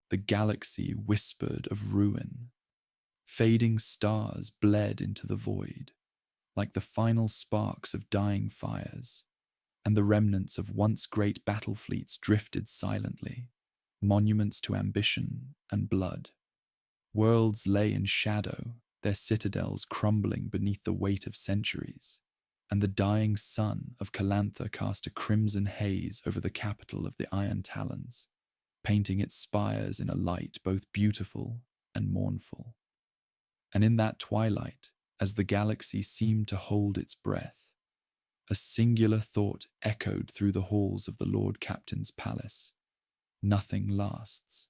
The galaxy whispered of ruin. Fading stars bled into the void, like the final sparks of dying fires, and the remnants of once great battle fleets drifted silently, monuments to ambition and blood. Worlds lay in shadow, their citadels crumbling beneath the weight of centuries, and the dying sun of Calantha cast a crimson haze over the capital of the Iron Talons, painting its spires in a light both beautiful and mournful. And in that twilight, as the galaxy seemed to hold its breath, a singular thought echoed through the halls of the Lord Captain's palace. Nothing lasts.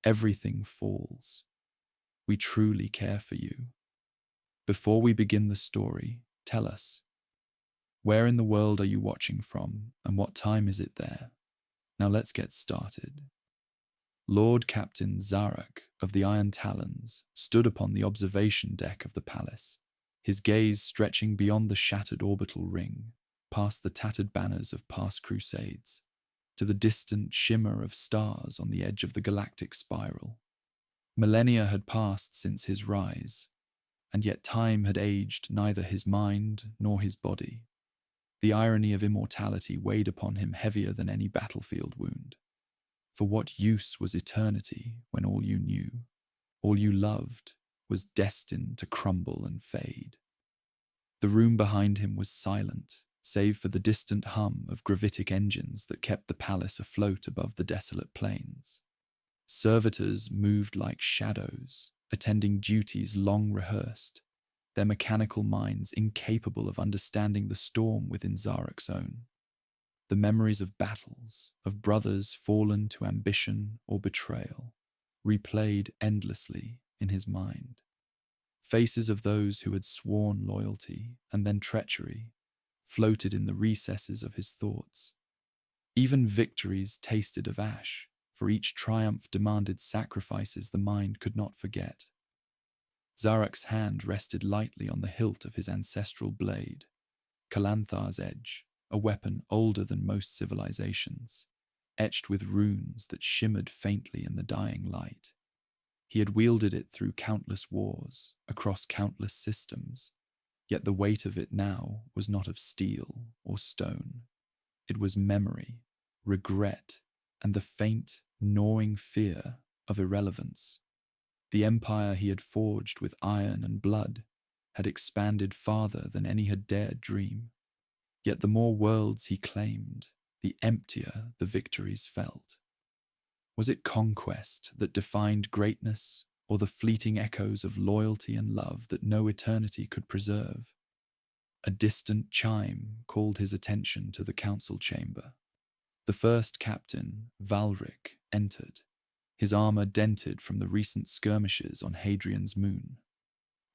Everything falls. We truly care for you. Before we begin the story, tell us, where in the world are you watching from, and what time is it there? Now let's get started. Lord Captain Zarak of the Iron Talons stood upon the observation deck of the palace, his gaze stretching beyond the shattered orbital ring, past the tattered banners of past crusades, to the distant shimmer of stars on the edge of the galactic spiral. Millennia had passed since his rise, and yet time had aged neither his mind nor his body. The irony of immortality weighed upon him heavier than any battlefield wound. For what use was eternity when all you knew, all you loved, was destined to crumble and fade? The room behind him was silent, save for the distant hum of gravitic engines that kept the palace afloat above the desolate plains. Servitors moved like shadows, attending duties long rehearsed, their mechanical minds incapable of understanding the storm within Zarak's own. The memories of battles, of brothers fallen to ambition or betrayal, replayed endlessly in his mind. Faces of those who had sworn loyalty and then treachery floated in the recesses of his thoughts. Even victories tasted of ash, for each triumph demanded sacrifices the mind could not forget. Zarak's hand rested lightly on the hilt of his ancestral blade, Calanthar's edge, a weapon older than most civilizations, etched with runes that shimmered faintly in the dying light. He had wielded it through countless wars, across countless systems, yet the weight of it now was not of steel or stone. It was memory, regret, and the faint, gnawing fear of irrelevance. The empire he had forged with iron and blood had expanded farther than any had dared dream. Yet the more worlds he claimed, the emptier the victories felt. Was it conquest that defined greatness, or the fleeting echoes of loyalty and love that no eternity could preserve? A distant chime called his attention to the council chamber. The first captain, Valric, entered, his armor dented from the recent skirmishes on Hadrian's moon.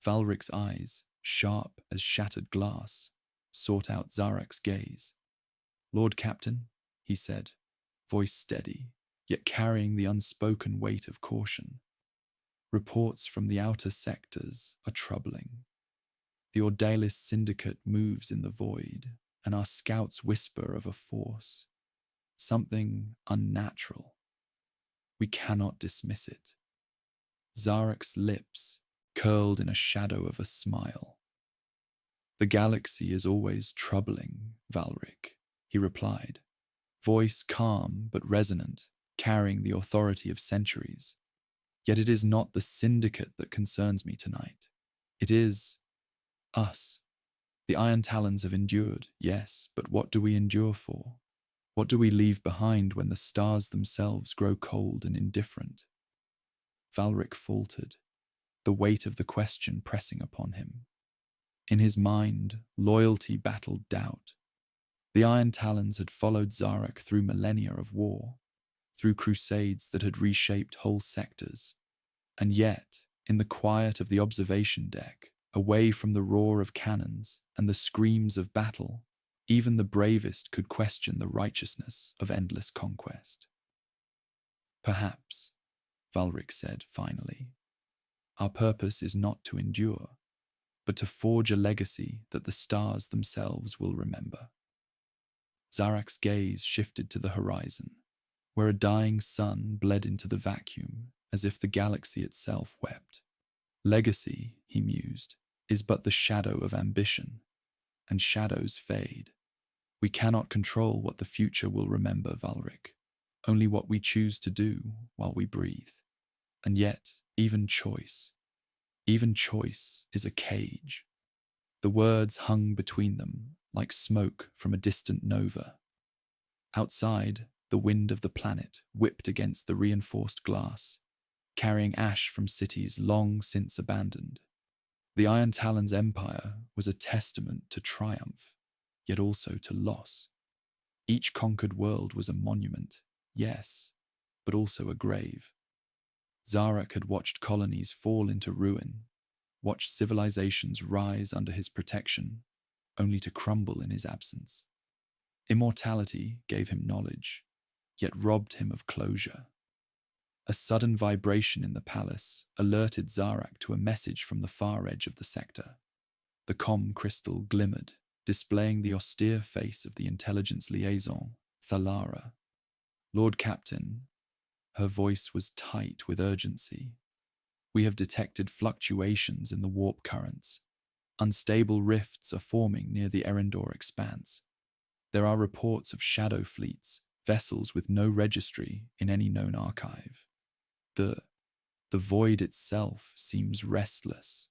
Valric's eyes, sharp as shattered glass, sought out Zarak's gaze. "Lord Captain," he said, voice steady, yet carrying the unspoken weight of caution. "Reports from the outer sectors are troubling. The Ordalis Syndicate moves in the void, and our scouts whisper of a force, something unnatural. We cannot dismiss it." Zarak's lips curled in a shadow of a smile. "The galaxy is always troubling, Valric," he replied, voice calm but resonant, carrying the authority of centuries. "Yet it is not the Syndicate that concerns me tonight. It is us. The Iron Talons have endured, yes, but what do we endure for? What do we leave behind when the stars themselves grow cold and indifferent?" Valric faltered, the weight of the question pressing upon him. In his mind, loyalty battled doubt. The Iron Talons had followed Zarak through millennia of war, through crusades that had reshaped whole sectors, and yet, in the quiet of the observation deck, away from the roar of cannons and the screams of battle, even the bravest could question the righteousness of endless conquest. "Perhaps," Valric said finally, "our purpose is not to endure, but to forge a legacy that the stars themselves will remember." Zarak's gaze shifted to the horizon, where a dying sun bled into the vacuum as if the galaxy itself wept. Legacy, he mused, is but the shadow of ambition, and shadows fade. We cannot control what the future will remember, Valric, only what we choose to do while we breathe. And yet, even choice is a cage. The words hung between them like smoke from a distant nova. Outside, the wind of the planet whipped against the reinforced glass, carrying ash from cities long since abandoned. The Iron Talons empire was a testament to triumph, yet also to loss. Each conquered world was a monument, yes, but also a grave. Zarak had watched colonies fall into ruin, watched civilizations rise under his protection, only to crumble in his absence. Immortality gave him knowledge, yet robbed him of closure. A sudden vibration in the palace alerted Zarak to a message from the far edge of the sector. The comm crystal glimmered, displaying the austere face of the intelligence liaison, Thalara. "Lord Captain," her voice was tight with urgency. "We have detected fluctuations in the warp currents. Unstable rifts are forming near the Erendor expanse. There are reports of shadow fleets, vessels with no registry in any known archive. The void itself seems restless."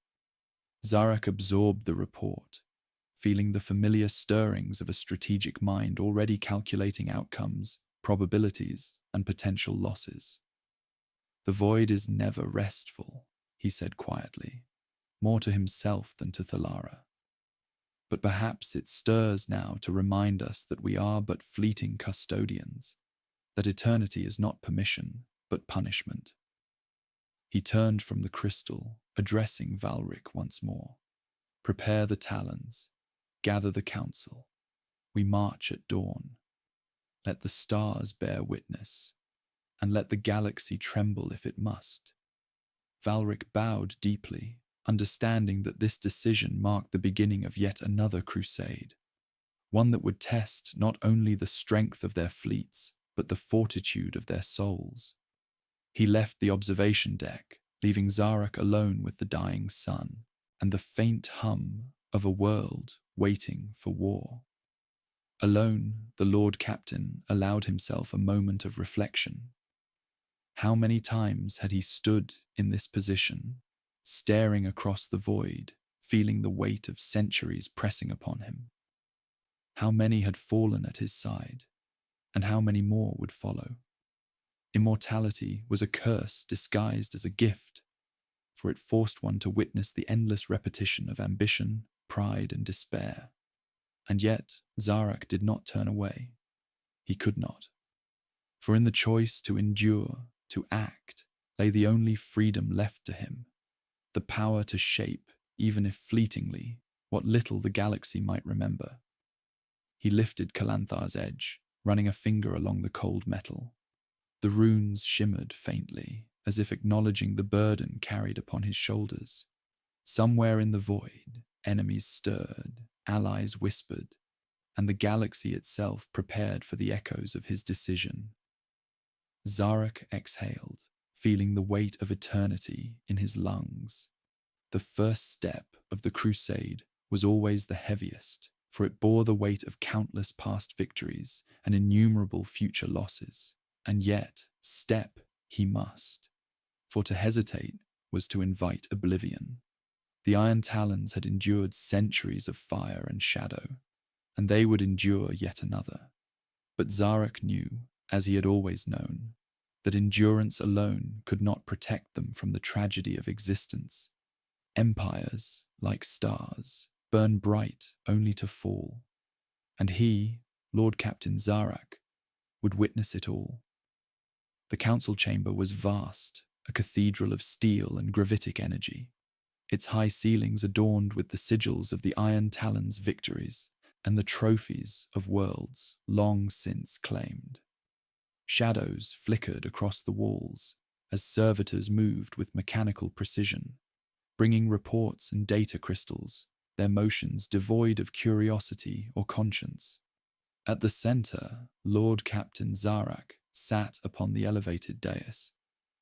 Zarak absorbed the report, feeling the familiar stirrings of a strategic mind already calculating outcomes, probabilities, and potential losses. "The void is never restful," he said quietly, more to himself than to Thalara. "But perhaps it stirs now to remind us that we are but fleeting custodians, that eternity is not permission, but punishment." He turned from the crystal, addressing Valric once more. "Prepare the talons, gather the council. We march at dawn. Let the stars bear witness, and let the galaxy tremble if it must." Valric bowed deeply, understanding that this decision marked the beginning of yet another crusade, one that would test not only the strength of their fleets, but the fortitude of their souls. He left the observation deck, leaving Zarak alone with the dying sun and the faint hum of a world waiting for war. Alone, the Lord Captain allowed himself a moment of reflection. How many times had he stood in this position, staring across the void, feeling the weight of centuries pressing upon him? How many had fallen at his side, and how many more would follow? Immortality was a curse disguised as a gift, for it forced one to witness the endless repetition of ambition, pride, and despair. And yet, Zarak did not turn away. He could not. For in the choice to endure, to act, lay the only freedom left to him, the power to shape, even if fleetingly, what little the galaxy might remember. He lifted Kalanthar's edge, running a finger along the cold metal. The runes shimmered faintly, as if acknowledging the burden carried upon his shoulders. Somewhere in the void, enemies stirred, allies whispered, and the galaxy itself prepared for the echoes of his decision. Zarak exhaled, feeling the weight of eternity in his lungs. The first step of the crusade was always the heaviest, for it bore the weight of countless past victories and innumerable future losses. And yet, step he must, for to hesitate was to invite oblivion. The Iron Talons had endured centuries of fire and shadow, and they would endure yet another. But Zarak knew, as he had always known, that endurance alone could not protect them from the tragedy of existence. Empires, like stars, burn bright only to fall, and he, Lord Captain Zarak, would witness it all. The council chamber was vast, a cathedral of steel and gravitic energy, its high ceilings adorned with the sigils of the Iron Talons' victories and the trophies of worlds long since claimed. Shadows flickered across the walls as servitors moved with mechanical precision, bringing reports and data crystals, their motions devoid of curiosity or conscience. At the center, Lord Captain Zarak sat upon the elevated dais,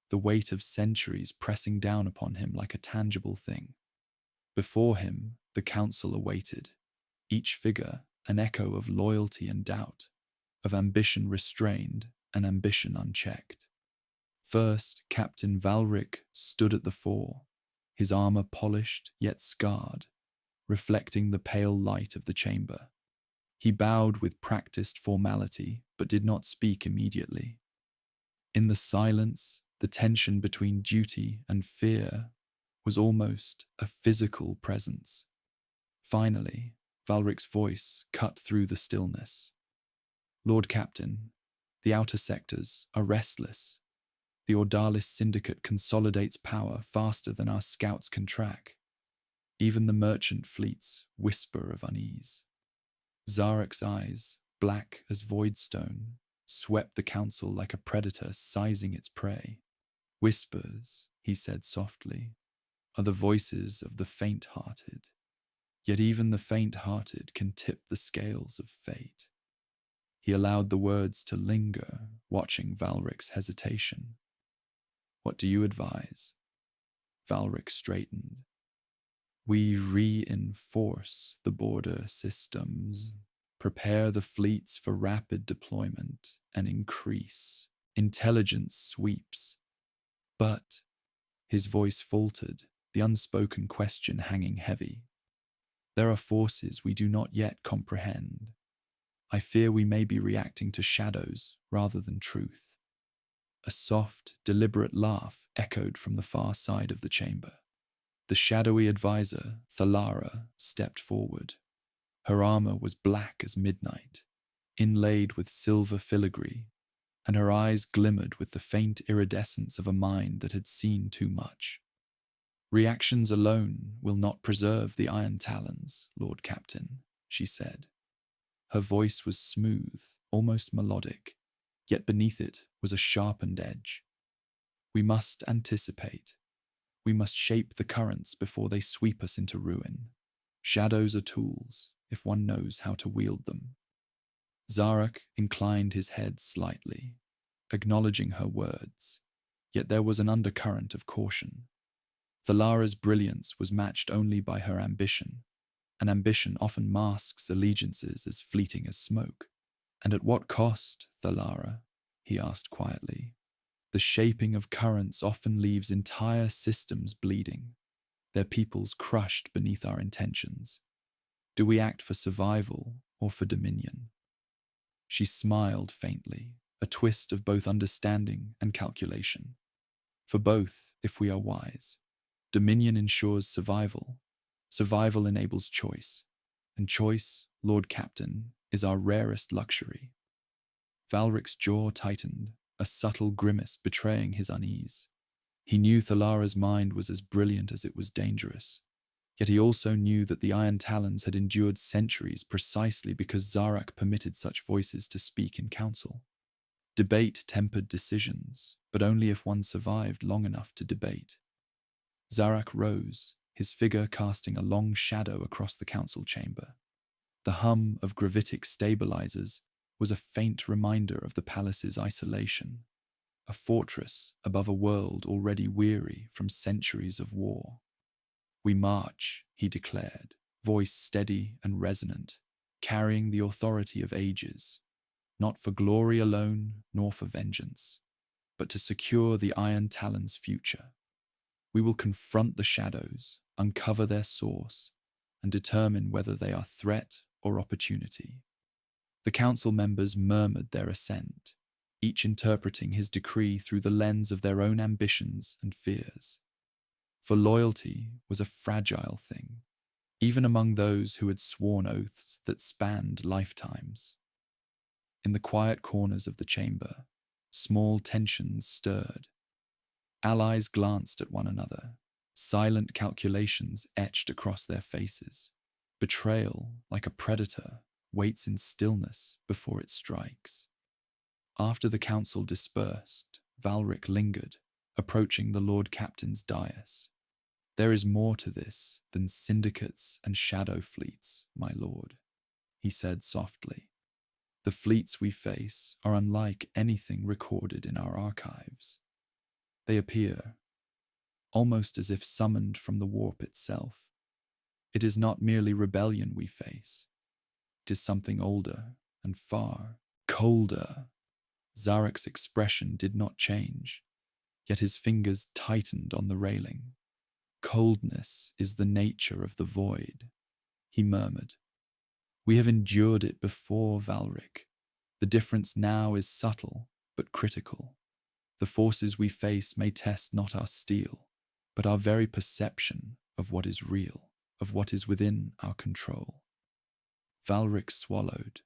the weight of centuries pressing down upon him like a tangible thing. Before him, the council awaited, each figure an echo of loyalty and doubt, of ambition restrained and ambition unchecked. First, Captain Valric stood at the fore, his armor polished yet scarred, reflecting the pale light of the chamber. He bowed with practiced formality, but did not speak immediately. In the silence, the tension between duty and fear was almost a physical presence. Finally, Valric's voice cut through the stillness. "Lord Captain, the outer sectors are restless. The Ordalis Syndicate consolidates power faster than our scouts can track. Even the merchant fleets whisper of unease." Zarek's eyes, black as voidstone, swept the council like a predator sizing its prey. "Whispers," he said softly, "are the voices of the faint-hearted. Yet even the faint-hearted can tip the scales of fate." He allowed the words to linger, watching Valric's hesitation. "What do you advise?" Valric straightened. "We reinforce the border systems, prepare the fleets for rapid deployment, and increase intelligence sweeps. But," his voice faltered, the unspoken question hanging heavy, "there are forces we do not yet comprehend. I fear we may be reacting to shadows rather than truth." A soft, deliberate laugh echoed from the far side of the chamber. The shadowy advisor, Thalara, stepped forward. Her armor was black as midnight, inlaid with silver filigree, and her eyes glimmered with the faint iridescence of a mind that had seen too much. "Reactions alone will not preserve the Iron Talons, Lord Captain," she said. Her voice was smooth, almost melodic, yet beneath it was a sharpened edge. "We must anticipate. We must shape the currents before they sweep us into ruin. Shadows are tools, if one knows how to wield them." Zarek inclined his head slightly, acknowledging her words, yet there was an undercurrent of caution. Thalara's brilliance was matched only by her ambition, and ambition often masks allegiances as fleeting as smoke. "And at what cost, Thalara?" he asked quietly. "The shaping of currents often leaves entire systems bleeding, their peoples crushed beneath our intentions. Do we act for survival or for dominion?" She smiled faintly, a twist of both understanding and calculation. "For both, if we are wise. Dominion ensures survival. Survival enables choice. And choice, Lord Captain, is our rarest luxury." Valric's jaw tightened, a subtle grimace betraying his unease. He knew Thalara's mind was as brilliant as it was dangerous, yet he also knew that the Iron Talons had endured centuries precisely because Zarak permitted such voices to speak in council. Debate tempered decisions, but only if one survived long enough to debate. Zarak rose, his figure casting a long shadow across the council chamber. The hum of gravitic stabilizers was a faint reminder of the palace's isolation, a fortress above a world already weary from centuries of war. "We march," he declared, voice steady and resonant, carrying the authority of ages, not for glory alone nor for vengeance, but to secure the Iron Talons' future. We will confront the shadows, uncover their source, and determine whether they are threat or opportunity. The council members murmured their assent, each interpreting his decree through the lens of their own ambitions and fears. For loyalty was a fragile thing, even among those who had sworn oaths that spanned lifetimes. In the quiet corners of the chamber, small tensions stirred. Allies glanced at one another, silent calculations etched across their faces. Betrayal, like a predator, waits in stillness before it strikes. After the council dispersed, Valric lingered, approaching the Lord Captain's dais. "There is more to this than syndicates and shadow fleets, my lord," he said softly. The fleets we face are unlike anything recorded in our archives. They appear almost as if summoned from the warp itself. It is not merely rebellion we face. It is something older and far colder. Zarek's expression did not change, yet his fingers tightened on the railing. Coldness is the nature of the void, he murmured. We have endured it before, Valric. The difference now is subtle, but critical. The forces we face may test not our steel, but our very perception of what is real, of what is within our control. Valric swallowed.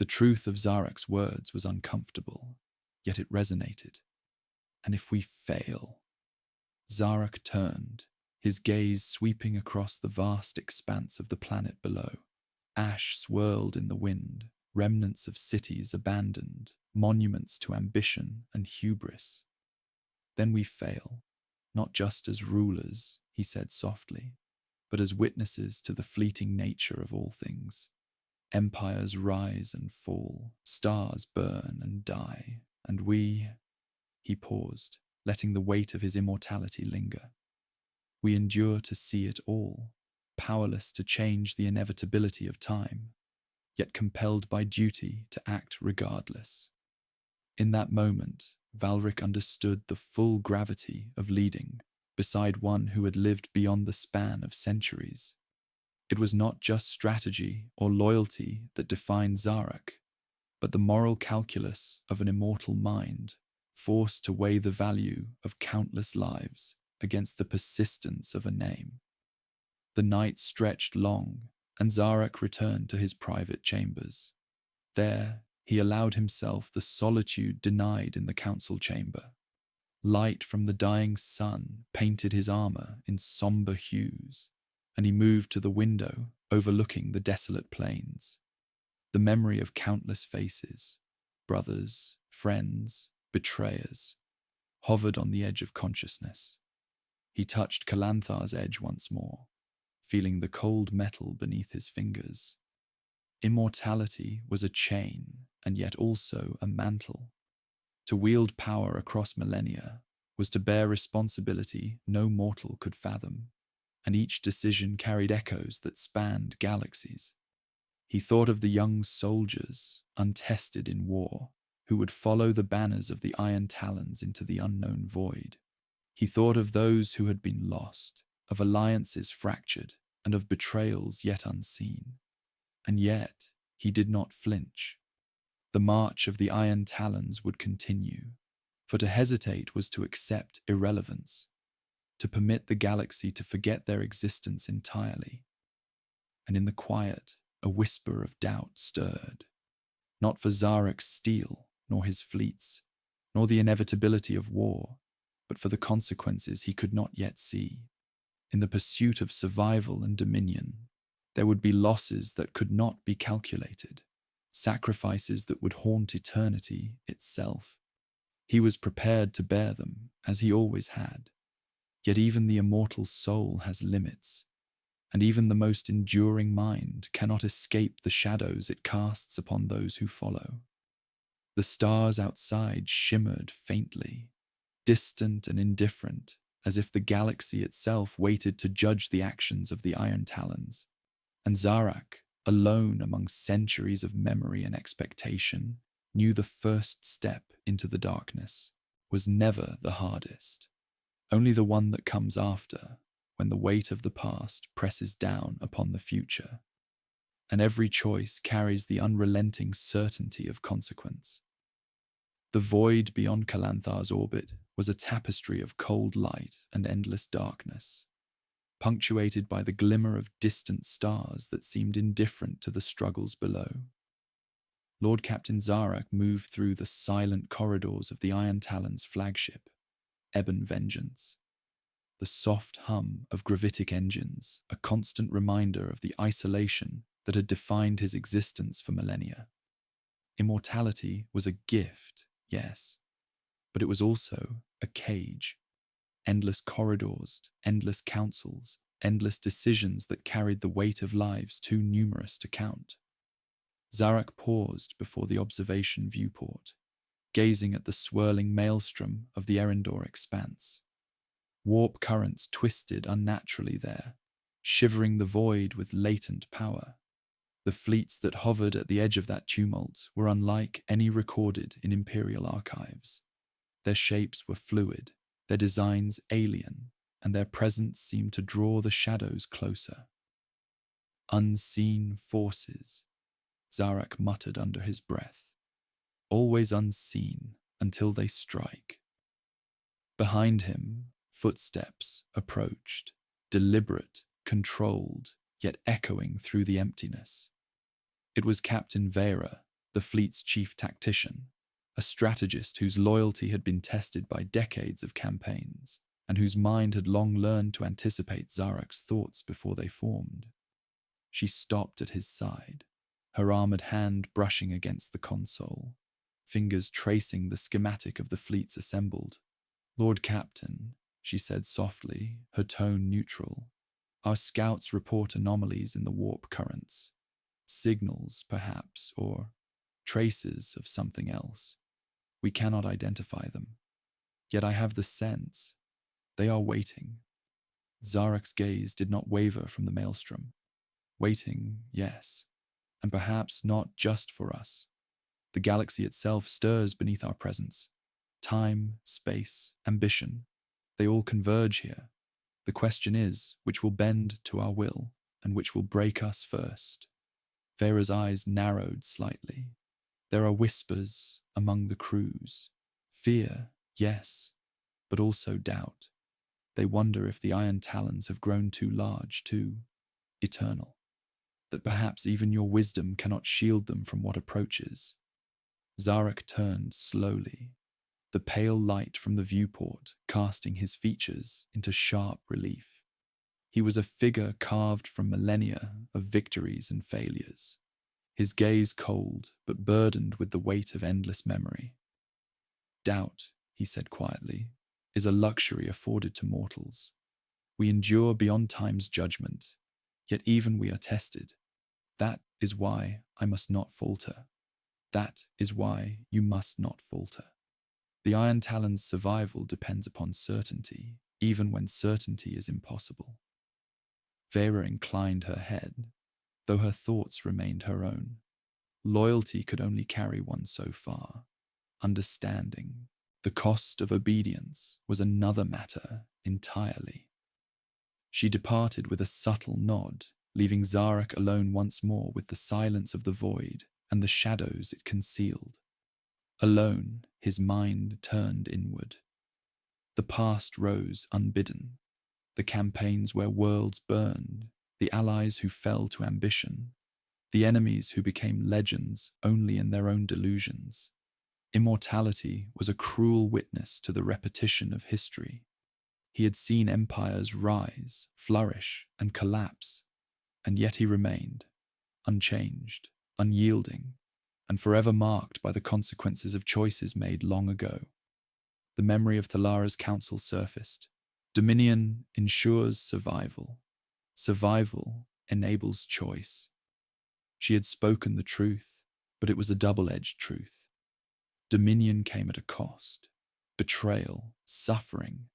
The truth of Zarek's words was uncomfortable, yet it resonated. And if we fail? Zarek turned, his gaze sweeping across the vast expanse of the planet below. Ash swirled in the wind, remnants of cities abandoned, monuments to ambition and hubris. Then we fail, not just as rulers, he said softly, but as witnesses to the fleeting nature of all things. Empires rise and fall, stars burn and die, and we... He paused, letting the weight of his immortality linger. We endure to see it all, powerless to change the inevitability of time, yet compelled by duty to act regardless. In that moment, Valric understood the full gravity of leading beside one who had lived beyond the span of centuries. It was not just strategy or loyalty that defined Zarek, but the moral calculus of an immortal mind, forced to weigh the value of countless lives against the persistence of a name. The night stretched long, and Zarek returned to his private chambers. There, he allowed himself the solitude denied in the council chamber. Light from the dying sun painted his armor in somber hues, and he moved to the window overlooking the desolate plains. The memory of countless faces, brothers, friends, betrayers, hovered on the edge of consciousness. He touched Calanthar's edge once more, feeling the cold metal beneath his fingers. Immortality was a chain, and yet also a mantle. To wield power across millennia was to bear responsibility no mortal could fathom, and each decision carried echoes that spanned galaxies. He thought of the young soldiers, untested in war, who would follow the banners of the Iron Talons into the unknown void. He thought of those who had been lost, of alliances fractured, and of betrayals yet unseen. And yet, he did not flinch. The march of the Iron Talons would continue, for to hesitate was to accept irrelevance, to permit the galaxy to forget their existence entirely. And in the quiet, a whisper of doubt stirred, not for Zarek's steel, nor his fleets, nor the inevitability of war, but for the consequences he could not yet see. In the pursuit of survival and dominion, there would be losses that could not be calculated, sacrifices that would haunt eternity itself. He was prepared to bear them, as he always had. Yet even the immortal soul has limits, and even the most enduring mind cannot escape the shadows it casts upon those who follow. The stars outside shimmered faintly, distant and indifferent, as if the galaxy itself waited to judge the actions of the Iron Talons. And Zarek, alone among centuries of memory and expectation, knew the first step into the darkness was never the hardest, only the one that comes after, when the weight of the past presses down upon the future, and every choice carries the unrelenting certainty of consequence. The void beyond Calanthar's orbit was a tapestry of cold light and endless darkness, punctuated by the glimmer of distant stars that seemed indifferent to the struggles below. Lord Captain Zarek moved through the silent corridors of the Iron Talons flagship, Ebon Vengeance. The soft hum of gravitic engines, a constant reminder of the isolation that had defined his existence for millennia. Immortality was a gift, yes, but it was also a cage. Endless corridors, endless councils, endless decisions that carried the weight of lives too numerous to count. Zarak paused before the observation viewport, gazing at the swirling maelstrom of the Erendor expanse. Warp currents twisted unnaturally there, shivering the void with latent power. The fleets that hovered at the edge of that tumult were unlike any recorded in Imperial archives. Their shapes were fluid, their designs alien, and their presence seemed to draw the shadows closer. Unseen forces, Zarak muttered under his breath. Always unseen until they strike. Behind him, footsteps approached, deliberate, controlled, yet echoing through the emptiness. It was Captain Vera, the fleet's chief tactician, a strategist whose loyalty had been tested by decades of campaigns, and whose mind had long learned to anticipate Zarak's thoughts before they formed. She stopped at his side, her armored hand brushing against the console, fingers tracing the schematic of the fleets assembled. "Lord Captain," she said softly, her tone neutral, "our scouts report anomalies in the warp currents. Signals, perhaps, or traces of something else. We cannot identify them. Yet I have the sense they are waiting." Zarak's gaze did not waver from the maelstrom. Waiting, yes, and perhaps not just for us. The galaxy itself stirs beneath our presence. Time, space, ambition, they all converge here. The question is, which will bend to our will, and which will break us first? Vera's eyes narrowed slightly. There are whispers among the crews. Fear, yes, but also doubt. They wonder if the Iron Talons have grown too large, too eternal. That perhaps even your wisdom cannot shield them from what approaches. Zarak turned slowly, the pale light from the viewport casting his features into sharp relief. He was a figure carved from millennia of victories and failures, his gaze cold but burdened with the weight of endless memory. "Doubt," he said quietly, "is a luxury afforded to mortals. We endure beyond time's judgment, yet even we are tested. That is why I must not falter. That is why you must not falter. The Iron Talon's survival depends upon certainty, even when certainty is impossible." Vera inclined her head, though her thoughts remained her own. Loyalty could only carry one so far. Understanding, the cost of obedience, was another matter entirely. She departed with a subtle nod, leaving Zarak alone once more with the silence of the void and the shadows it concealed. Alone, his mind turned inward. The past rose unbidden. The campaigns where worlds burned, the allies who fell to ambition, the enemies who became legends only in their own delusions. Immortality was a cruel witness to the repetition of history. He had seen empires rise, flourish, and collapse, and yet he remained, unchanged, unyielding, and forever marked by the consequences of choices made long ago. The memory of Thalara's counsel surfaced. Dominion ensures survival. Survival enables choice. She had spoken the truth, but it was a double-edged truth. Dominion came at a cost: betrayal, suffering,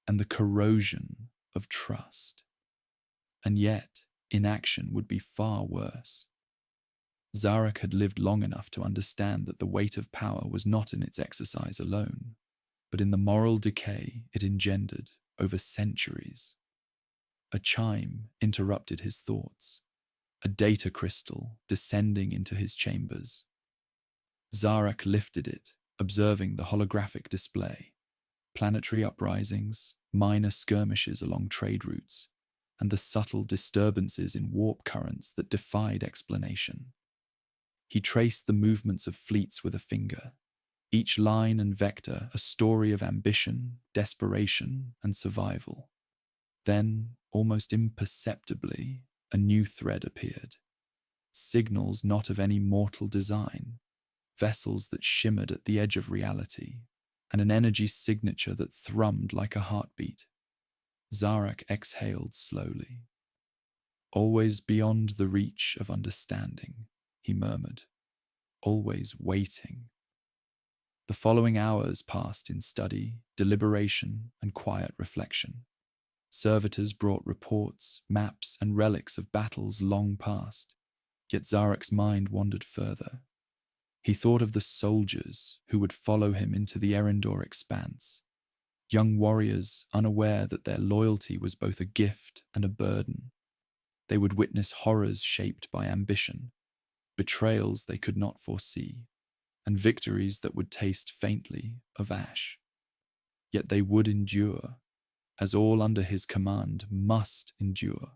and the corrosion of trust. And yet, inaction would be far worse. Zarak had lived long enough to understand that the weight of power was not in its exercise alone, but in the moral decay it engendered over centuries. A chime interrupted his thoughts, a data crystal descending into his chambers. Zarak lifted it, observing the holographic display: planetary uprisings, minor skirmishes along trade routes, and the subtle disturbances in warp currents that defied explanation. He traced the movements of fleets with a finger, each line and vector a story of ambition, desperation, and survival. Then, almost imperceptibly, a new thread appeared. Signals not of any mortal design, vessels that shimmered at the edge of reality, and an energy signature that thrummed like a heartbeat. Zarak exhaled slowly. Always beyond the reach of understanding, he murmured, always waiting. The following hours passed in study, deliberation, and quiet reflection. Servitors brought reports, maps, and relics of battles long past, yet Zarek's mind wandered further. He thought of the soldiers who would follow him into the Erendor expanse, young warriors unaware that their loyalty was both a gift and a burden. They would witness horrors shaped by ambition, betrayals they could not foresee, and victories that would taste faintly of ash. Yet they would endure, as all under his command must endure,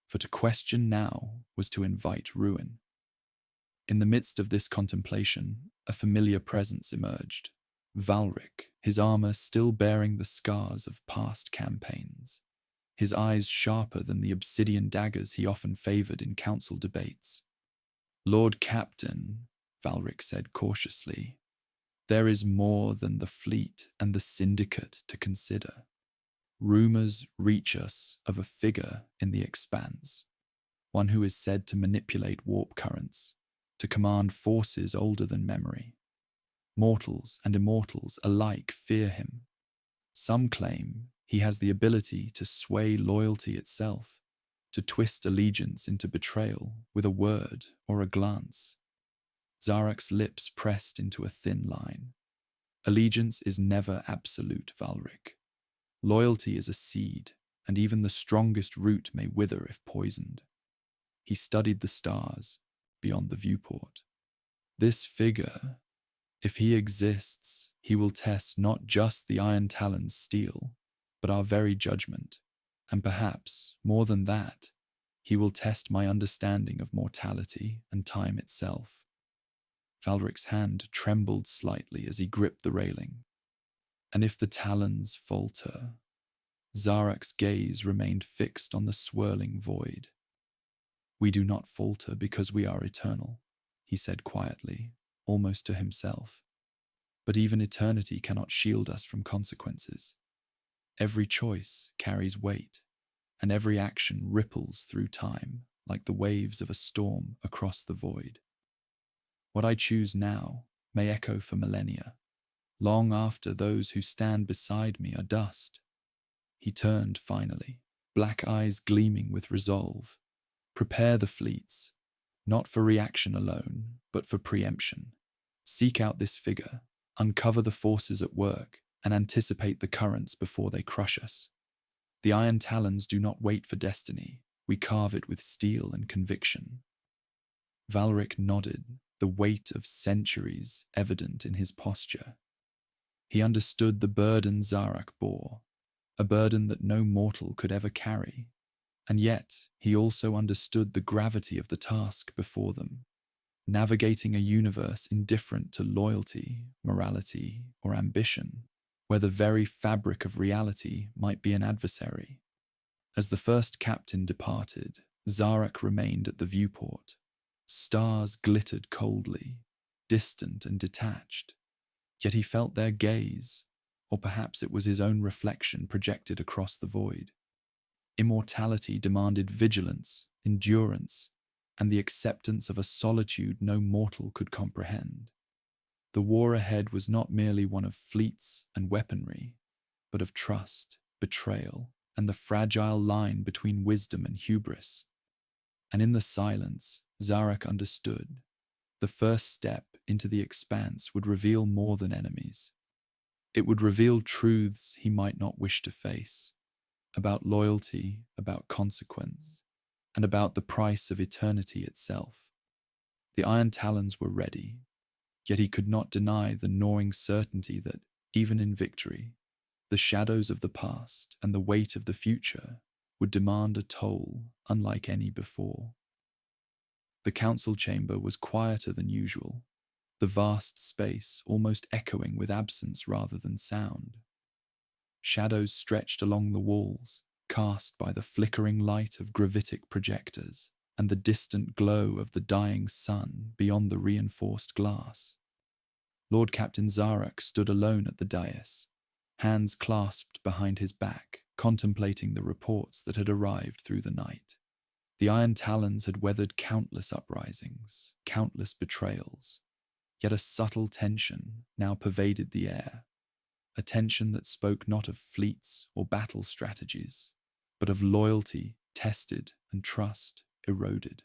for to question now was to invite ruin. In the midst of this contemplation, a familiar presence emerged. Valric, his armor still bearing the scars of past campaigns, his eyes sharper than the obsidian daggers he often favored in council debates. "Lord Captain," Valric said cautiously, "there is more than the fleet and the syndicate to consider. Rumors reach us of a figure in the expanse, one who is said to manipulate warp currents, to command forces older than memory. Mortals and immortals alike fear him. Some claim he has the ability to sway loyalty itself, to twist allegiance into betrayal with a word or a glance." Zarek's lips pressed into a thin line. Allegiance is never absolute, Valric. Loyalty is a seed, and even the strongest root may wither if poisoned. He studied the stars beyond the viewport. This figure, if he exists, he will test not just the Iron Talons' steel, but our very judgment, and perhaps, more than that, he will test my understanding of mortality and time itself. Valric's hand trembled slightly as he gripped the railing. And if the Talons falter? Zarek's gaze remained fixed on the swirling void. "We do not falter because we are eternal," he said quietly, almost to himself. "But even eternity cannot shield us from consequences. Every choice carries weight, and every action ripples through time like the waves of a storm across the void. What I choose now may echo for millennia, long after those who stand beside me are dust." He turned finally, black eyes gleaming with resolve. "Prepare the fleets, not for reaction alone, but for preemption. Seek out this figure, uncover the forces at work, and anticipate the currents before they crush us. The Iron Talons do not wait for destiny, we carve it with steel and conviction." Valric nodded, the weight of centuries evident in his posture. He understood the burden Zarek bore, a burden that no mortal could ever carry, and yet he also understood the gravity of the task before them, navigating a universe indifferent to loyalty, morality, or ambition, where the very fabric of reality might be an adversary. As the first captain departed, Zarek remained at the viewport. Stars glittered coldly, distant and detached, yet he felt their gaze, or perhaps it was his own reflection projected across the void. Immortality demanded vigilance, endurance, and the acceptance of a solitude no mortal could comprehend. The war ahead was not merely one of fleets and weaponry, but of trust, betrayal, and the fragile line between wisdom and hubris. And in the silence, Zarek understood. The first step into the expanse would reveal more than enemies. It would reveal truths he might not wish to face, about loyalty, about consequence, and about the price of eternity itself. The Iron Talons were ready, yet he could not deny the gnawing certainty that, even in victory, the shadows of the past and the weight of the future would demand a toll unlike any before. The council chamber was quieter than usual, the vast space almost echoing with absence rather than sound. Shadows stretched along the walls, cast by the flickering light of gravitic projectors and the distant glow of the dying sun beyond the reinforced glass. Lord Captain Zarek stood alone at the dais, hands clasped behind his back, contemplating the reports that had arrived through the night. The Iron Talons had weathered countless uprisings, countless betrayals, yet a subtle tension now pervaded the air, a tension that spoke not of fleets or battle strategies, but of loyalty tested and trust eroded.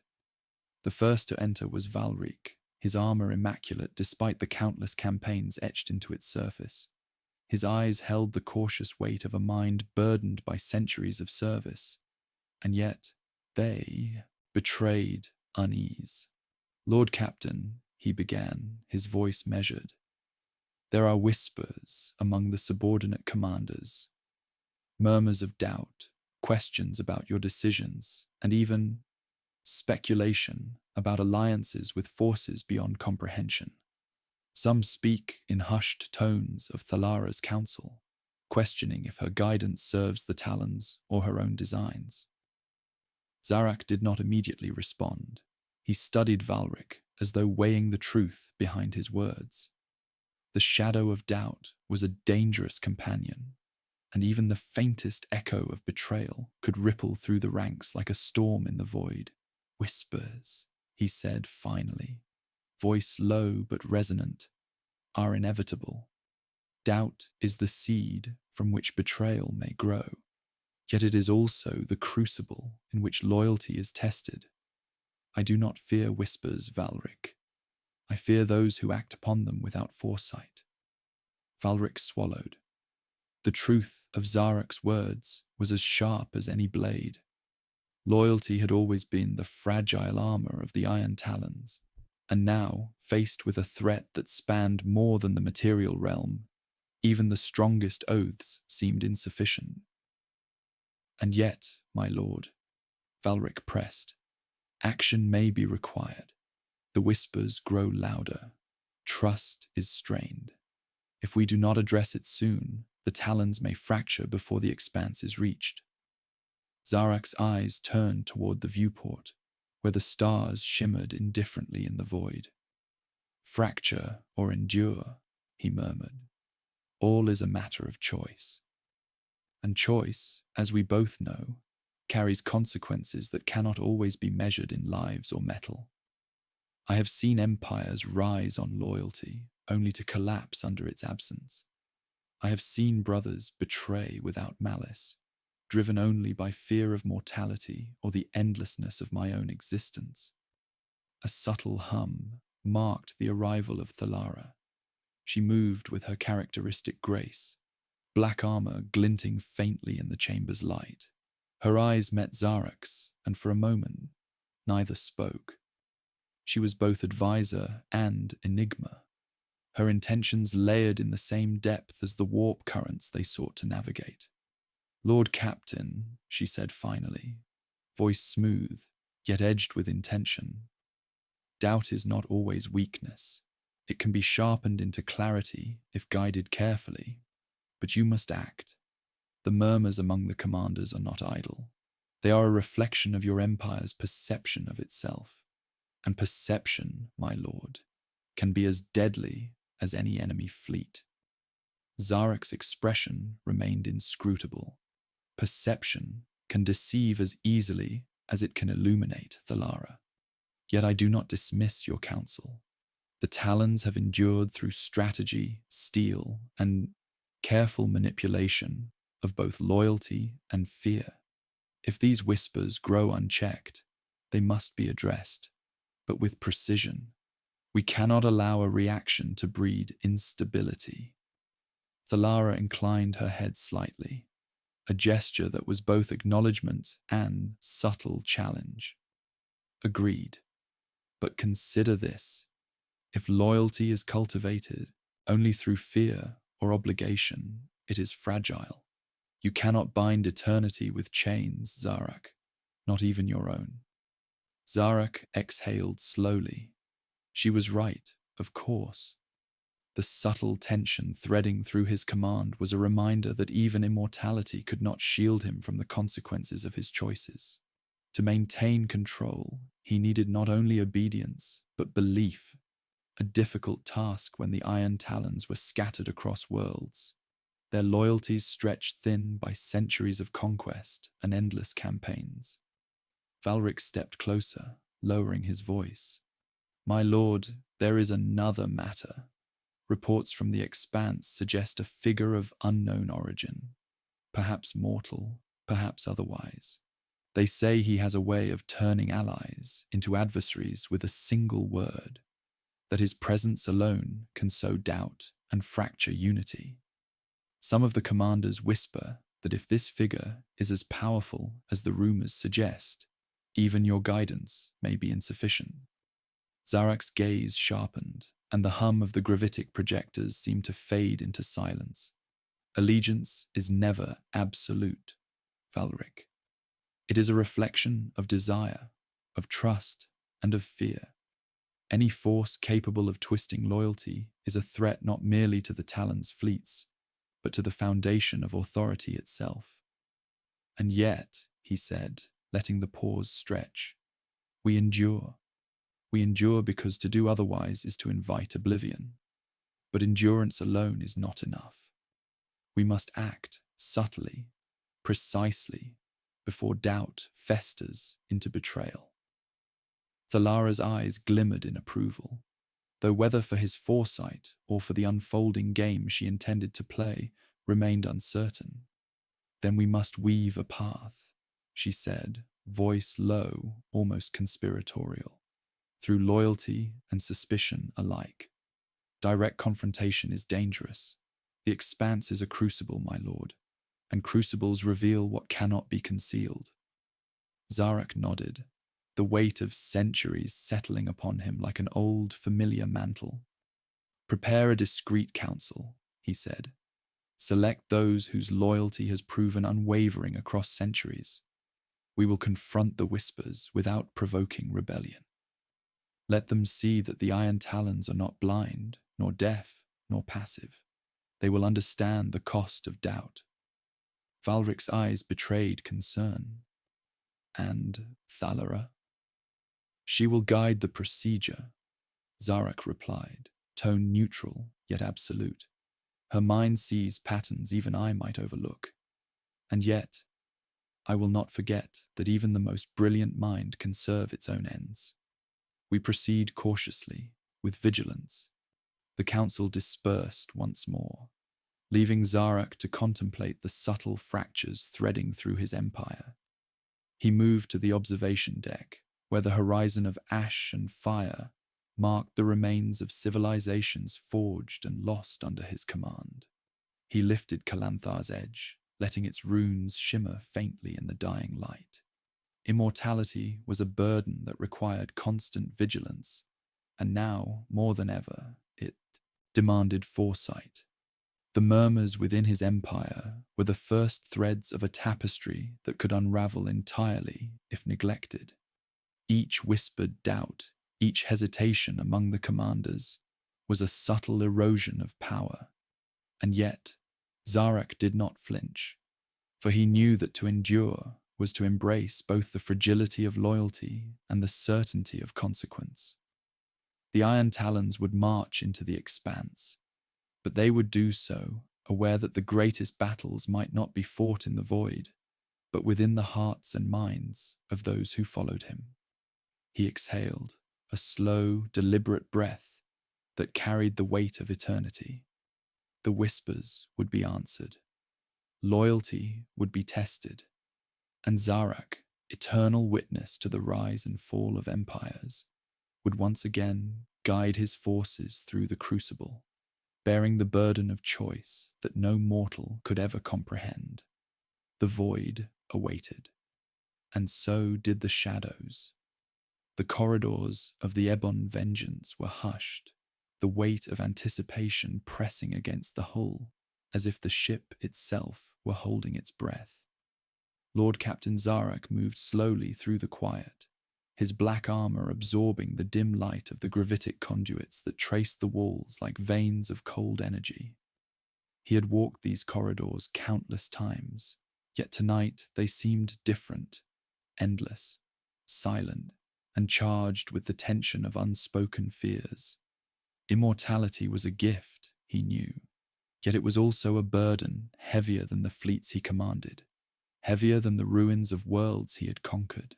The first to enter was Valric, his armor immaculate despite the countless campaigns etched into its surface. His eyes held the cautious weight of a mind burdened by centuries of service, and yet they betrayed unease. "Lord Captain," he began, his voice measured, "there are whispers among the subordinate commanders, murmurs of doubt, questions about your decisions, and even speculation about alliances with forces beyond comprehension. Some speak in hushed tones of Thalara's counsel, questioning if her guidance serves the Talons or her own designs." Zarak did not immediately respond. He studied Valric as though weighing the truth behind his words. The shadow of doubt was a dangerous companion, and even the faintest echo of betrayal could ripple through the ranks like a storm in the void. "Whispers," he said finally, voice low but resonant, "are inevitable. Doubt is the seed from which betrayal may grow, yet it is also the crucible in which loyalty is tested. I do not fear whispers, Valric. I fear those who act upon them without foresight." Valric swallowed. The truth of Zarak's words was as sharp as any blade. Loyalty had always been the fragile armor of the Iron Talons, and now, faced with a threat that spanned more than the material realm, even the strongest oaths seemed insufficient. "And yet, my lord," Valric pressed, "action may be required. The whispers grow louder. Trust is strained. If we do not address it soon, the Talons may fracture before the expanse is reached." Zarak's eyes turned toward the viewport, where the stars shimmered indifferently in the void. "Fracture or endure," he murmured. "All is a matter of choice. And choice, as we both know, carries consequences that cannot always be measured in lives or metal. I have seen empires rise on loyalty, only to collapse under its absence. I have seen brothers betray without malice, driven only by fear of mortality or the endlessness of my own existence." A subtle hum marked the arrival of Thalara. She moved with her characteristic grace, black armor glinting faintly in the chamber's light. Her eyes met Zarak's, and for a moment, neither spoke. She was both advisor and enigma, her intentions layered in the same depth as the warp currents they sought to navigate. "Lord Captain," she said finally, voice smooth, yet edged with intention, "doubt is not always weakness. It can be sharpened into clarity if guided carefully, but you must act. The murmurs among the commanders are not idle. They are a reflection of your empire's perception of itself. And perception, my lord, can be as deadly as any enemy fleet." Zarak's expression remained inscrutable. Perception can deceive as easily as it can illuminate, Thalara. Yet I do not dismiss your counsel. The Talons have endured through strategy, steel, and careful manipulation of both loyalty and fear. If these whispers grow unchecked, they must be addressed, but with precision. We cannot allow a reaction to breed instability. Thalara inclined her head slightly, a gesture that was both acknowledgement and subtle challenge. "Agreed. But consider this. If loyalty is cultivated only through fear or obligation, it is fragile. You cannot bind eternity with chains, Zarak, not even your own." Zarak exhaled slowly. She was right, of course. The subtle tension threading through his command was a reminder that even immortality could not shield him from the consequences of his choices. To maintain control, he needed not only obedience, but belief, a difficult task when the Iron Talons were scattered across worlds, their loyalties stretched thin by centuries of conquest and endless campaigns. Valric stepped closer, lowering his voice. My lord, there is another matter. Reports from the Expanse suggest a figure of unknown origin, perhaps mortal, perhaps otherwise. They say he has a way of turning allies into adversaries with a single word, that his presence alone can sow doubt and fracture unity. Some of the commanders whisper that if this figure is as powerful as the rumors suggest, even your guidance may be insufficient. Zarak's gaze sharpened, and the hum of the gravitic projectors seemed to fade into silence. Allegiance is never absolute, Valric. It is a reflection of desire, of trust, and of fear. Any force capable of twisting loyalty is a threat not merely to the Talons' fleets, but to the foundation of authority itself. And yet, he said, letting the pause stretch, we endure. We endure because to do otherwise is to invite oblivion. But endurance alone is not enough. We must act subtly, precisely, before doubt festers into betrayal. Thalara's eyes glimmered in approval, though whether for his foresight or for the unfolding game she intended to play remained uncertain. Then we must weave a path, she said, voice low, almost conspiratorial, through loyalty and suspicion alike. Direct confrontation is dangerous. The Expanse is a crucible, my lord, and crucibles reveal what cannot be concealed. Zarak nodded, the weight of centuries settling upon him like an old, familiar mantle. Prepare a discreet council, he said. Select those whose loyalty has proven unwavering across centuries. We will confront the whispers without provoking rebellion. Let them see that the Iron Talons are not blind, nor deaf, nor passive. They will understand the cost of doubt. Valric's eyes betrayed concern. And Thalara? She will guide the procedure, Zarak replied, tone neutral yet absolute. Her mind sees patterns even I might overlook. And yet, I will not forget that even the most brilliant mind can serve its own ends. We proceed cautiously, with vigilance. The council dispersed once more, leaving Zarak to contemplate the subtle fractures threading through his empire. He moved to the observation deck, where the horizon of ash and fire marked the remains of civilizations forged and lost under his command. He lifted Calanthar's edge, letting its runes shimmer faintly in the dying light. Immortality was a burden that required constant vigilance, and now, more than ever, it demanded foresight. The murmurs within his empire were the first threads of a tapestry that could unravel entirely if neglected. Each whispered doubt, each hesitation among the commanders, was a subtle erosion of power. And yet, Zarak did not flinch, for he knew that to endure was to embrace both the fragility of loyalty and the certainty of consequence. The Iron Talons would march into the Expanse, but they would do so aware that the greatest battles might not be fought in the void, but within the hearts and minds of those who followed him. He exhaled, a slow, deliberate breath that carried the weight of eternity. The whispers would be answered. Loyalty would be tested. And Zarak, eternal witness to the rise and fall of empires, would once again guide his forces through the crucible, bearing the burden of choice that no mortal could ever comprehend. The void awaited, and so did the shadows. The corridors of the Ebon vengeance were hushed, the weight of anticipation pressing against the hull, as if the ship itself were holding its breath. Lord Captain Zarak moved slowly through the quiet, his black armor absorbing the dim light of the gravitic conduits that traced the walls like veins of cold energy. He had walked these corridors countless times, yet tonight they seemed different, endless, silent, and charged with the tension of unspoken fears. Immortality was a gift, he knew, yet it was also a burden heavier than the fleets he commanded, heavier than the ruins of worlds he had conquered.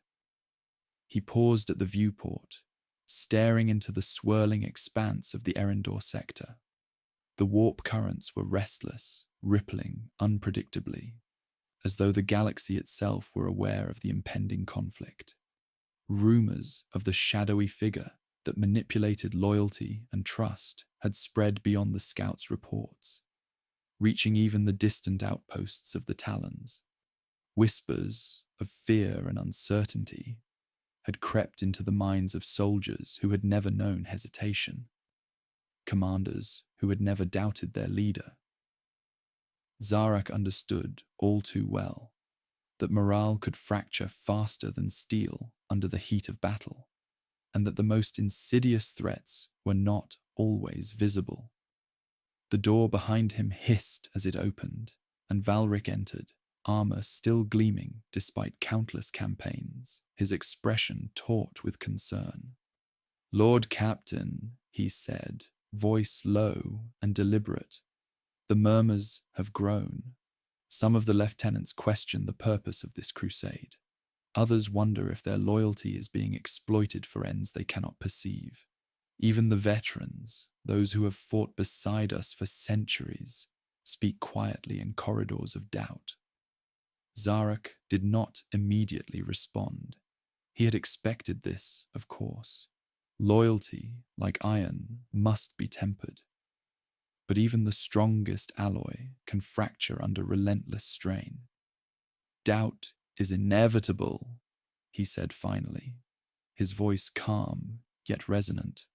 He paused at the viewport, staring into the swirling expanse of the Erendor sector. The warp currents were restless, rippling unpredictably, as though the galaxy itself were aware of the impending conflict. Rumors of the shadowy figure that manipulated loyalty and trust had spread beyond the scouts' reports, reaching even the distant outposts of the Talons. Whispers of fear and uncertainty had crept into the minds of soldiers who had never known hesitation, commanders who had never doubted their leader. Zarak understood all too well that morale could fracture faster than steel under the heat of battle, and that the most insidious threats were not always visible. The door behind him hissed as it opened, and Valric entered, armor still gleaming despite countless campaigns, his expression taut with concern. "Lord Captain," he said, voice low and deliberate. "The murmurs have grown. Some of the lieutenants question the purpose of this crusade. Others wonder if their loyalty is being exploited for ends they cannot perceive. Even the veterans, those who have fought beside us for centuries, speak quietly in corridors of doubt." Zarak did not immediately respond. He had expected this, of course. Loyalty, like iron, must be tempered. But even the strongest alloy can fracture under relentless strain. "Doubt is inevitable," he said finally, his voice calm yet resonant.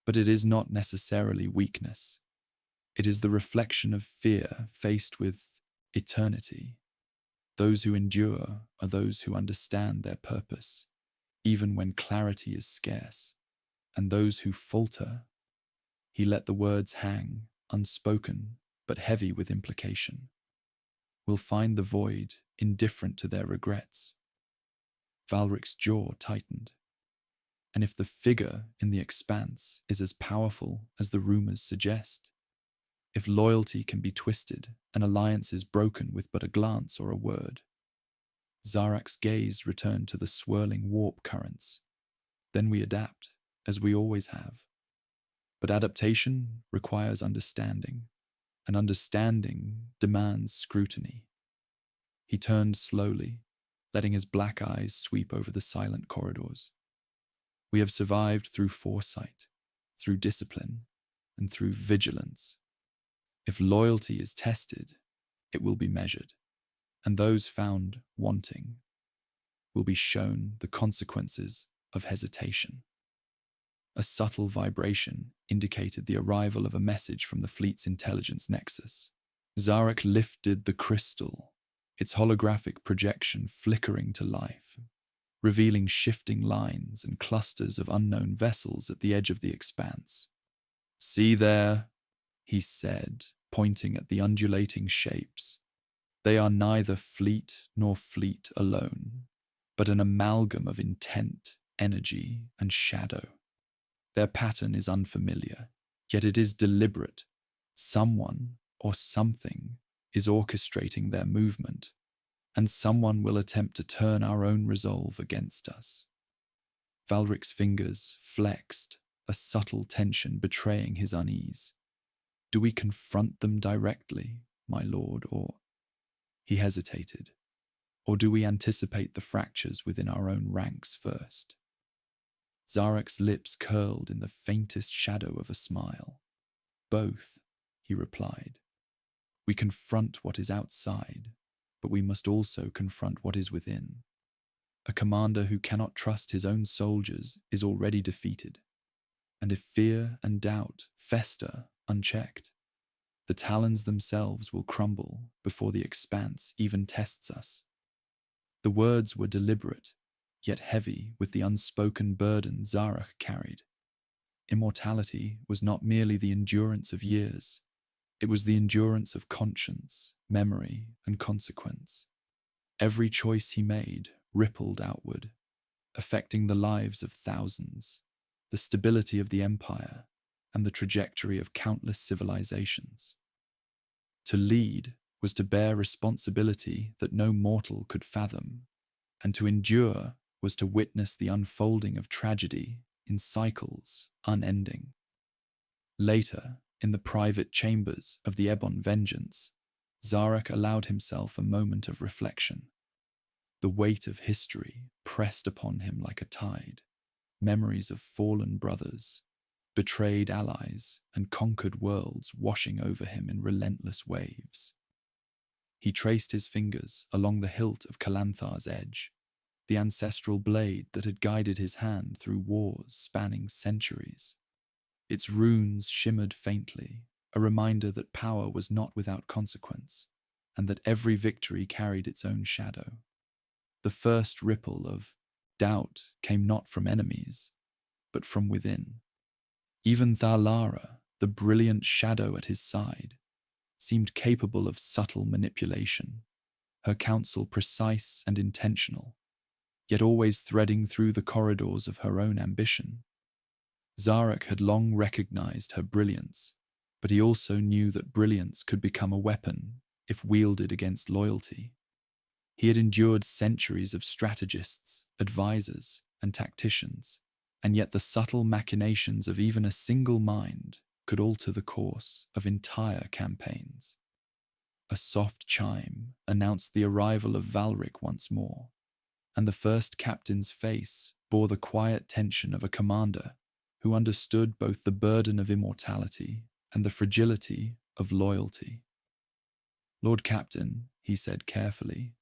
"But it is not necessarily weakness. It is the reflection of fear faced with eternity. Those who endure are those who understand their purpose, even when clarity is scarce, and those who falter—" He let the words hang, unspoken but heavy with implication. "Will find the void indifferent to their regrets." Valric's jaw tightened. And if the figure in the expanse is as powerful as the rumors suggest, if loyalty can be twisted and alliances broken with but a glance or a word— Zarak's gaze returned to the swirling warp currents. "Then we adapt, as we always have. But adaptation requires understanding, and understanding demands scrutiny." He turned slowly, letting his black eyes sweep over the silent corridors. "We have survived through foresight, through discipline, and through vigilance. If loyalty is tested, it will be measured, and those found wanting will be shown the consequences of hesitation." A subtle vibration indicated the arrival of a message from the fleet's intelligence nexus. Zarak lifted the crystal, its holographic projection flickering to life, revealing shifting lines and clusters of unknown vessels at the edge of the expanse. "See there," he said, pointing at the undulating shapes. "They are neither fleet nor fleet alone, but an amalgam of intent, energy, and shadow. Their pattern is unfamiliar, yet it is deliberate. Someone or something is orchestrating their movement, and someone will attempt to turn our own resolve against us." Valric's fingers flexed, a subtle tension betraying his unease. "Do we confront them directly, my lord, or—" He hesitated. "Or do we anticipate the fractures within our own ranks first?" Zarak's lips curled in the faintest shadow of a smile. "Both," he replied. "We confront what is outside, but we must also confront what is within. A commander who cannot trust his own soldiers is already defeated, and if fear and doubt fester unchecked, the Talons themselves will crumble before the expanse even tests us." The words were deliberate, yet heavy with the unspoken burden Zarak carried. Immortality was not merely the endurance of years, it was the endurance of conscience, memory, and consequence. Every choice he made rippled outward, affecting the lives of thousands, the stability of the empire, and the trajectory of countless civilizations. To lead was to bear responsibility that no mortal could fathom, and to endure was to witness the unfolding of tragedy in cycles unending. Later, in the private chambers of the Ebon Vengeance, Zarak allowed himself a moment of reflection. The weight of history pressed upon him like a tide, memories of fallen brothers, betrayed allies, and conquered worlds washing over him in relentless waves. He traced his fingers along the hilt of Calanthar's edge, the ancestral blade that had guided his hand through wars spanning centuries. Its runes shimmered faintly, a reminder that power was not without consequence, and that every victory carried its own shadow. The first ripple of doubt came not from enemies, but from within. Even Thalara, the brilliant shadow at his side, seemed capable of subtle manipulation, her counsel precise and intentional, yet always threading through the corridors of her own ambition. Zarak had long recognized her brilliance, but he also knew that brilliance could become a weapon if wielded against loyalty. He had endured centuries of strategists, advisors, and tacticians, and yet the subtle machinations of even a single mind could alter the course of entire campaigns. A soft chime announced the arrival of Valric once more, and the first captain's face bore the quiet tension of a commander who understood both the burden of immortality and the fragility of loyalty. "Lord Captain," he said carefully,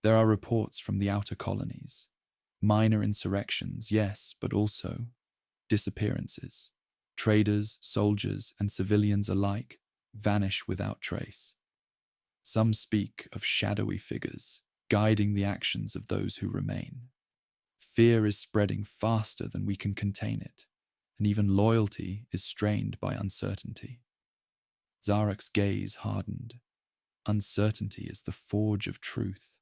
"there are reports from the outer colonies. Minor insurrections, yes, but also disappearances. Traders, soldiers, and civilians alike vanish without trace. Some speak of shadowy figures guiding the actions of those who remain. Fear is spreading faster than we can contain it, and even loyalty is strained by uncertainty." Zarak's gaze hardened. Uncertainty is the forge of truth.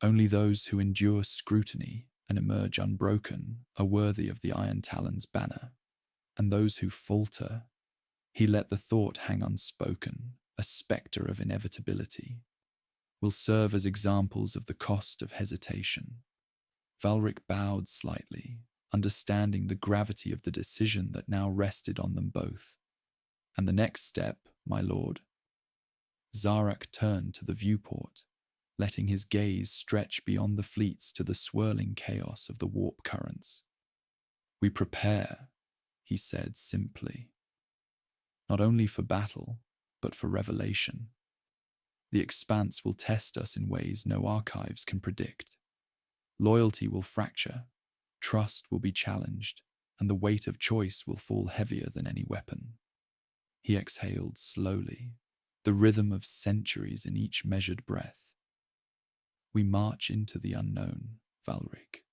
Only those who endure scrutiny and emerge unbroken are worthy of the Iron Talons banner, and those who falter, he let the thought hang unspoken, a spectre of inevitability, will serve as examples of the cost of hesitation. Valric bowed slightly, understanding the gravity of the decision that now rested on them both. "And the next step, my lord?" Zarak turned to the viewport, letting his gaze stretch beyond the fleets to the swirling chaos of the warp currents. "We prepare," he said simply, "not only for battle, but for revelation. The expanse will test us in ways no archives can predict. Loyalty will fracture, trust will be challenged, and the weight of choice will fall heavier than any weapon." He exhaled slowly, the rhythm of centuries in each measured breath. "We march into the unknown, Valric.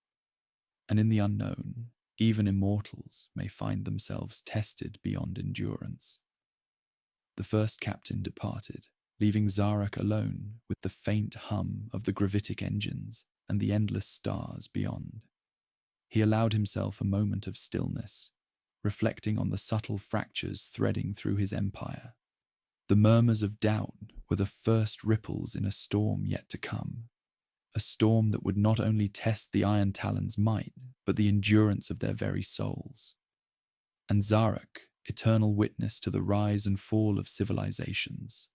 And in the unknown, even immortals may find themselves tested beyond endurance." The first captain departed, leaving Zarak alone with the faint hum of the gravitic engines and the endless stars beyond. He allowed himself a moment of stillness, reflecting on the subtle fractures threading through his empire. The murmurs of doubt were the first ripples in a storm yet to come, a storm that would not only test the Iron Talons' might, but the endurance of their very souls. And Zarak, eternal witness to the rise and fall of civilizations,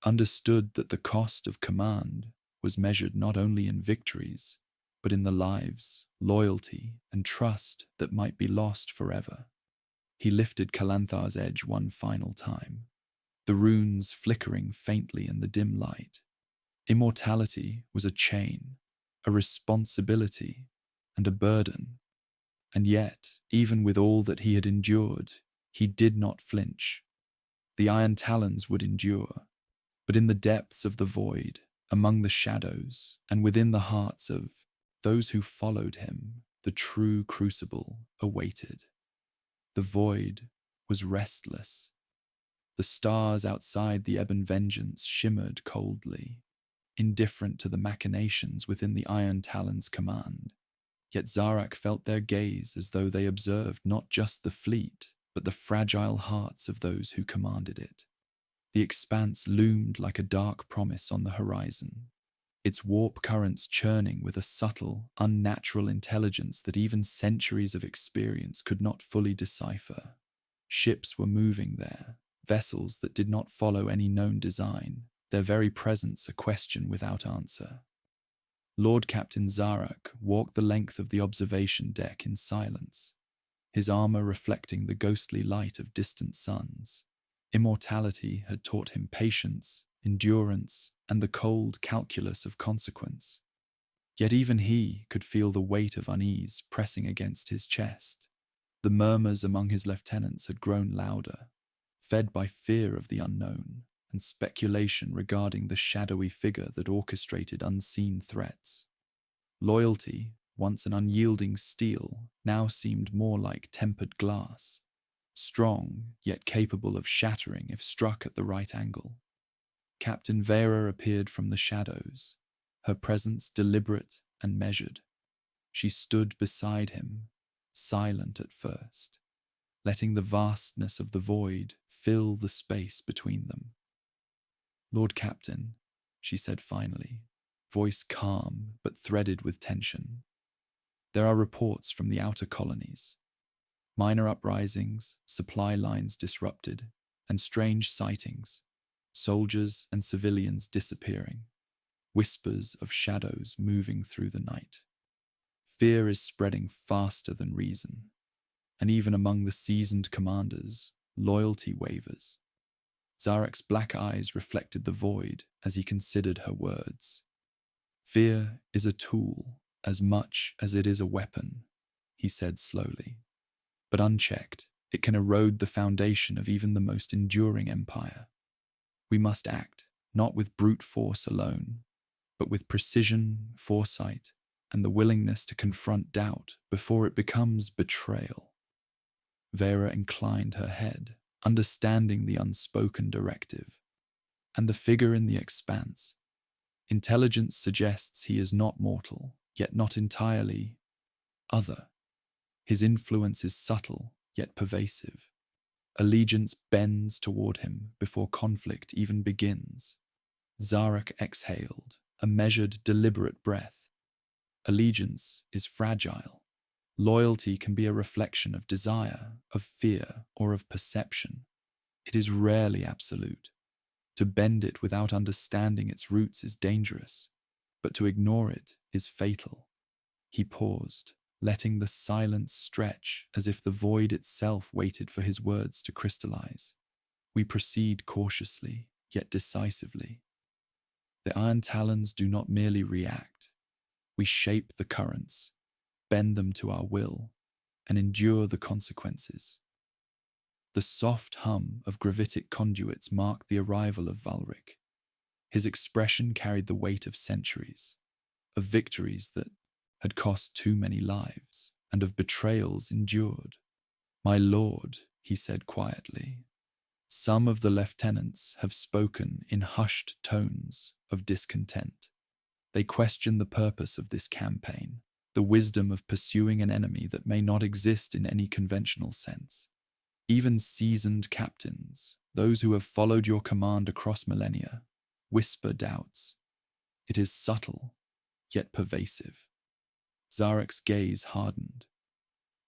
understood that the cost of command was measured not only in victories, but in the lives, loyalty, and trust that might be lost forever. He lifted Calanthar's edge one final time, the runes flickering faintly in the dim light. Immortality was a chain, a responsibility, and a burden. And yet, even with all that he had endured, he did not flinch. The Iron Talons would endure, but in the depths of the void, among the shadows, and within the hearts of those who followed him, the true crucible awaited. The void was restless. The stars outside the Ebon Vengeance shimmered coldly, indifferent to the machinations within the Iron Talons' command. Yet Zarak felt their gaze as though they observed not just the fleet, but the fragile hearts of those who commanded it. The expanse loomed like a dark promise on the horizon, its warp currents churning with a subtle, unnatural intelligence that even centuries of experience could not fully decipher. Ships were moving there, vessels that did not follow any known design, their very presence a question without answer. Lord Captain Zarak walked the length of the observation deck in silence, his armor reflecting the ghostly light of distant suns. Immortality had taught him patience, endurance, and the cold calculus of consequence. Yet even he could feel the weight of unease pressing against his chest. The murmurs among his lieutenants had grown louder, fed by fear of the unknown and speculation regarding the shadowy figure that orchestrated unseen threats. Loyalty, once an unyielding steel, now seemed more like tempered glass, strong yet capable of shattering if struck at the right angle. Captain Vera appeared from the shadows, her presence deliberate and measured. She stood beside him, silent at first, letting the vastness of the void fill the space between them. "Lord Captain," she said finally, voice calm but threaded with tension, "there are reports from the outer colonies. Minor uprisings, supply lines disrupted, and strange sightings, soldiers and civilians disappearing, whispers of shadows moving through the night. Fear is spreading faster than reason, and even among the seasoned commanders, loyalty wavers." Zarek's black eyes reflected the void as he considered her words. "Fear is a tool as much as it is a weapon," he said slowly. "But unchecked, it can erode the foundation of even the most enduring empire. We must act, not with brute force alone, but with precision, foresight, and the willingness to confront doubt before it becomes betrayal." Vera inclined her head, understanding the unspoken directive. "And the figure in the expanse. Intelligence suggests he is not mortal, yet not entirely other. His influence is subtle, yet pervasive. Allegiance bends toward him before conflict even begins." Zarak exhaled, a measured, deliberate breath. "Allegiance is fragile. Loyalty can be a reflection of desire, of fear, or of perception. It is rarely absolute. To bend it without understanding its roots is dangerous, but to ignore it is fatal." He paused, letting the silence stretch as if the void itself waited for his words to crystallize. "We proceed cautiously, yet decisively. The Iron Talons do not merely react. We shape the currents, bend them to our will, and endure the consequences." The soft hum of gravitic conduits marked the arrival of Valric. His expression carried the weight of centuries, of victories that had cost too many lives, and of betrayals endured. "My lord," he said quietly, "some of the lieutenants have spoken in hushed tones of discontent. They question the purpose of this campaign, the wisdom of pursuing an enemy that may not exist in any conventional sense. Even seasoned captains, those who have followed your command across millennia, whisper doubts. It is subtle, yet pervasive." Zarek's gaze hardened.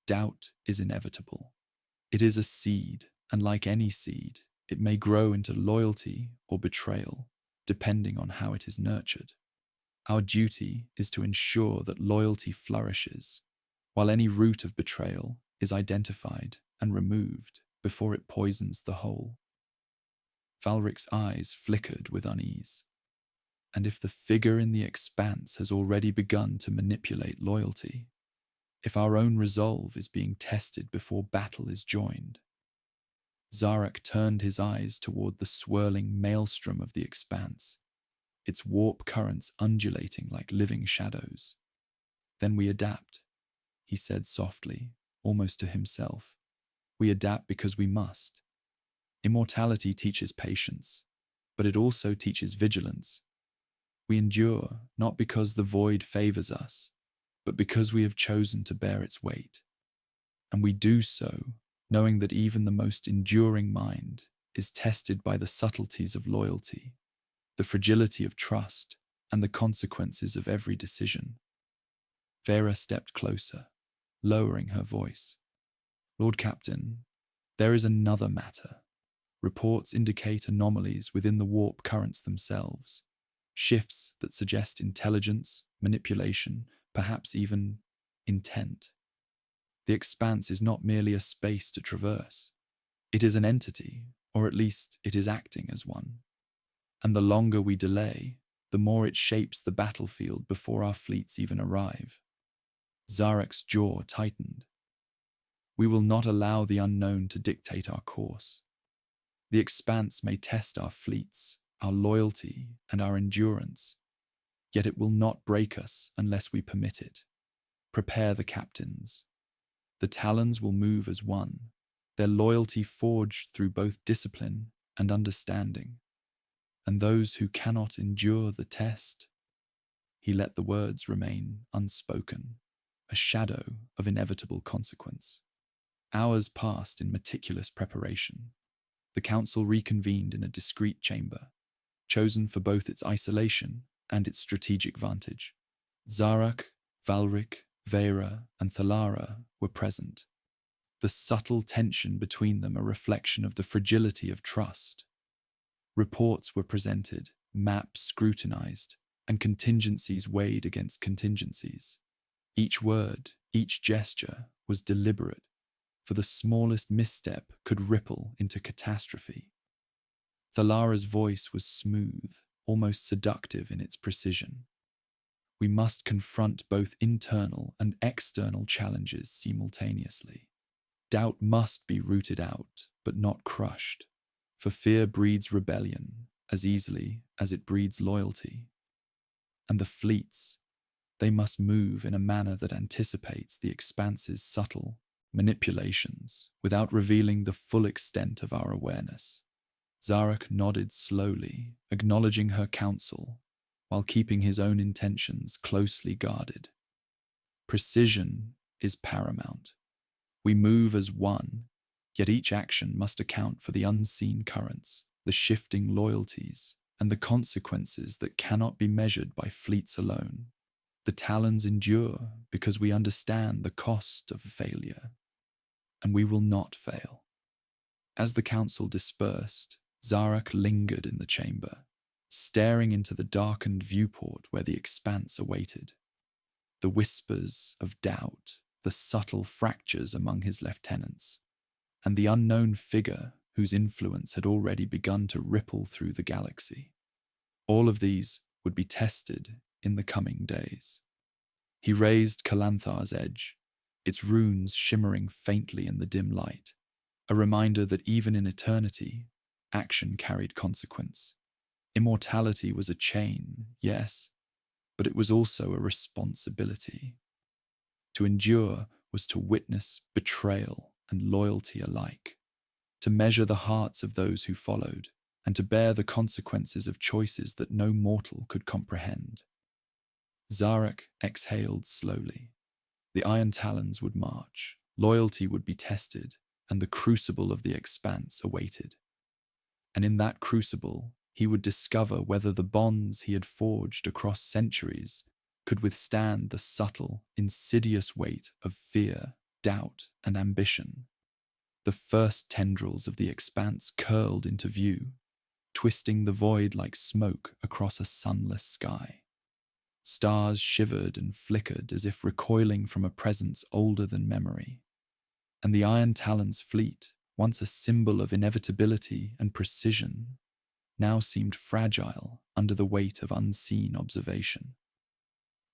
Doubt is inevitable. It is a seed, and like any seed, it may grow into loyalty or betrayal, depending on how it is nurtured. Our duty is to ensure that loyalty flourishes, while any root of betrayal is identified and removed before it poisons the whole. Valric's eyes flickered with unease. And if the figure in the expanse has already begun to manipulate loyalty, if our own resolve is being tested before battle is joined. Zarak turned his eyes toward the swirling maelstrom of the expanse, its warp currents undulating like living shadows. "Then we adapt," he said softly, almost to himself. "We adapt because we must. Immortality teaches patience, but it also teaches vigilance. We endure not because the void favors us, but because we have chosen to bear its weight. And we do so knowing that even the most enduring mind is tested by the subtleties of loyalty, the fragility of trust, and the consequences of every decision. Vera stepped closer, lowering her voice. Lord Captain, there is another matter. Reports indicate anomalies within the warp currents themselves, shifts that suggest intelligence, manipulation, perhaps even intent. The expanse is not merely a space to traverse. It is an entity, or at least it is acting as one. And the longer we delay, the more it shapes the battlefield before our fleets even arrive. Zarek's jaw tightened. We will not allow the unknown to dictate our course. The expanse may test our fleets, our loyalty, and our endurance, yet it will not break us unless we permit it. Prepare the captains. The Talons will move as one, their loyalty forged through both discipline and understanding. And those who cannot endure the test, he let the words remain unspoken, a shadow of inevitable consequence. Hours passed in meticulous preparation. The council reconvened in a discreet chamber, chosen for both its isolation and its strategic vantage. Zarek, Valric, Vera, and Thalara were present, the subtle tension between them a reflection of the fragility of trust. Reports were presented, maps scrutinized, and contingencies weighed against contingencies. Each word, each gesture was deliberate, for the smallest misstep could ripple into catastrophe. Thalara's voice was smooth, almost seductive in its precision. We must confront both internal and external challenges simultaneously. Doubt must be rooted out, but not crushed, for fear breeds rebellion as easily as it breeds loyalty. And the fleets, they must move in a manner that anticipates the expanse's subtle manipulations without revealing the full extent of our awareness. Zarek nodded slowly, acknowledging her counsel, while keeping his own intentions closely guarded. Precision is paramount. We move as one, yet each action must account for the unseen currents, the shifting loyalties, and the consequences that cannot be measured by fleets alone. The Talons endure because we understand the cost of failure, and we will not fail. As the council dispersed, Zarek lingered in the chamber, staring into the darkened viewport where the expanse awaited. The whispers of doubt, the subtle fractures among his lieutenants, and the unknown figure whose influence had already begun to ripple through the galaxy. All of these would be tested in the coming days. He raised Kalanthar's edge, its runes shimmering faintly in the dim light, a reminder that even in eternity, action carried consequence. Immortality was a chain, yes, but it was also a responsibility. To endure was to witness betrayal and loyalty alike, to measure the hearts of those who followed, and to bear the consequences of choices that no mortal could comprehend. Zarek exhaled slowly. The Iron Talons would march, loyalty would be tested, and the crucible of the expanse awaited. And in that crucible, he would discover whether the bonds he had forged across centuries could withstand the subtle, insidious weight of fear, doubt, and ambition. The first tendrils of the expanse curled into view, twisting the void like smoke across a sunless sky. Stars shivered and flickered as if recoiling from a presence older than memory. And the Iron Talons fleet, once a symbol of inevitability and precision, now seemed fragile under the weight of unseen observation.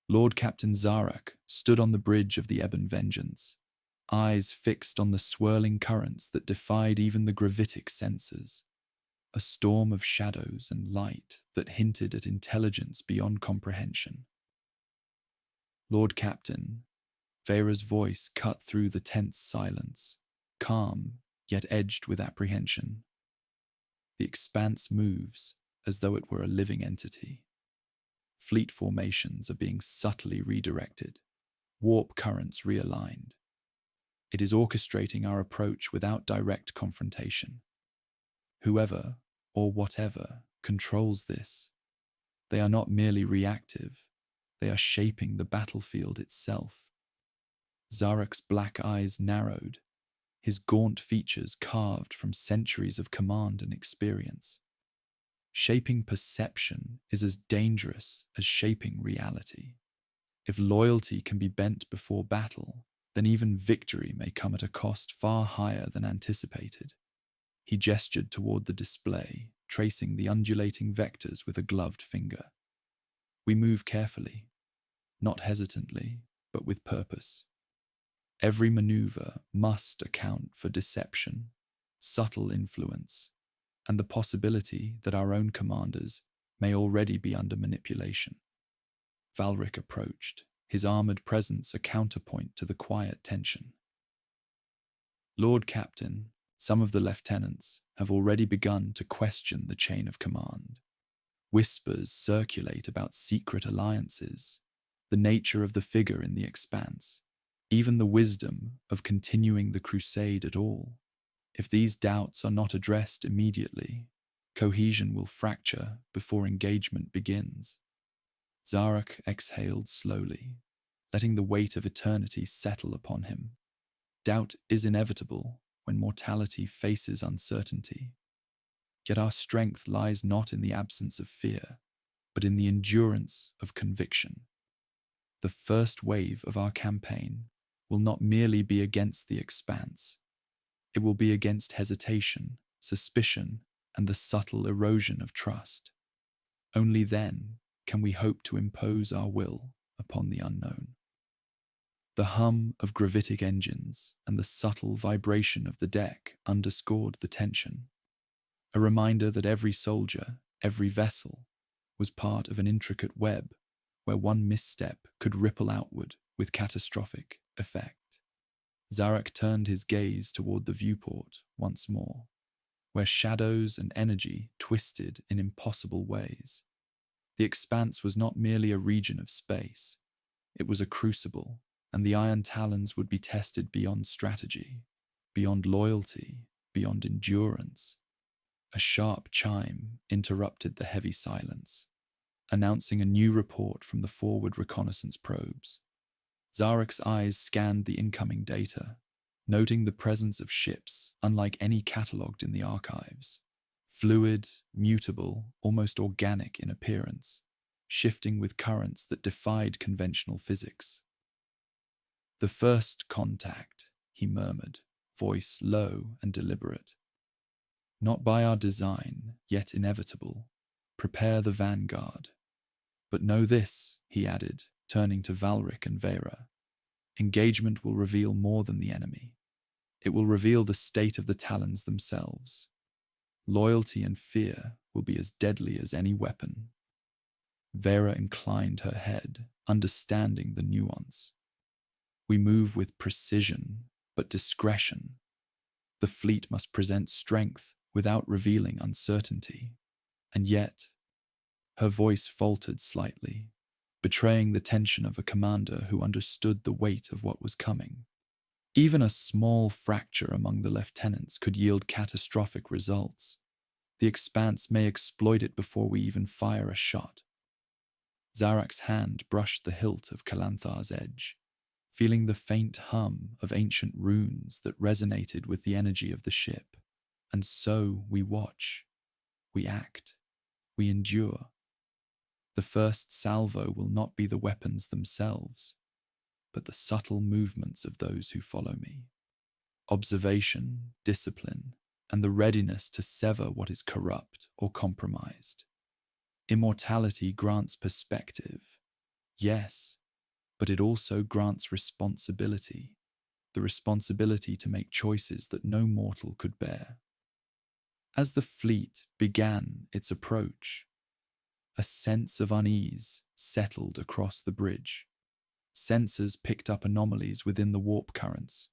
Lord Captain Zarek stood on the bridge of the Ebon Vengeance, eyes fixed on the swirling currents that defied even the gravitic senses, a storm of shadows and light that hinted at intelligence beyond comprehension. Lord Captain, Vera's voice cut through the tense silence, calm yet edged with apprehension. The expanse moves as though it were a living entity. Fleet formations are being subtly redirected, warp currents realigned. It is orchestrating our approach without direct confrontation. Whoever or whatever controls this, They are not merely reactive, they are shaping the battlefield itself. Zarak's black eyes narrowed, his gaunt features carved from centuries of command and experience. Shaping perception is as dangerous as shaping reality. If loyalty can be bent before battle, then even victory may come at a cost far higher than anticipated. He gestured toward the display, tracing the undulating vectors with a gloved finger. We move carefully, not hesitantly, but with purpose. Every maneuver must account for deception, subtle influence, and the possibility that our own commanders may already be under manipulation. Valric approached, his armored presence a counterpoint to the quiet tension. Lord Captain, some of the lieutenants have already begun to question the chain of command. Whispers circulate about secret alliances, the nature of the figure in the expanse, even the wisdom of continuing the crusade at all. If these doubts are not addressed immediately, cohesion will fracture before engagement begins. Zarak exhaled slowly, letting the weight of eternity settle upon him. Doubt is inevitable when mortality faces uncertainty. Yet our strength lies not in the absence of fear, but in the endurance of conviction. The first wave of our campaign will not merely be against the expanse. It will be against hesitation, suspicion, and the subtle erosion of trust. Only then can we hope to impose our will upon the unknown. The hum of gravitic engines and the subtle vibration of the deck underscored the tension, a reminder that every soldier, every vessel, was part of an intricate web where one misstep could ripple outward with catastrophic effect. Zarak turned his gaze toward the viewport once more, where shadows and energy twisted in impossible ways. The expanse was not merely a region of space, it was a crucible, and the Iron Talons would be tested beyond strategy, beyond loyalty, beyond endurance. A sharp chime interrupted the heavy silence, announcing a new report from the forward reconnaissance probes. Zarak's eyes scanned the incoming data, noting the presence of ships unlike any catalogued in the archives. Fluid, mutable, almost organic in appearance, shifting with currents that defied conventional physics. "The first contact," he murmured, voice low and deliberate. "Not by our design, yet inevitable. Prepare the vanguard. But know this," he added, turning to Valric and Vera. "Engagement will reveal more than the enemy. It will reveal the state of the Talons themselves. Loyalty and fear will be as deadly as any weapon." Vera inclined her head, understanding the nuance. "We move with precision, but discretion. The fleet must present strength without revealing uncertainty. And yet," her voice faltered slightly, betraying the tension of a commander who understood the weight of what was coming. "Even a small fracture among the lieutenants could yield catastrophic results. The expanse may exploit it before we even fire a shot." Zarak's hand brushed the hilt of Calanthar's edge, feeling the faint hum of ancient runes that resonated with the energy of the ship. And so we watch, we act, we endure. The first salvo will not be the weapons themselves, but the subtle movements of those who follow me. Observation, discipline, and the readiness to sever what is corrupt or compromised. Immortality grants perspective, yes, but it also grants responsibility, the responsibility to make choices that no mortal could bear. As the fleet began its approach, a sense of unease settled across the bridge. Sensors picked up anomalies within the warp currents,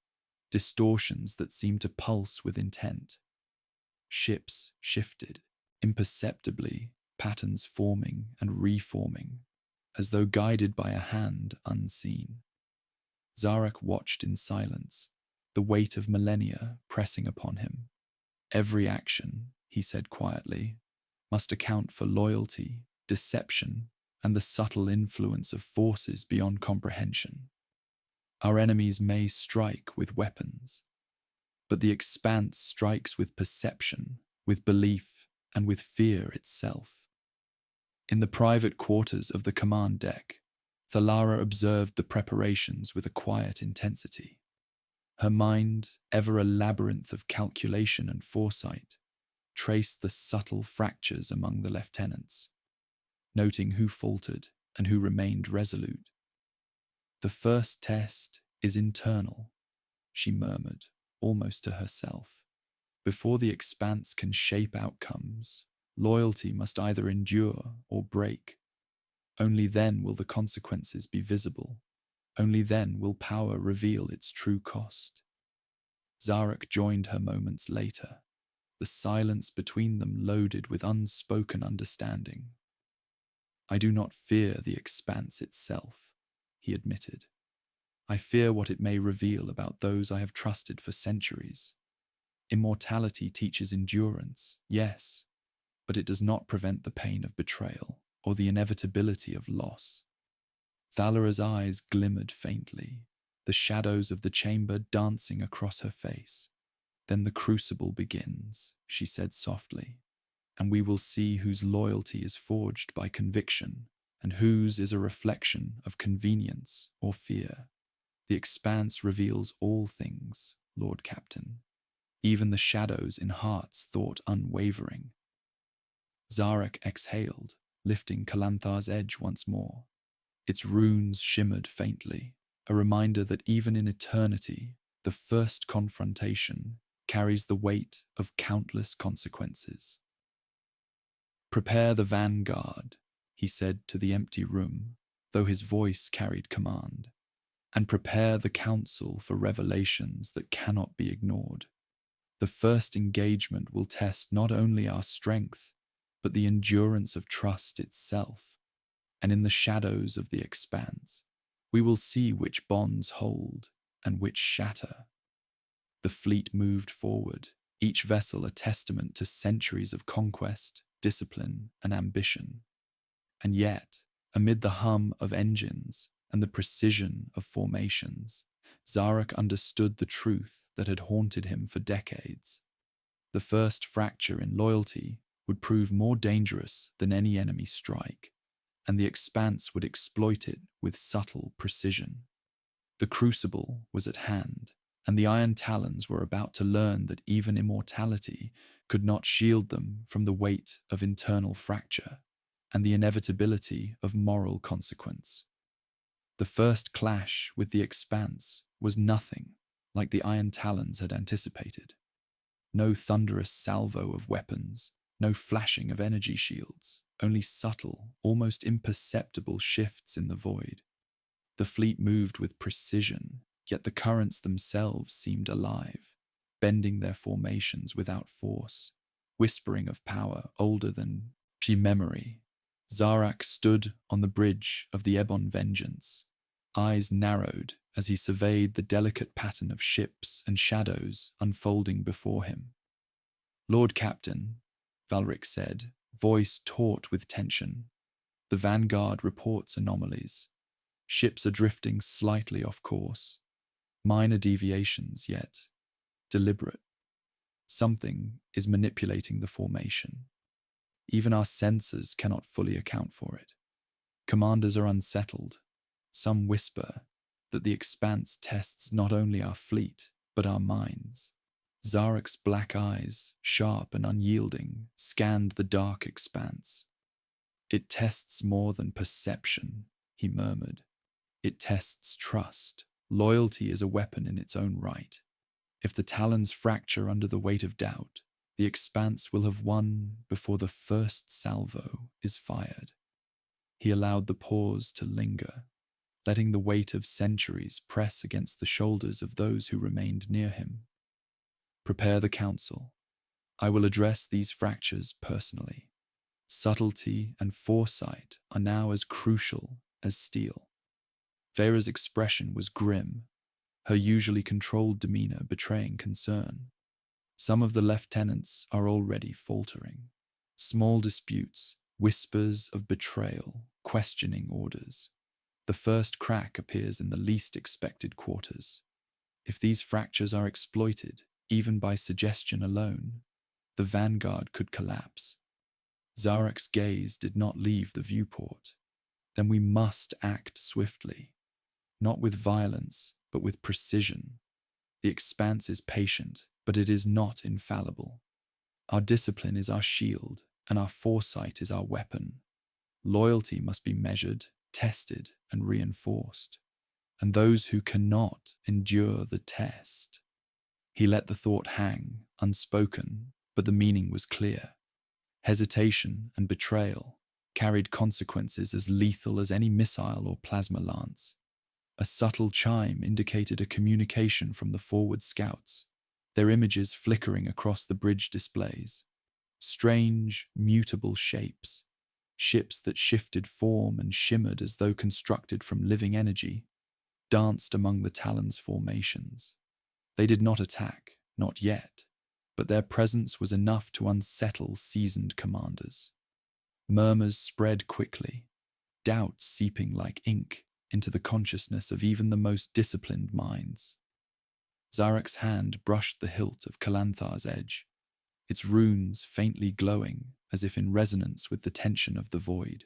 distortions that seemed to pulse with intent. Ships shifted, imperceptibly, patterns forming and reforming, as though guided by a hand unseen. Zarak watched in silence, the weight of millennia pressing upon him. "Every action," he said quietly, "must account for loyalty, deception, and the subtle influence of forces beyond comprehension. Our enemies may strike with weapons, but the expanse strikes with perception, with belief, and with fear itself. In the private quarters of the command deck, Thalara observed the preparations with a quiet intensity. Her mind, ever a labyrinth of calculation and foresight, traced the subtle fractures among the lieutenants, noting who faltered and who remained resolute. "The first test is internal," she murmured, almost to herself. "Before the expanse can shape outcomes, loyalty must either endure or break. Only then will the consequences be visible. Only then will power reveal its true cost." Zarek joined her moments later, the silence between them loaded with unspoken understanding. "I do not fear the expanse itself," he admitted. "I fear what it may reveal about those I have trusted for centuries. Immortality teaches endurance, yes, but it does not prevent the pain of betrayal or the inevitability of loss." Thalara's eyes glimmered faintly, the shadows of the chamber dancing across her face. "Then the crucible begins," she said softly, "and we will see whose loyalty is forged by conviction and whose is a reflection of convenience or fear. The expanse reveals all things, Lord Captain, even the shadows in hearts thought unwavering." Zarek exhaled, lifting Kalanthar's edge once more. Its runes shimmered faintly, a reminder that even in eternity, the first confrontation carries the weight of countless consequences. "Prepare the vanguard," he said to the empty room, though his voice carried command. "And prepare the council for revelations that cannot be ignored. The first engagement will test not only our strength, but the endurance of trust itself. And in the shadows of the expanse, we will see which bonds hold and which shatter." The fleet moved forward, each vessel a testament to centuries of conquest, discipline, and ambition. And yet, amid the hum of engines and the precision of formations, Zarek understood the truth that had haunted him for decades. The first fracture in loyalty would prove more dangerous than any enemy strike, and the expanse would exploit it with subtle precision. The crucible was at hand, and the Iron Talons were about to learn that even immortality could not shield them from the weight of internal fracture and the inevitability of moral consequence. The first clash with the expanse was nothing like the Iron Talons had anticipated. No thunderous salvo of weapons, no flashing of energy shields, only subtle, almost imperceptible shifts in the void. The fleet moved with precision, yet the currents themselves seemed alive, bending their formations without force, whispering of power older than memory. Zarak stood on the bridge of the Ebon Vengeance, eyes narrowed as he surveyed the delicate pattern of ships and shadows unfolding before him. "Lord Captain," Valric said, voice taut with tension, "the Vanguard reports anomalies. Ships are drifting slightly off course. Minor deviations, yet deliberate. Something is manipulating the formation. Even our sensors cannot fully account for it. Commanders are unsettled. Some whisper that the expanse tests not only our fleet, but our minds." Zarek's black eyes, sharp and unyielding, scanned the dark expanse. "It tests more than perception," he murmured. "It tests trust. Loyalty is a weapon in its own right. If the Talons fracture under the weight of doubt, the expanse will have won before the first salvo is fired." He allowed the pause to linger, letting the weight of centuries press against the shoulders of those who remained near him. "Prepare the council. I will address these fractures personally. Subtlety and foresight are now as crucial as steel." Vera's expression was grim, her usually controlled demeanor betraying concern. "Some of the lieutenants are already faltering. Small disputes, Whispers of betrayal, questioning orders. The first crack appears in the least expected quarters. If these fractures are exploited, even by suggestion alone, the vanguard could collapse. Zarek's gaze did not leave the viewport. Then we must act swiftly, not with violence, but with precision. The Expanse is patient, but it is not infallible. Our discipline is our shield, and our foresight is our weapon. Loyalty must be measured, tested, and reinforced. And those who cannot endure the test. He let the thought hang, unspoken, but the meaning was clear. Hesitation and betrayal carried consequences as lethal as any missile or plasma lance. A subtle chime indicated a communication from the forward scouts, their images flickering across the bridge displays. Strange, mutable shapes, ships that shifted form and shimmered as though constructed from living energy, danced among the Talons' formations. They did not attack, not yet, but their presence was enough to unsettle seasoned commanders. Murmurs spread quickly, doubt seeping like ink into the consciousness of even the most disciplined minds. Zarek's hand brushed the hilt of Kalanthar's edge, its runes faintly glowing as if in resonance with the tension of the void.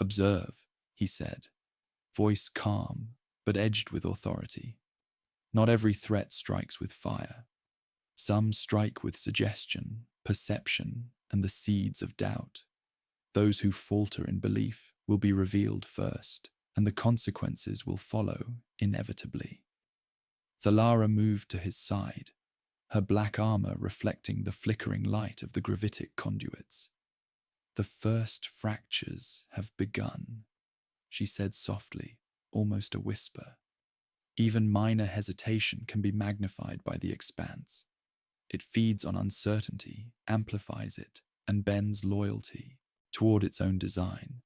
"Observe," he said, voice calm but edged with authority. "Not every threat strikes with fire. Some strike with suggestion, perception, and the seeds of doubt. Those who falter in belief will be revealed first, and the consequences will follow inevitably." Thalara moved to his side, her black armor reflecting the flickering light of the gravitic conduits. "The first fractures have begun," she said softly, almost a whisper. "Even minor hesitation can be magnified by the Expanse. It feeds on uncertainty, amplifies it, and bends loyalty toward its own design.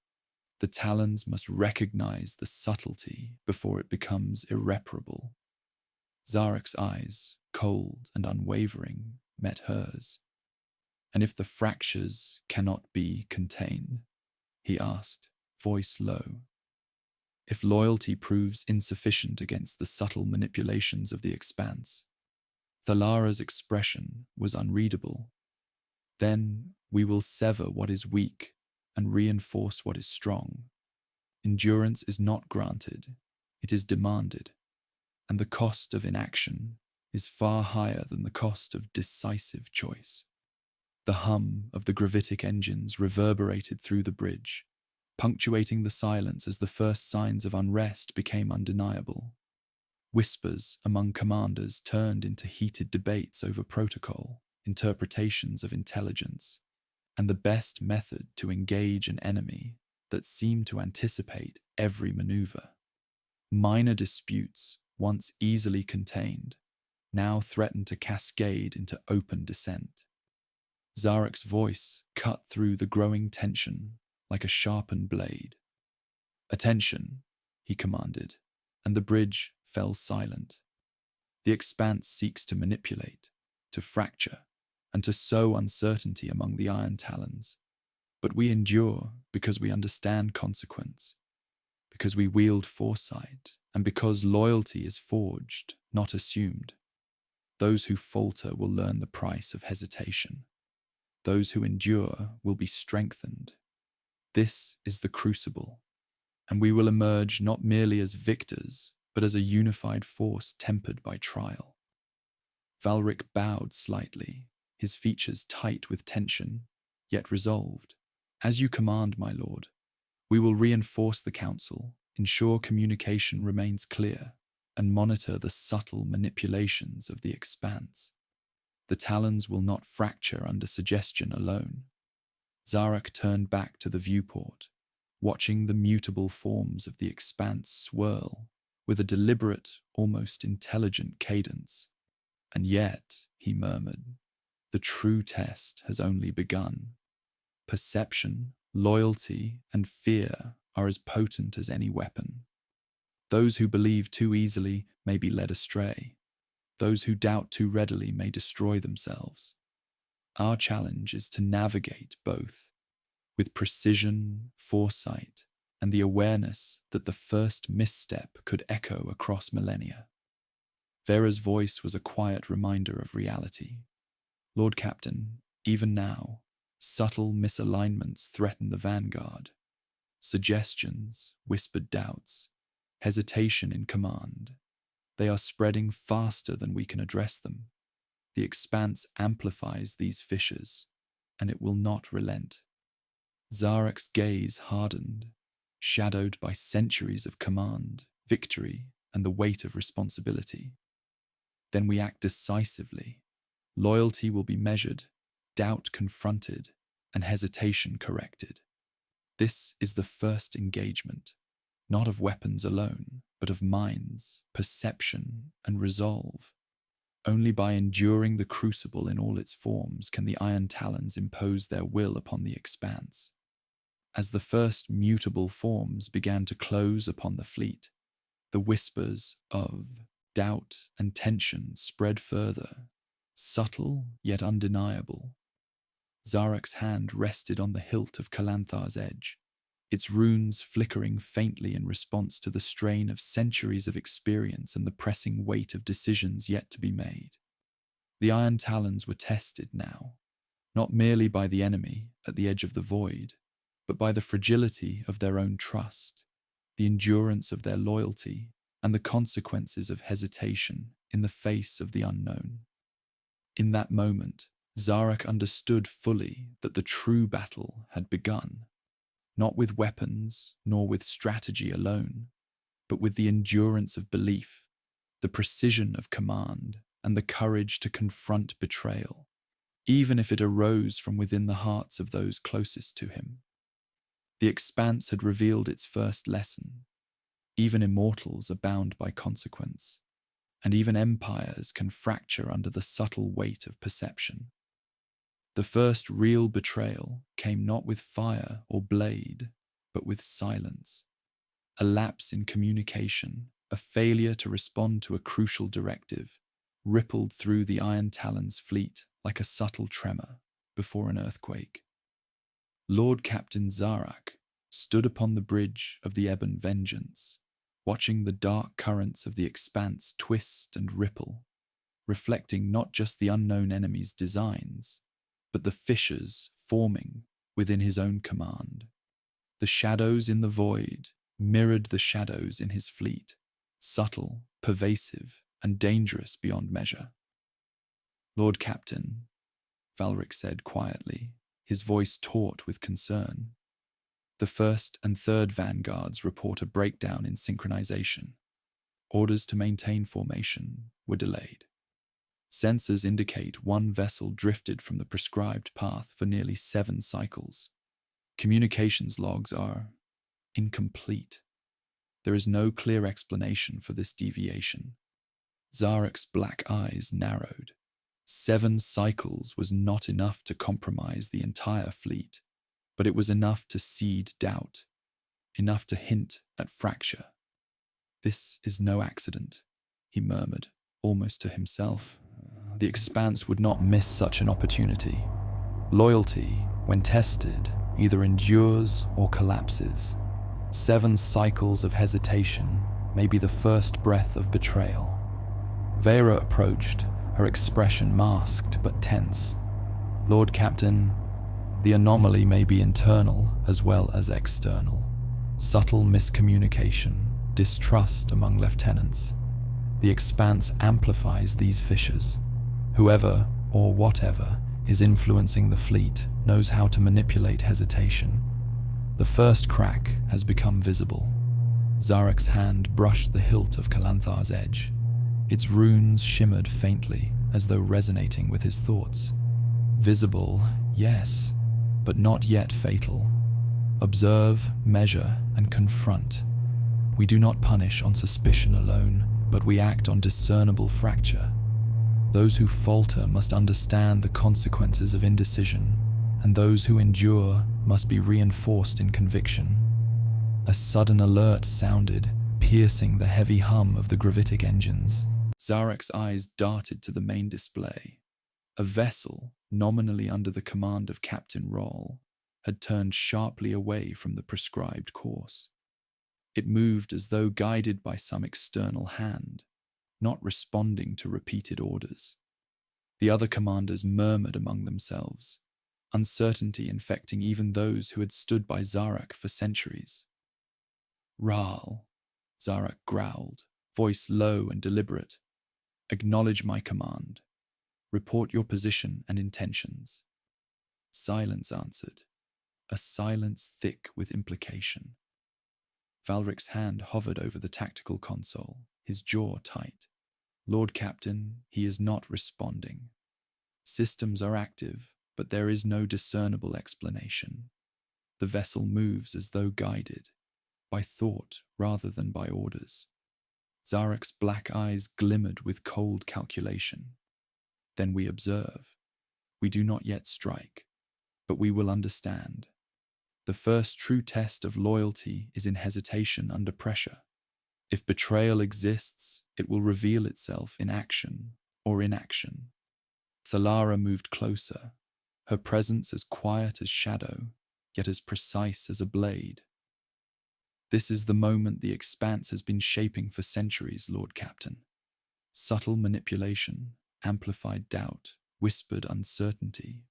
The Talons must recognize the subtlety before it becomes irreparable." Zarek's eyes, cold and unwavering, met hers. "And if the fractures cannot be contained?" he asked, voice low. "If loyalty proves insufficient against the subtle manipulations of the Expanse?" Thalara's expression was unreadable. "Then we will sever what is weak and reinforce what is strong. Endurance is not granted, it is demanded, and the cost of inaction is far higher than the cost of decisive choice." The hum of the gravitic engines reverberated through the bridge, punctuating the silence as the first signs of unrest became undeniable. Whispers among commanders turned into heated debates over protocol, interpretations of intelligence, and the best method to engage an enemy that seemed to anticipate every maneuver. Minor disputes, once easily contained, now threatened to cascade into open dissent. Zarek's voice cut through the growing tension like a sharpened blade. "Attention," he commanded, and the bridge fell silent. The Expanse seeks to manipulate, to fracture, and to sow uncertainty among the Iron Talons. But we endure because we understand consequence, because we wield foresight, and because loyalty is forged, not assumed. Those who falter will learn the price of hesitation. Those who endure will be strengthened. This is the crucible, and we will emerge not merely as victors, but as a unified force tempered by trial. Valric bowed slightly, his features tight with tension, yet resolved. "As you command, my lord. We will reinforce the council, ensure communication remains clear, and monitor the subtle manipulations of the Expanse. The Talons will not fracture under suggestion alone." Zarek turned back to the viewport, watching the mutable forms of the Expanse swirl with a deliberate, almost intelligent cadence. "And yet," he murmured, "the true test has only begun. Perception, loyalty, and fear are as potent as any weapon. Those who believe too easily may be led astray. Those who doubt too readily may destroy themselves. Our challenge is to navigate both, with precision, foresight, and the awareness that the first misstep could echo across millennia. Vera's voice was a quiet reminder of reality. Lord Captain, even now, subtle misalignments threaten the vanguard. Suggestions, whispered doubts, hesitation in command. They are spreading faster than we can address them. The expanse amplifies these fissures, and it will not relent. Zarek's gaze hardened, shadowed by centuries of command, victory, and the weight of responsibility. Then we act decisively. Loyalty will be measured, doubt confronted, and hesitation corrected. This is the first engagement, not of weapons alone, but of minds, perception, and resolve. Only by enduring the crucible in all its forms can the Iron Talons impose their will upon the expanse. As the first mutable forms began to close upon the fleet, the whispers of doubt and tension spread further, subtle yet undeniable. Zarek's hand rested on the hilt of Calanthar's edge, its runes flickering faintly in response to the strain of centuries of experience and the pressing weight of decisions yet to be made. The Iron Talons were tested now, not merely by the enemy at the edge of the void, but by the fragility of their own trust, the endurance of their loyalty, and the consequences of hesitation in the face of the unknown. In that moment, Zarek understood fully that the true battle had begun, not with weapons nor with strategy alone, but with the endurance of belief, the precision of command, and the courage to confront betrayal, even if it arose from within the hearts of those closest to him. The expanse had revealed its first lesson. Even immortals are bound by consequence, and even empires can fracture under the subtle weight of perception. The first real betrayal came not with fire or blade, but with silence. A lapse in communication, a failure to respond to a crucial directive, rippled through the Iron Talons fleet like a subtle tremor before an earthquake. Lord Captain Zarak stood upon the bridge of the Ebon Vengeance, watching the dark currents of the expanse twist and ripple, reflecting not just the unknown enemy's designs, but the fissures forming within his own command. The shadows in the void mirrored the shadows in his fleet, subtle, pervasive, and dangerous beyond measure. Lord Captain, Valric said quietly, his voice taut with concern. The first and third vanguards report a breakdown in synchronization. Orders to maintain formation were delayed. Sensors indicate one vessel drifted from the prescribed path for nearly 7 cycles. Communications logs are incomplete. There is no clear explanation for this deviation. Zarek's black eyes narrowed. 7 cycles was not enough to compromise the entire fleet, but it was enough to seed doubt, enough to hint at fracture. "This is no accident," he murmured, almost to himself. The expanse would not miss such an opportunity. Loyalty, when tested, either endures or collapses. 7 cycles of hesitation may be the first breath of betrayal. Vera approached, her expression masked but tense. "Lord Captain, the anomaly may be internal as well as external. Subtle miscommunication, distrust among lieutenants. The expanse amplifies these fissures. Whoever, or whatever, is influencing the fleet knows how to manipulate hesitation. The first crack has become visible." Zarek's hand brushed the hilt of Calanthar's edge. Its runes shimmered faintly, as though resonating with his thoughts. Visible, yes, but not yet fatal. Observe, measure, and confront. We do not punish on suspicion alone, but we act on discernible fracture. Those who falter must understand the consequences of indecision, and those who endure must be reinforced in conviction. A sudden alert sounded, piercing the heavy hum of the gravitic engines. Zarek's eyes darted to the main display. A vessel, nominally under the command of Captain Roll, had turned sharply away from the prescribed course. It moved as though guided by some external hand, not responding to repeated orders. The other commanders murmured among themselves, uncertainty infecting even those who had stood by Zarak for centuries. "Ral," Zarak growled, voice low and deliberate. "Acknowledge my command. Report your position and intentions." Silence answered, a silence thick with implication. Valric's hand hovered over the tactical console, his jaw tight. "Lord Captain, he is not responding. Systems are active, but there is no discernible explanation. The vessel moves as though guided, by thought rather than by orders." Zarak's black eyes glimmered with cold calculation. "Then we observe. We do not yet strike, but we will understand. The first true test of loyalty is in hesitation under pressure. If betrayal exists, it will reveal itself in action or inaction." Thalara moved closer, her presence as quiet as shadow, yet as precise as a blade. "This is the moment the Expanse has been shaping for centuries, Lord Captain. Subtle manipulation, amplified doubt, whispered uncertainty.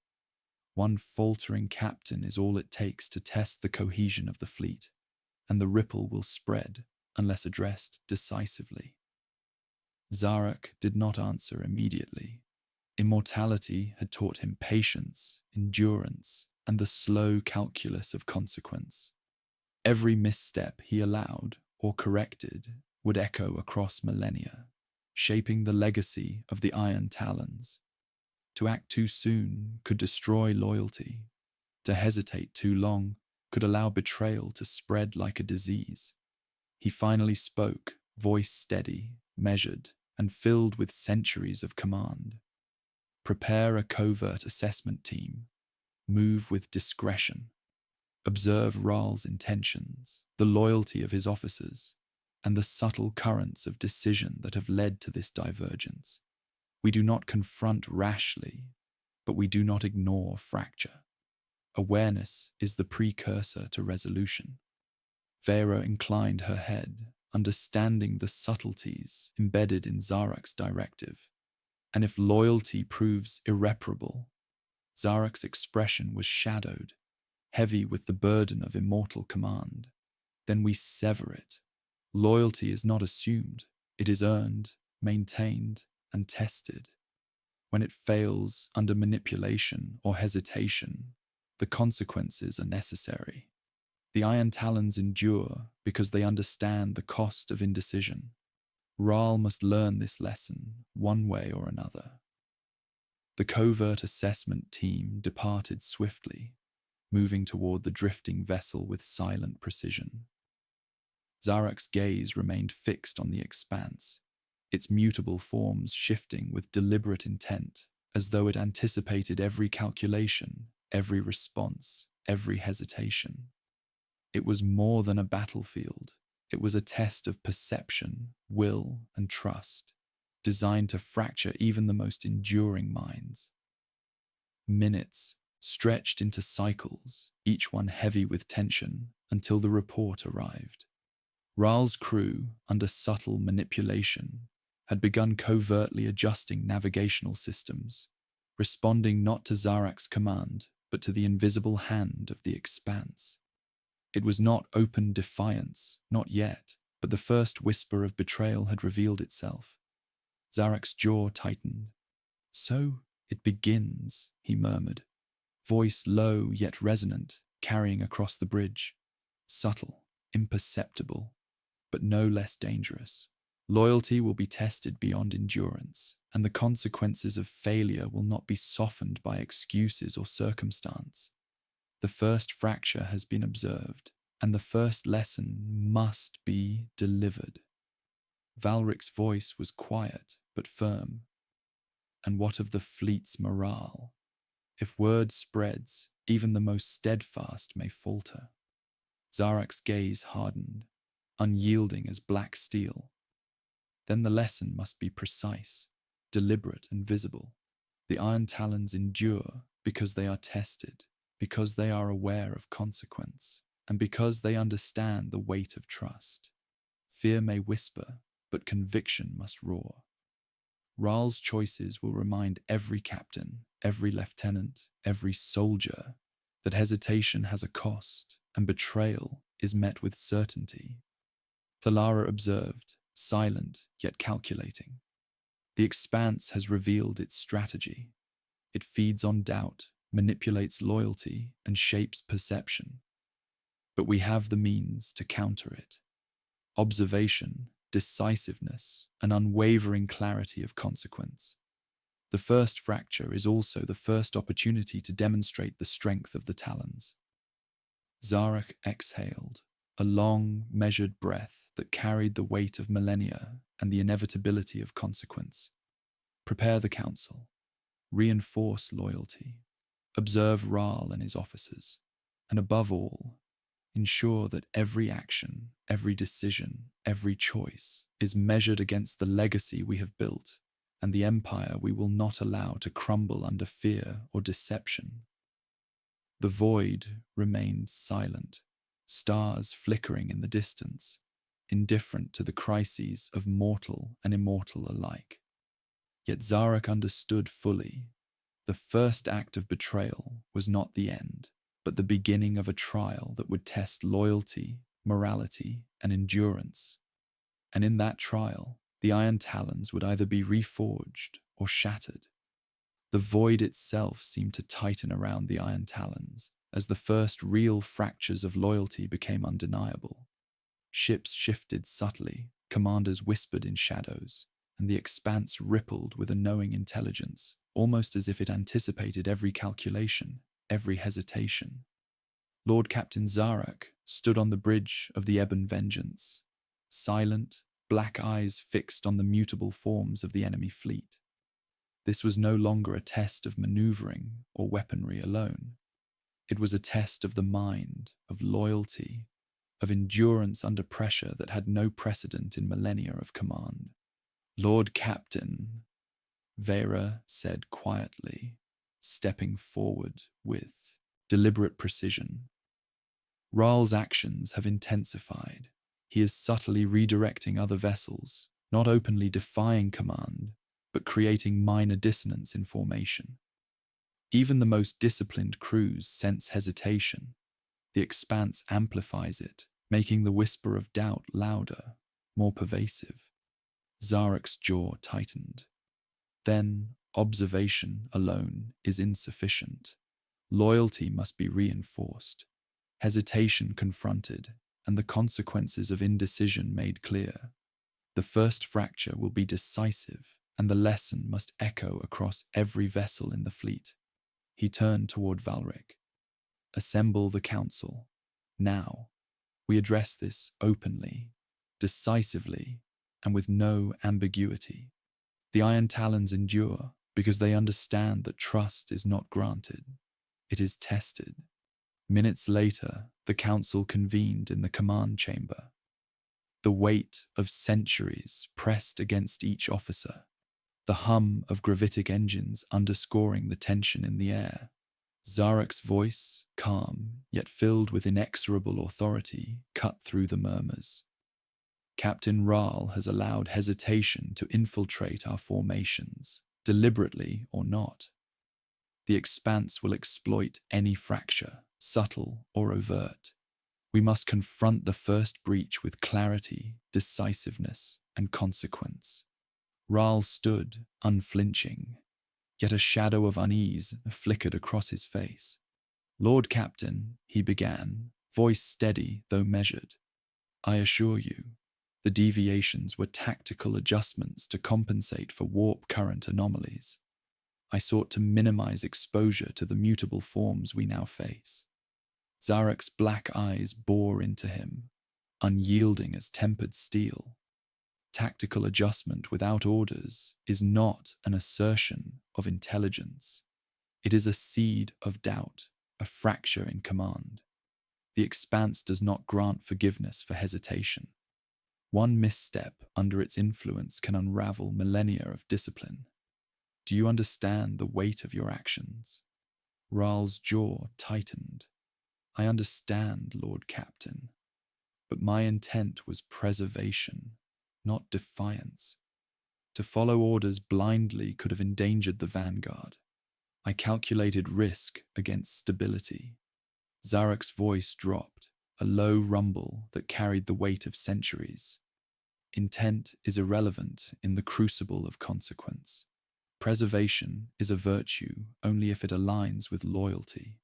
One faltering captain is all it takes to test the cohesion of the fleet, and the ripple will spread unless addressed decisively." Zarak did not answer immediately. Immortality had taught him patience, endurance, and the slow calculus of consequence. Every misstep he allowed or corrected would echo across millennia, shaping the legacy of the Iron Talons. To act too soon could destroy loyalty. To hesitate too long could allow betrayal to spread like a disease. He finally spoke, voice steady, measured, and filled with centuries of command. "Prepare a covert assessment team. Move with discretion. Observe Ral's intentions, the loyalty of his officers, and the subtle currents of decision that have led to this divergence. We do not confront rashly, but we do not ignore fracture. Awareness is the precursor to resolution." Vera inclined her head, understanding the subtleties embedded in Zarak's directive. And if loyalty proves irreparable, Zarak's expression was shadowed, heavy with the burden of immortal command, then we sever it. Loyalty is not assumed, it is earned, maintained, and tested. When it fails under manipulation or hesitation, the consequences are necessary. The Iron Talons endure because they understand the cost of indecision. Ral must learn this lesson one way or another. The covert assessment team departed swiftly, moving toward the drifting vessel with silent precision. Zarak's gaze remained fixed on the expanse, its mutable forms shifting with deliberate intent, as though it anticipated every calculation, every response, every hesitation. It was more than a battlefield. It was a test of perception, will, and trust, designed to fracture even the most enduring minds. Minutes stretched into cycles, each one heavy with tension, until the report arrived. Ral's crew, under subtle manipulation, had begun covertly adjusting navigational systems, responding not to Zarak's command, but to the invisible hand of the Expanse. It was not open defiance, not yet, but the first whisper of betrayal had revealed itself. Zarak's jaw tightened. "So it begins," he murmured, voice low yet resonant, carrying across the bridge. Subtle, imperceptible, but no less dangerous. Loyalty will be tested beyond endurance, and the consequences of failure will not be softened by excuses or circumstance. The first fracture has been observed, and the first lesson must be delivered. Valric's voice was quiet but firm. "And what of the fleet's morale? If word spreads, even the most steadfast may falter." Zarak's gaze hardened, unyielding as black steel. "Then the lesson must be precise, deliberate and visible. The Iron Talons endure because they are tested, because they are aware of consequence, and because they understand the weight of trust. Fear may whisper, but conviction must roar. Raal's choices will remind every captain, every lieutenant, every soldier that hesitation has a cost and betrayal is met with certainty. Thalara observed, silent yet calculating. The Expanse has revealed its strategy. It feeds on doubt, manipulates loyalty, and shapes perception. But we have the means to counter it. Observation, decisiveness, and unwavering clarity of consequence. The first fracture is also the first opportunity to demonstrate the strength of the Talons. Zarak exhaled, a long, measured breath that carried the weight of millennia and the inevitability of consequence. Prepare the council. Reinforce loyalty. Observe Raal and his officers. And above all, ensure that every action, every decision, every choice is measured against the legacy we have built and the empire we will not allow to crumble under fear or deception. The void remained silent, stars flickering in the distance, indifferent to the crises of mortal and immortal alike. Yet Zarak understood fully. The first act of betrayal was not the end, but the beginning of a trial that would test loyalty, morality, and endurance. And in that trial, the Iron Talons would either be reforged or shattered. The void itself seemed to tighten around the Iron Talons as the first real fractures of loyalty became undeniable. Ships shifted subtly, commanders whispered in shadows, and the Expanse rippled with a knowing intelligence, almost as if it anticipated every calculation, every hesitation. Lord Captain Zarak stood on the bridge of the Ebon Vengeance, silent, black eyes fixed on the mutable forms of the enemy fleet. This was no longer a test of maneuvering or weaponry alone. It was a test of the mind, of loyalty, of endurance under pressure that had no precedent in millennia of command. Lord Captain, Vera said quietly, stepping forward with deliberate precision. Raal's actions have intensified. He is subtly redirecting other vessels, not openly defying command, but creating minor dissonance in formation. Even the most disciplined crews sense hesitation. The Expanse amplifies it, making the whisper of doubt louder, more pervasive. Zarak's jaw tightened. Then, observation alone is insufficient. Loyalty must be reinforced, hesitation confronted, and the consequences of indecision made clear. The first fracture will be decisive, and the lesson must echo across every vessel in the fleet. He turned toward Valric. Assemble the council. Now, we address this openly, decisively, and with no ambiguity. The Iron Talons endure because they understand that trust is not granted. It is tested. Minutes later, the council convened in the command chamber. The weight of centuries pressed against each officer, the hum of gravitic engines underscoring the tension in the air. Zarak's voice, calm yet filled with inexorable authority, cut through the murmurs. Captain Raal has allowed hesitation to infiltrate our formations, deliberately or not. The Expanse will exploit any fracture, subtle or overt. We must confront the first breach with clarity, decisiveness, and consequence. Raal stood, unflinching, yet a shadow of unease flickered across his face. Lord Captain, he began, voice steady though measured. I assure you, the deviations were tactical adjustments to compensate for warp current anomalies. I sought to minimize exposure to the mutable forms we now face. Zarak's black eyes bore into him, unyielding as tempered steel. Tactical adjustment without orders is not an assertion of intelligence. It is a seed of doubt, a fracture in command. The Expanse does not grant forgiveness for hesitation. One misstep under its influence can unravel millennia of discipline. Do you understand the weight of your actions? Ral's jaw tightened. I understand, Lord Captain, but my intent was preservation, not defiance. To follow orders blindly could have endangered the vanguard. I calculated risk against stability. Zarek's voice dropped, a low rumble that carried the weight of centuries. Intent is irrelevant in the crucible of consequence. Preservation is a virtue only if it aligns with loyalty.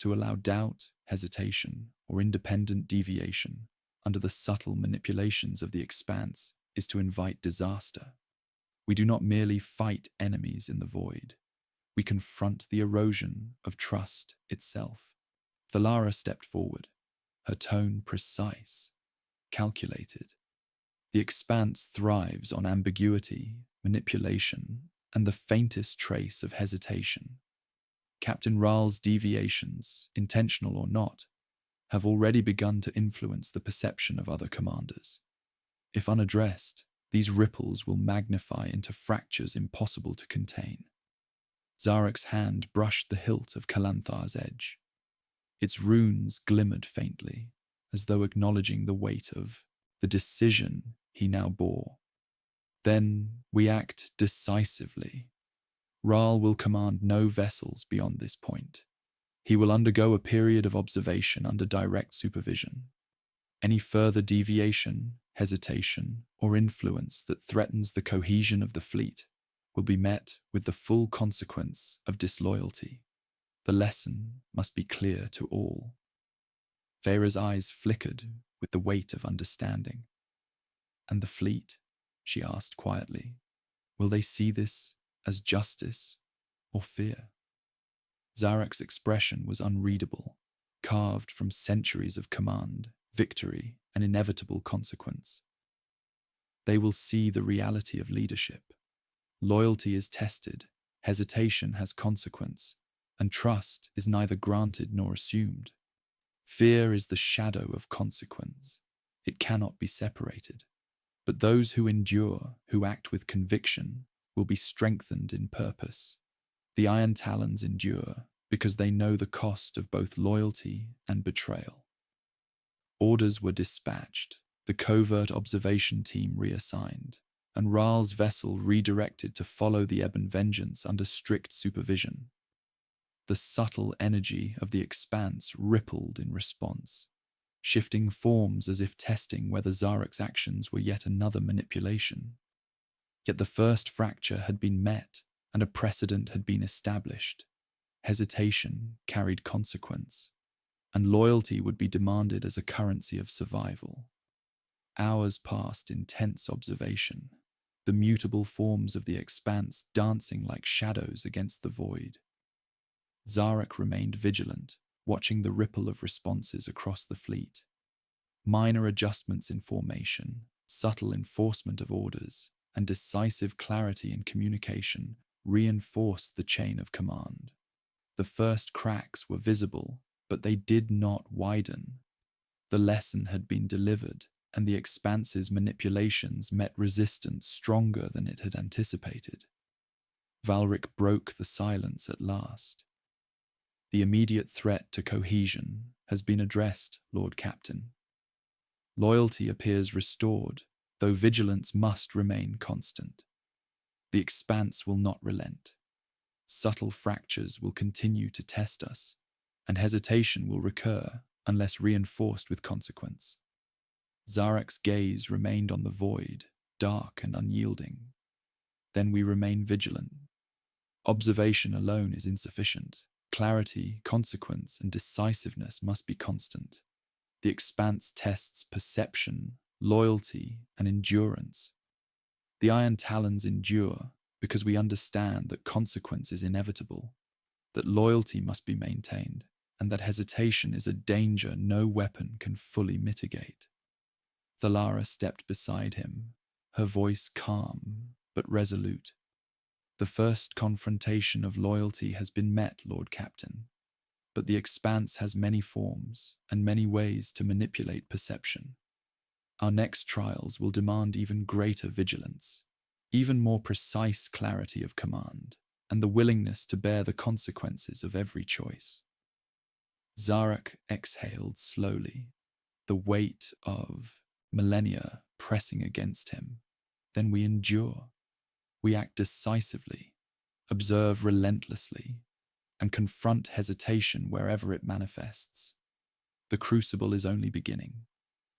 To allow doubt, hesitation, or independent deviation under the subtle manipulations of the expanse is to invite disaster. We do not merely fight enemies in the void. We confront the erosion of trust itself. Thalara stepped forward, her tone precise, calculated. The expanse thrives on ambiguity, manipulation, and the faintest trace of hesitation. Captain Ral's deviations, intentional or not, have already begun to influence the perception of other commanders. If unaddressed, these ripples will magnify into fractures impossible to contain. Zarek's hand brushed the hilt of Kalanthar's edge. Its runes glimmered faintly, as though acknowledging the weight of the decision he now bore. Then we act decisively. Ral will command no vessels beyond this point. He will undergo a period of observation under direct supervision. Any further deviation, hesitation, or influence that threatens the cohesion of the fleet will be met with the full consequence of disloyalty. The lesson must be clear to all. Feyre's eyes flickered with the weight of understanding. And the fleet, she asked quietly, will they see this as justice or fear? Zarek's expression was unreadable, carved from centuries of command, victory, and inevitable consequence. They will see the reality of leadership. Loyalty is tested, hesitation has consequence, and trust is neither granted nor assumed. Fear is the shadow of consequence. It cannot be separated. But those who endure, who act with conviction, will be strengthened in purpose. The Iron Talons endure because they know the cost of both loyalty and betrayal. Orders were dispatched, the covert observation team reassigned, and Ral's vessel redirected to follow the Ebon Vengeance under strict supervision. The subtle energy of the expanse rippled in response, shifting forms as if testing whether Zarek's actions were yet another manipulation. Yet the first fracture had been met, and a precedent had been established. Hesitation carried consequence, and loyalty would be demanded as a currency of survival. Hours passed in tense observation, the mutable forms of the expanse dancing like shadows against the void. Zarek remained vigilant, watching the ripple of responses across the fleet. Minor adjustments in formation, subtle enforcement of orders, and decisive clarity in communication reinforced the chain of command. The first cracks were visible, but they did not widen. The lesson had been delivered, and the expanse's manipulations met resistance stronger than it had anticipated. Valric broke the silence at last. The immediate threat to cohesion has been addressed, Lord Captain. Loyalty appears restored, though vigilance must remain constant. The expanse will not relent. Subtle fractures will continue to test us, and hesitation will recur unless reinforced with consequence. Zarek's gaze remained on the void, dark and unyielding. Then we remain vigilant. Observation alone is insufficient. Clarity, consequence, and decisiveness must be constant. The expanse tests perception, loyalty, and endurance. The Iron Talons endure because we understand that consequence is inevitable, that loyalty must be maintained, and that hesitation is a danger no weapon can fully mitigate. Thalara stepped beside him, her voice calm but resolute. The first confrontation of loyalty has been met, Lord Captain, but the expanse has many forms and many ways to manipulate perception. Our next trials will demand even greater vigilance, even more precise clarity of command, and the willingness to bear the consequences of every choice. Zarak exhaled slowly, the weight of millennia pressing against him. Then we endure. We act decisively, observe relentlessly, and confront hesitation wherever it manifests. The crucible is only beginning.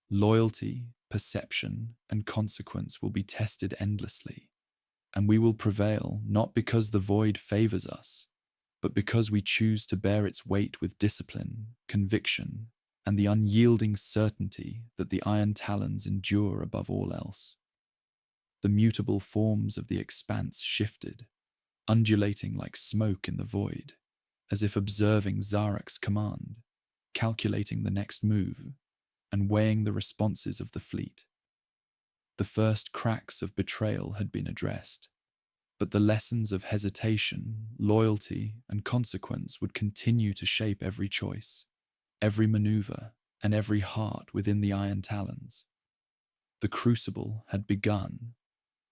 Loyalty, perception, and consequence will be tested endlessly, and we will prevail not because the void favors us, but because we choose to bear its weight with discipline, conviction, and the unyielding certainty that the Iron Talons endure above all else. The mutable forms of the expanse shifted, undulating like smoke in the void, as if observing Zarak's command, calculating the next move, and weighing the responses of the fleet. The first cracks of betrayal had been addressed, but the lessons of hesitation, loyalty, and consequence would continue to shape every choice, every maneuver, and every heart within the Iron Talons. The crucible had begun,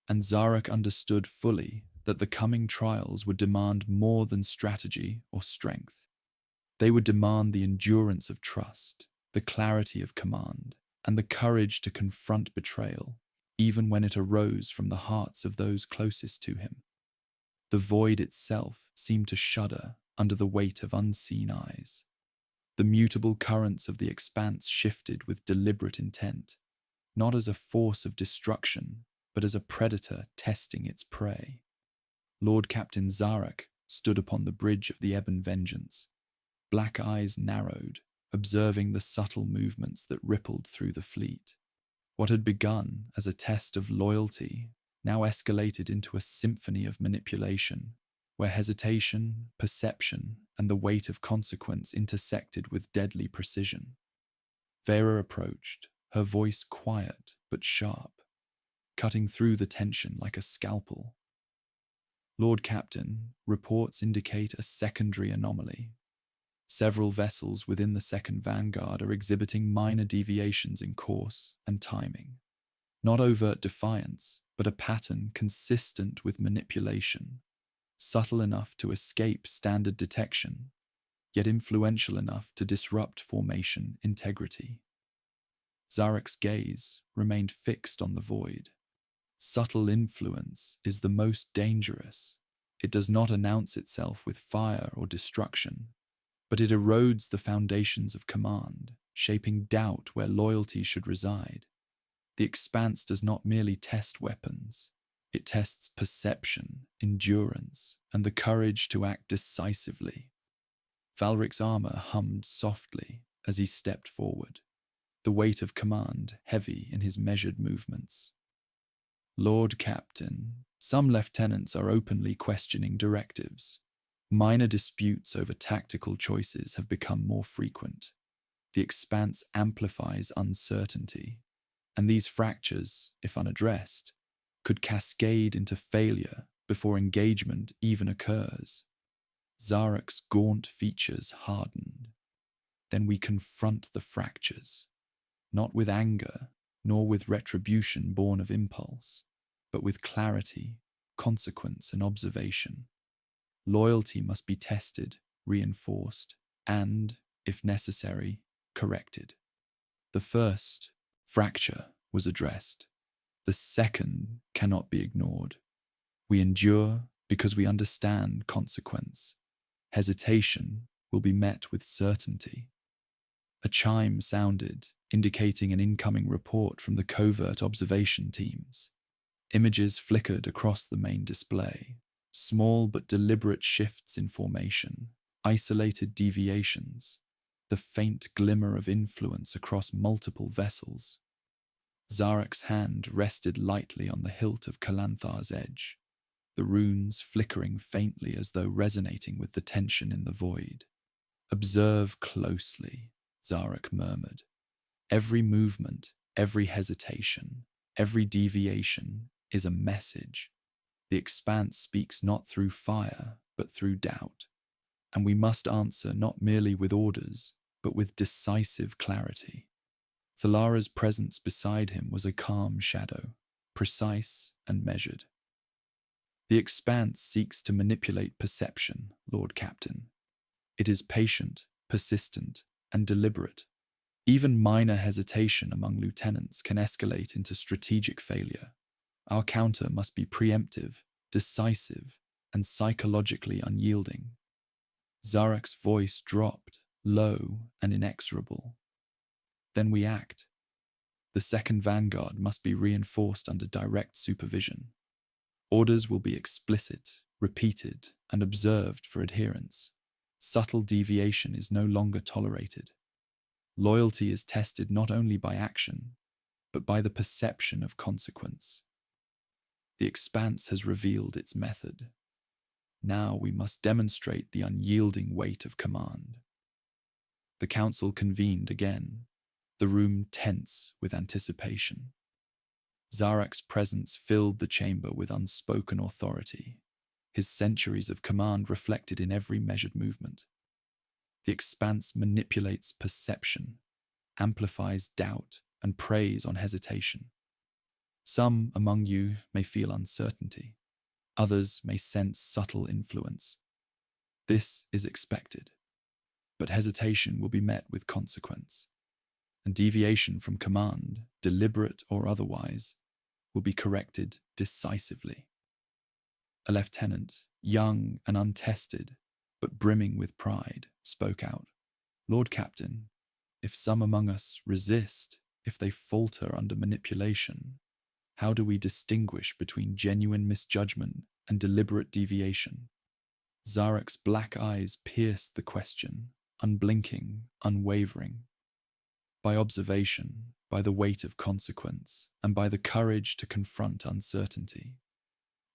and Zarak understood fully that the coming trials would demand more than strategy or strength. They would demand the endurance of trust, the clarity of command, and the courage to confront betrayal, even when it arose from the hearts of those closest to him. The void itself seemed to shudder under the weight of unseen eyes. The mutable currents of the expanse shifted with deliberate intent, not as a force of destruction, but as a predator testing its prey. Lord Captain Zarak stood upon the bridge of the Ebon Vengeance, black eyes narrowed, observing the subtle movements that rippled through the fleet. What had begun as a test of loyalty now escalated into a symphony of manipulation, where hesitation, perception, and the weight of consequence intersected with deadly precision. Vera approached, her voice quiet but sharp, cutting through the tension like a scalpel. Lord Captain, reports indicate a secondary anomaly. Several vessels within the second vanguard are exhibiting minor deviations in course and timing. Not overt defiance, but a pattern consistent with manipulation, subtle enough to escape standard detection, yet influential enough to disrupt formation integrity. Zarak's gaze remained fixed on the void. Subtle influence is the most dangerous. It does not announce itself with fire or destruction, but it erodes the foundations of command, shaping doubt where loyalty should reside. The expanse does not merely test weapons. It tests perception, endurance, and the courage to act decisively. Valric's armor hummed softly as he stepped forward, the weight of command heavy in his measured movements. Lord Captain, some lieutenants are openly questioning directives. Minor disputes over tactical choices have become more frequent. The expanse amplifies uncertainty, and these fractures, if unaddressed, could cascade into failure before engagement even occurs. Zarak's gaunt features hardened. Then we confront the fractures, not with anger, nor with retribution born of impulse, but with clarity, consequence, and observation. Loyalty must be tested, reinforced, and, if necessary, corrected. The first fracture was addressed. The second cannot be ignored. We endure because we understand consequence. Hesitation will be met with certainty. A chime sounded, indicating an incoming report from the covert observation teams. Images flickered across the main display. Small but deliberate shifts in formation, isolated deviations, the faint glimmer of influence across multiple vessels. Zarak's hand rested lightly on the hilt of Kalanthar's edge, the runes flickering faintly as though resonating with the tension in the void. "Observe closely," Zarak murmured. "Every movement, every hesitation, every deviation is a message. The expanse speaks not through fire, but through doubt, and we must answer not merely with orders, but with decisive clarity." Thalara's presence beside him was a calm shadow, precise and measured. The Expanse seeks to manipulate perception, Lord Captain. It is patient, persistent, and deliberate. Even minor hesitation among lieutenants can escalate into strategic failure. Our counter must be preemptive, decisive, and psychologically unyielding. Zarek's voice dropped, low and inexorable. Then we act. The second vanguard must be reinforced under direct supervision. Orders will be explicit, repeated, and observed for adherence. Subtle deviation is no longer tolerated. Loyalty is tested not only by action, but by the perception of consequence. The Expanse has revealed its method. Now we must demonstrate the unyielding weight of command. The council convened again, the room tense with anticipation. Zarek's presence filled the chamber with unspoken authority, his centuries of command reflected in every measured movement. The Expanse manipulates perception, amplifies doubt, and preys on hesitation. Some among you may feel uncertainty. Others may sense subtle influence. This is expected, but hesitation will be met with consequence, and deviation from command, deliberate or otherwise, will be corrected decisively. A lieutenant, young and untested, but brimming with pride, spoke out. Lord Captain, if some among us resist, if they falter under manipulation, how do we distinguish between genuine misjudgment and deliberate deviation? Zarek's black eyes pierced the question, unblinking, unwavering. By observation, by the weight of consequence, and by the courage to confront uncertainty.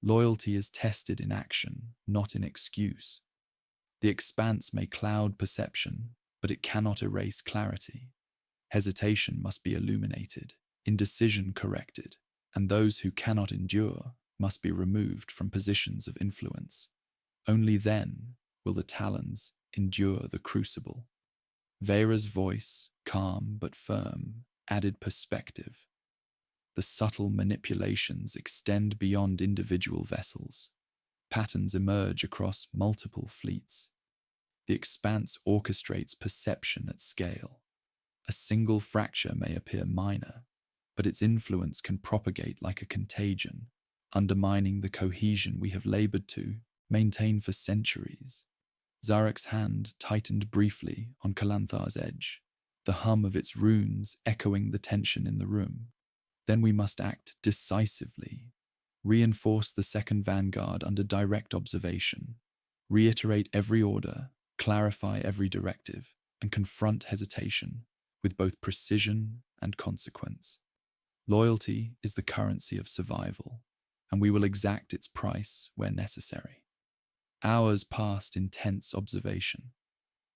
Loyalty is tested in action, not in excuse. The Expanse may cloud perception, but it cannot erase clarity. Hesitation must be illuminated, indecision corrected, and those who cannot endure must be removed from positions of influence. Only then will the Talons endure the crucible. Vera's voice, calm but firm, added perspective. The subtle manipulations extend beyond individual vessels. Patterns emerge across multiple fleets. The Expanse orchestrates perception at scale. A single fracture may appear minor, but its influence can propagate like a contagion, undermining the cohesion we have labored to maintain for centuries. Zarek's hand tightened briefly on Kalanthar's edge, the hum of its runes echoing the tension in the room. Then we must act decisively, reinforce the second vanguard under direct observation, reiterate every order, clarify every directive, and confront hesitation with both precision and consequence. Loyalty is the currency of survival, and we will exact its price where necessary. Hours passed in tense observation.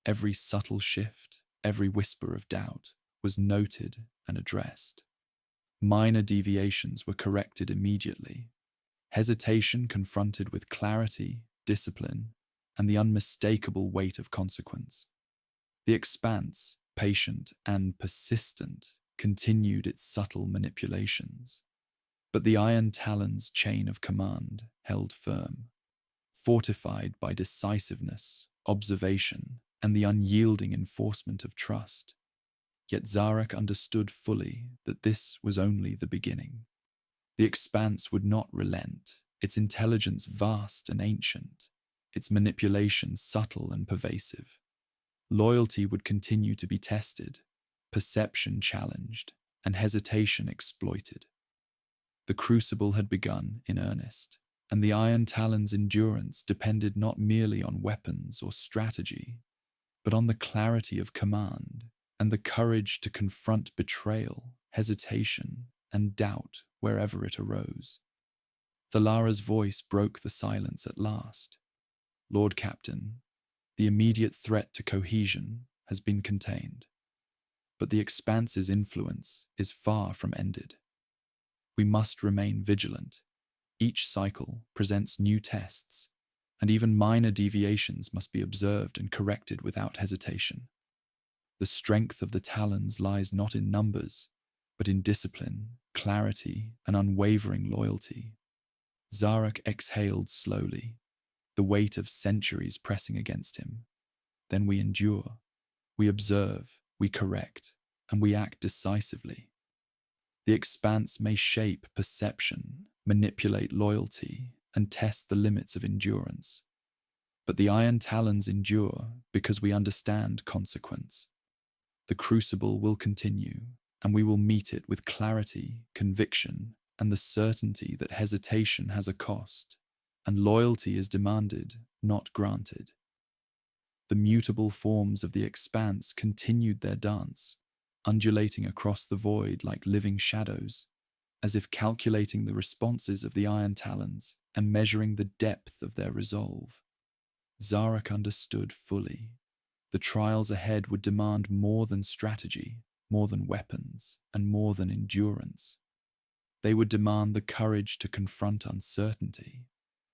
Every subtle shift, every whisper of doubt was noted and addressed. Minor deviations were corrected immediately. Hesitation confronted with clarity, discipline, and the unmistakable weight of consequence. The Expanse, patient and persistent, continued its subtle manipulations. But the Iron Talons' chain of command held firm, fortified by decisiveness, observation, and the unyielding enforcement of trust. Yet Zarek understood fully that this was only the beginning. The Expanse would not relent, its intelligence vast and ancient, its manipulation subtle and pervasive. Loyalty would continue to be tested, perception challenged, and hesitation exploited. The crucible had begun in earnest, and the Iron Talons' endurance depended not merely on weapons or strategy, but on the clarity of command and the courage to confront betrayal, hesitation, and doubt wherever it arose. Thalara's voice broke the silence at last. Lord Captain, the immediate threat to cohesion has been contained, but the Expanse's influence is far from ended. We must remain vigilant. Each cycle presents new tests, and even minor deviations must be observed and corrected without hesitation. The strength of the Talons lies not in numbers, but in discipline, clarity, and unwavering loyalty. Zarak exhaled slowly, the weight of centuries pressing against him. Then we endure, we observe, we correct, and we act decisively. The expanse may shape perception, manipulate loyalty, and test the limits of endurance. But the Iron Talons endure because we understand consequence. The crucible will continue, and we will meet it with clarity, conviction, and the certainty that hesitation has a cost, and loyalty is demanded, not granted. The mutable forms of the expanse continued their dance, undulating across the void like living shadows, as if calculating the responses of the Iron Talons and measuring the depth of their resolve. Zarak understood fully. The trials ahead would demand more than strategy, more than weapons, and more than endurance. They would demand the courage to confront uncertainty,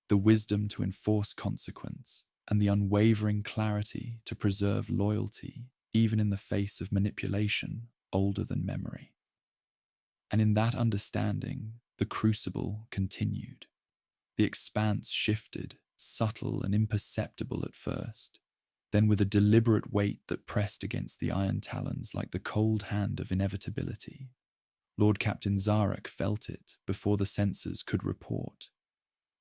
the wisdom to enforce consequence, and the unwavering clarity to preserve loyalty, even in the face of manipulation older than memory. And in that understanding, the crucible continued. The expanse shifted, subtle and imperceptible at first, then with a deliberate weight that pressed against the Iron Talons like the cold hand of inevitability. Lord Captain Zarak felt it before the sensors could report.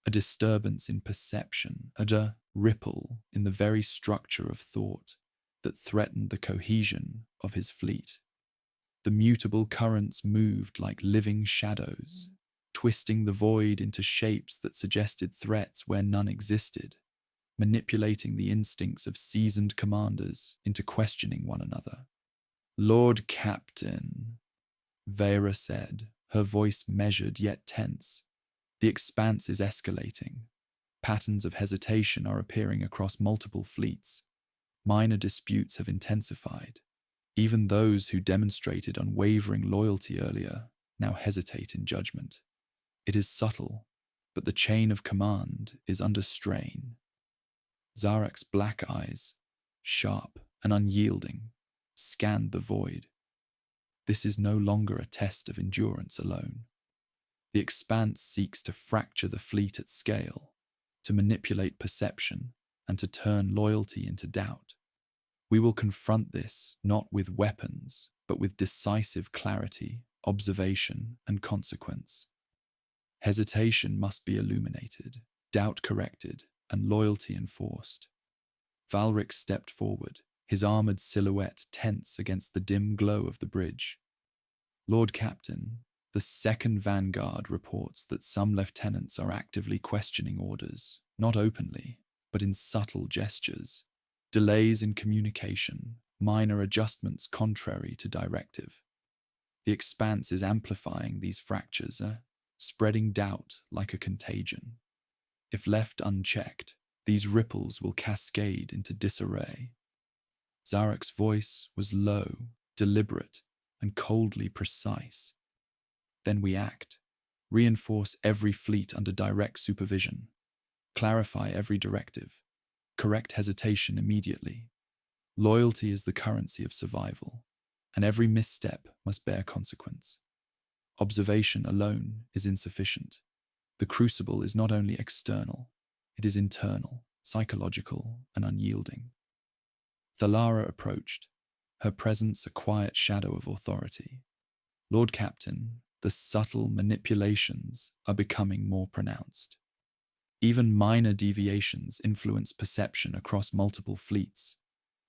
A disturbance in perception, a ripple in the very structure of thought that threatened the cohesion of his fleet. The mutable currents moved like living shadows, twisting the void into shapes that suggested threats where none existed, manipulating the instincts of seasoned commanders into questioning one another. "Lord Captain," Vera said, her voice measured yet tense. "The expanse is escalating. Patterns of hesitation are appearing across multiple fleets. Minor disputes have intensified. Even those who demonstrated unwavering loyalty earlier now hesitate in judgment. It is subtle, but the chain of command is under strain." Zarak's black eyes, sharp and unyielding, scanned the void. This is no longer a test of endurance alone. The expanse seeks to fracture the fleet at scale, to manipulate perception, and to turn loyalty into doubt. We will confront this not with weapons, but with decisive clarity, observation, and consequence. Hesitation must be illuminated, doubt corrected, and loyalty enforced. Valric stepped forward, his armored silhouette tense against the dim glow of the bridge. "Lord Captain, the 2nd Vanguard reports that some lieutenants are actively questioning orders, not openly, but in subtle gestures. Delays in communication, minor adjustments contrary to directive. The expanse is amplifying these fractures, spreading doubt like a contagion. If left unchecked, these ripples will cascade into disarray." Zarak's voice was low, deliberate, and coldly precise. "Then we act. Reinforce every fleet under direct supervision. Clarify every directive. Correct hesitation immediately. Loyalty is the currency of survival, and every misstep must bear consequence. Observation alone is insufficient. The crucible is not only external, it is internal, psychological, and unyielding." Thalara approached, her presence a quiet shadow of authority. "Lord Captain, the subtle manipulations are becoming more pronounced. Even minor deviations influence perception across multiple fleets.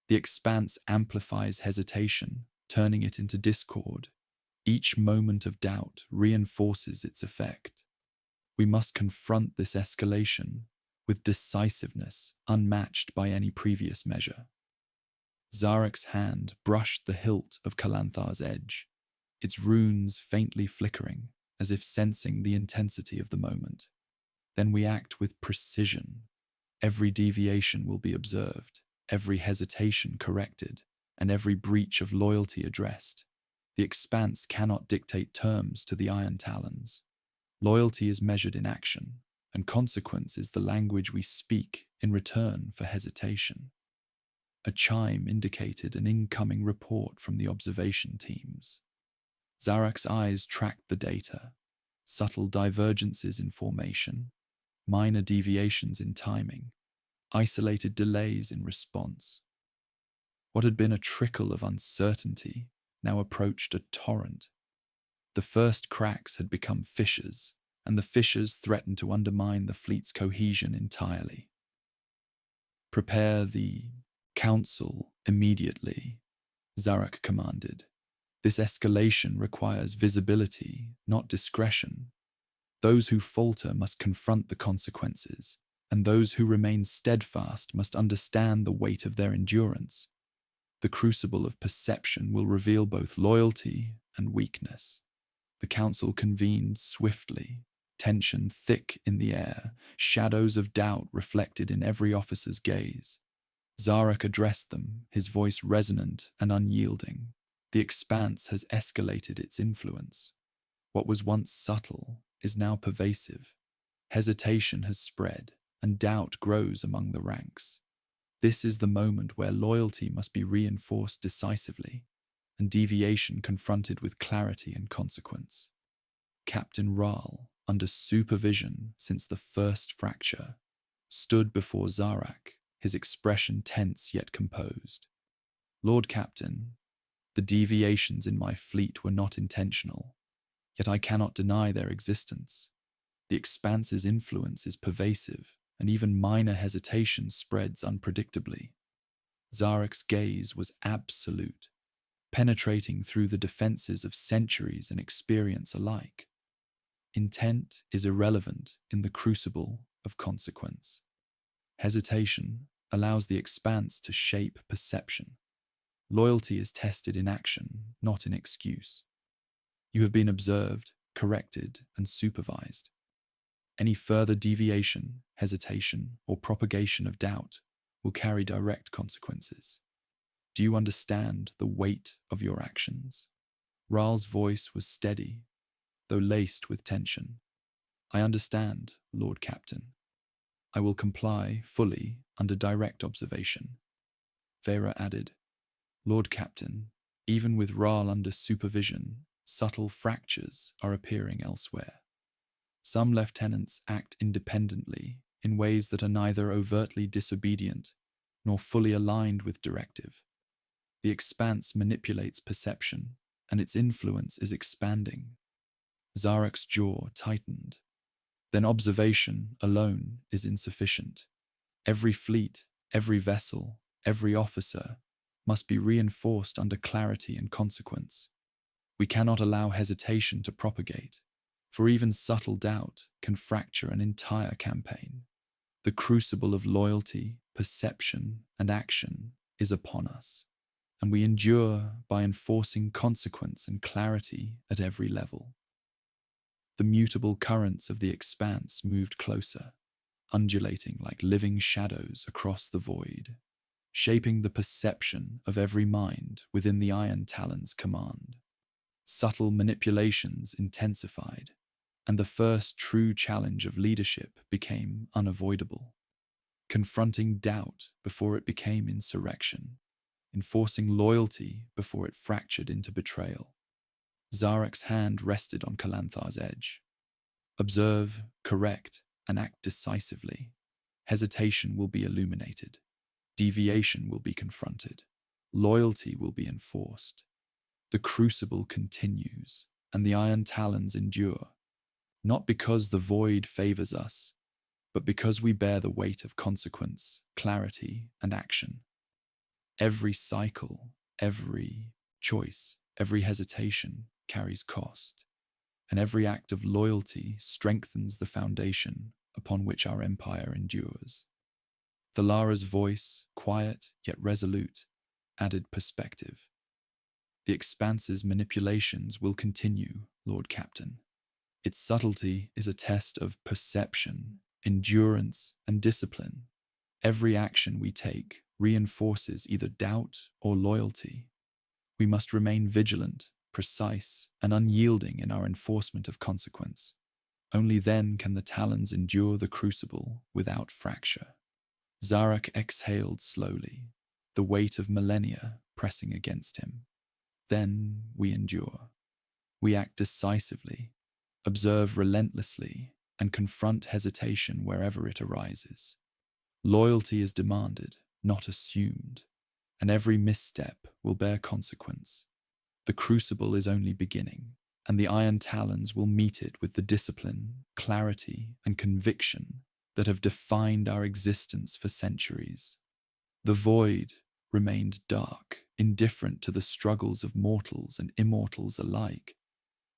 The expanse amplifies hesitation, turning it into discord. Each moment of doubt reinforces its effect. We must confront this escalation with decisiveness unmatched by any previous measure." Zarak's hand brushed the hilt of Kalanthar's edge, its runes faintly flickering, as if sensing the intensity of the moment. "Then we act with precision. Every deviation will be observed, every hesitation corrected, and every breach of loyalty addressed. The expanse cannot dictate terms to the Iron Talons. Loyalty is measured in action, and consequence is the language we speak in return for hesitation." A chime indicated an incoming report from the observation teams. Zarak's eyes tracked the data, subtle divergences in formation, minor deviations in timing, isolated delays in response. What had been a trickle of uncertainty now approached a torrent. The first cracks had become fissures, and the fissures threatened to undermine the fleet's cohesion entirely. "Prepare the council immediately," Zarak commanded. "This escalation requires visibility, not discretion. Those who falter must confront the consequences, and those who remain steadfast must understand the weight of their endurance. The crucible of perception will reveal both loyalty and weakness." The council convened swiftly, tension thick in the air, shadows of doubt reflected in every officer's gaze. Zarak addressed them, his voice resonant and unyielding. "The expanse has escalated its influence. What was once subtle is now pervasive. Hesitation has spread, and doubt grows among the ranks. This is the moment where loyalty must be reinforced decisively, and deviation confronted with clarity and consequence." Captain Rahl, under supervision since the first fracture, stood before Zarak, his expression tense yet composed. "Lord Captain, the deviations in my fleet were not intentional, yet I cannot deny their existence. The expanse's influence is pervasive, and even minor hesitation spreads unpredictably." Zarak's gaze was absolute, penetrating through the defenses of centuries and experience alike. Intent is irrelevant in the crucible of consequence. Hesitation allows the expanse to shape perception. Loyalty is tested in action, not in excuse. You have been observed, corrected, and supervised. Any further deviation, hesitation, or propagation of doubt will carry direct consequences. Do you understand the weight of your actions? Rahl's voice was steady, though laced with tension. "I understand, Lord Captain. I will comply fully under direct observation." Vera added, "Lord Captain, even with Rahl under supervision, subtle fractures are appearing elsewhere. Some lieutenants act independently in ways that are neither overtly disobedient nor fully aligned with directive. The expanse manipulates perception, and its influence is expanding." Zarak's jaw tightened. "Then observation alone is insufficient. Every fleet, every vessel, every officer must be reinforced under clarity and consequence. We cannot allow hesitation to propagate, for even subtle doubt can fracture an entire campaign. The crucible of loyalty, perception, and action is upon us, and we endure by enforcing consequence and clarity at every level." The mutable currents of the expanse moved closer, undulating like living shadows across the void, shaping the perception of every mind within the Iron Talons' command. Subtle manipulations intensified, and the first true challenge of leadership became unavoidable. Confronting doubt before it became insurrection, enforcing loyalty before it fractured into betrayal. Zarak's hand rested on Kalanthar's edge. "Observe, correct, and act decisively. Hesitation will be illuminated. Deviation will be confronted. Loyalty will be enforced. The crucible continues, and the Iron Talons endure, not because the void favors us, but because we bear the weight of consequence, clarity, and action. Every cycle, every choice, every hesitation carries cost, and every act of loyalty strengthens the foundation upon which our empire endures." Thalara's voice, quiet yet resolute, added perspective. "The expanse's manipulations will continue, Lord Captain. Its subtlety is a test of perception, endurance, and discipline. Every action we take reinforces either doubt or loyalty. We must remain vigilant, precise, and unyielding in our enforcement of consequence. Only then can the Talons endure the crucible without fracture." Zarak exhaled slowly, the weight of millennia pressing against him. "Then we endure. We act decisively, observe relentlessly, and confront hesitation wherever it arises. Loyalty is demanded, not assumed, and every misstep will bear consequence. The crucible is only beginning, and the Iron Talons will meet it with the discipline, clarity, and conviction that have defined our existence for centuries. The void remained dark, indifferent to the struggles of mortals and immortals alike,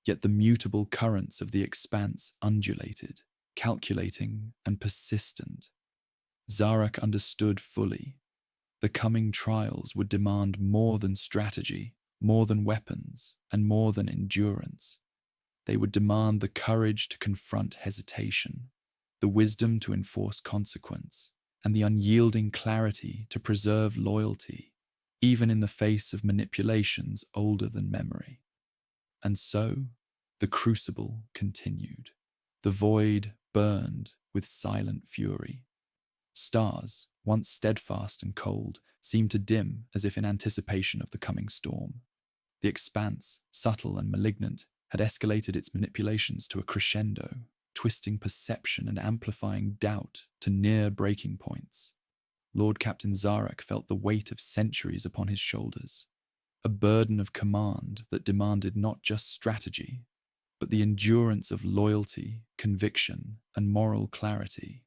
yet the mutable currents of the expanse undulated, calculating and persistent. Zarek understood fully. The coming trials would demand more than strategy, more than weapons, and more than endurance. They would demand the courage to confront hesitation, the wisdom to enforce consequence, and the unyielding clarity to preserve loyalty, even in the face of manipulations older than memory. And so, the crucible continued. The void burned with silent fury. Stars, once steadfast and cold, seemed to dim as if in anticipation of the coming storm. The expanse, subtle and malignant, had escalated its manipulations to a crescendo, twisting perception and amplifying doubt to near breaking points. Lord Captain Zarek felt the weight of centuries upon his shoulders, a burden of command that demanded not just strategy, but the endurance of loyalty, conviction, and moral clarity.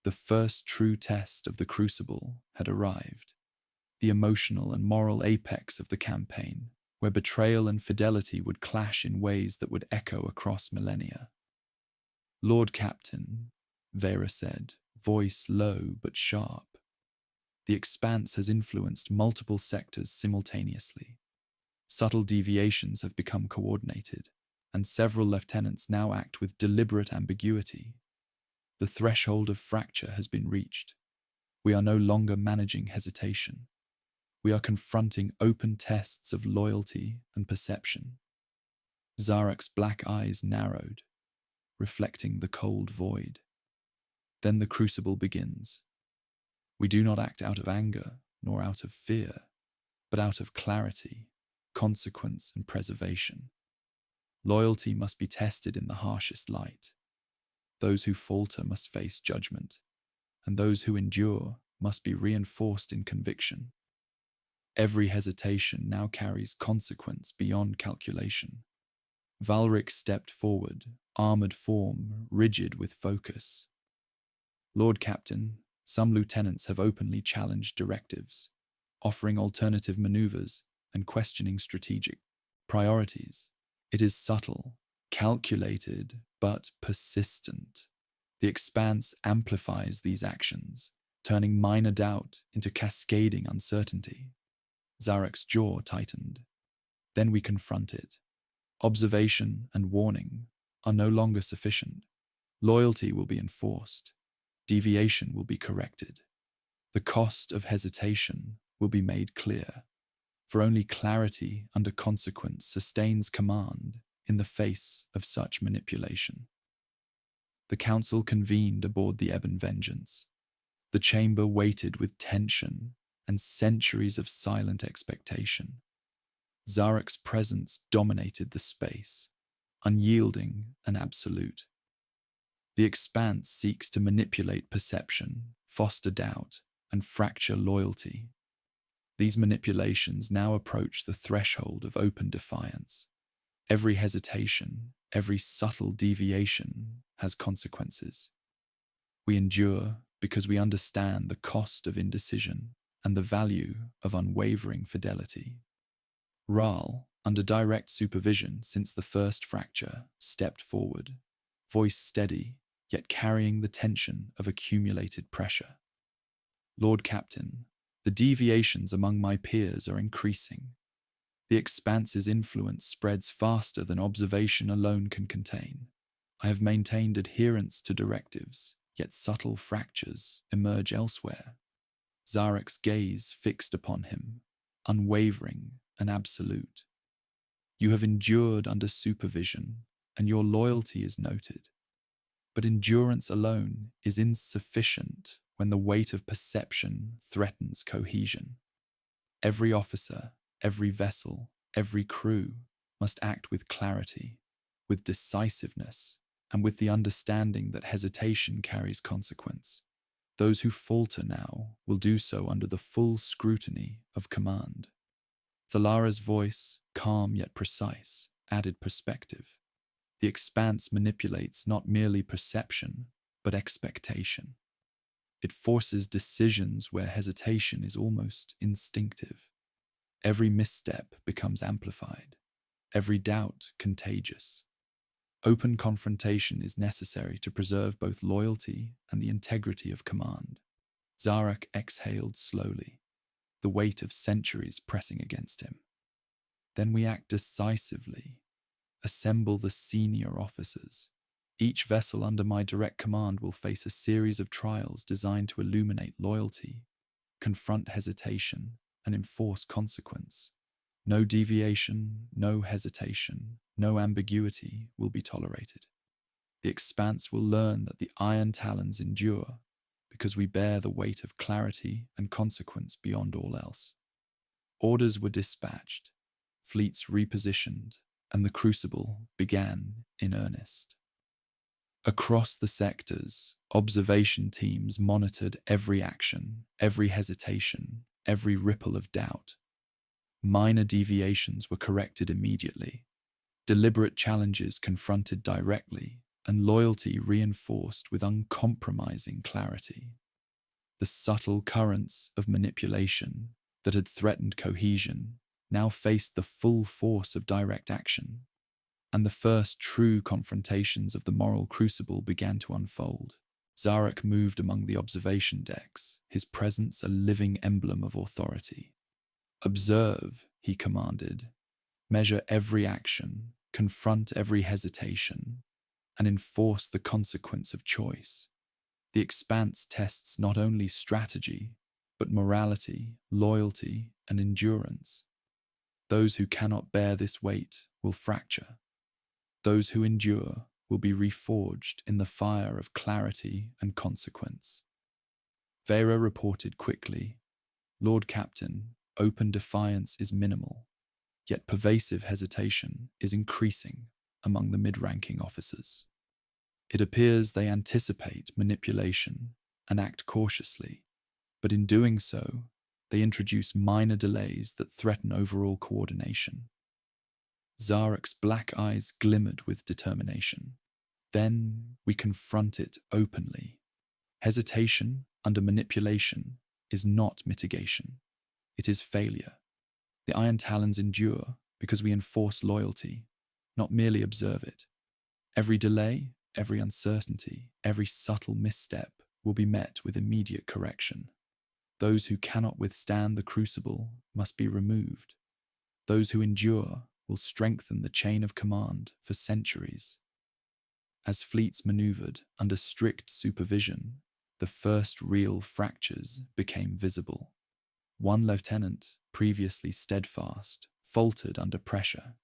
The first true test of the crucible had arrived, the emotional and moral apex of the campaign, where betrayal and fidelity would clash in ways that would echo across millennia. "Lord Captain," Vera said, voice low but sharp, "the expanse has influenced multiple sectors simultaneously. Subtle deviations have become coordinated, and several lieutenants now act with deliberate ambiguity. The threshold of fracture has been reached. We are no longer managing hesitation. We are confronting open tests of loyalty and perception." Zarek's black eyes narrowed, reflecting the cold void. Then the crucible begins. We do not act out of anger nor out of fear, but out of clarity, consequence, and preservation. Loyalty must be tested in the harshest light. Those who falter must face judgment, and those who endure must be reinforced in conviction. Every hesitation now carries consequence beyond calculation. Valric stepped forward, armored form rigid with focus. "Lord Captain, some lieutenants have openly challenged directives, offering alternative maneuvers and questioning strategic priorities. It is subtle, calculated, but persistent. The expanse amplifies these actions, turning minor doubt into cascading uncertainty." Zarek's jaw tightened. "Then we confront it. Observation and warning are no longer sufficient. Loyalty will be enforced. Deviation will be corrected. The cost of hesitation will be made clear, for only clarity under consequence sustains command in the face of such manipulation." The council convened aboard the Ebon Vengeance. The chamber waited with tension and centuries of silent expectation. Zarek's presence dominated the space, unyielding and absolute. The expanse seeks to manipulate perception, foster doubt, and fracture loyalty. These manipulations now approach the threshold of open defiance. Every hesitation, every subtle deviation has consequences. We endure because we understand the cost of indecision and the value of unwavering fidelity. Rahl, under direct supervision since the first fracture, stepped forward, voice steady, yet carrying the tension of accumulated pressure. "Lord Captain, the deviations among my peers are increasing. The expanse's influence spreads faster than observation alone can contain. I have maintained adherence to directives, yet subtle fractures emerge elsewhere." Zarek's gaze fixed upon him, unwavering and absolute. "You have endured under supervision, and your loyalty is noted. But endurance alone is insufficient when the weight of perception threatens cohesion. Every officer, every vessel, every crew must act with clarity, with decisiveness, and with the understanding that hesitation carries consequence. Those who falter now will do so under the full scrutiny of command. Thalara's voice, calm yet precise, added perspective. The expanse manipulates not merely perception, but expectation. It forces decisions where hesitation is almost instinctive. Every misstep becomes amplified, every doubt contagious. Open confrontation is necessary to preserve both loyalty and the integrity of command. Zarak exhaled slowly, the weight of centuries pressing against him. Then we act decisively. Assemble the senior officers. Each vessel under my direct command will face a series of trials designed to illuminate loyalty, confront hesitation, and enforce consequence. No deviation, no hesitation, no ambiguity will be tolerated. The Expanse will learn that the Iron Talons endure because we bear the weight of clarity and consequence beyond all else. Orders were dispatched, fleets repositioned, and the Crucible began in earnest. Across the sectors, observation teams monitored every action, every hesitation, every ripple of doubt. Minor deviations were corrected immediately, deliberate challenges confronted directly, and loyalty reinforced with uncompromising clarity. The subtle currents of manipulation that had threatened cohesion now faced the full force of direct action, and the first true confrontations of the moral crucible began to unfold. Zarak moved among the observation decks, his presence a living emblem of authority. "Observe," he commanded. "Measure every action, confront every hesitation, and enforce the consequence of choice." The Expanse tests not only strategy, but morality, loyalty, and endurance. Those who cannot bear this weight will fracture. Those who endure will be reforged in the fire of clarity and consequence. Vera reported quickly, "Lord Captain, open defiance is minimal, yet pervasive hesitation is increasing among the mid-ranking officers. It appears they anticipate manipulation and act cautiously, but in doing so, they introduce minor delays that threaten overall coordination." Zarak's black eyes glimmered with determination. "Then we confront it openly. Hesitation under manipulation is not mitigation. It is failure. The Iron Talons endure because we enforce loyalty, not merely observe it. Every delay, every uncertainty, every subtle misstep will be met with immediate correction. Those who cannot withstand the crucible must be removed. Those who endure will strengthen the chain of command for centuries." As fleets maneuvered under strict supervision, the first real fractures became visible. One lieutenant, previously steadfast, faltered under pressure,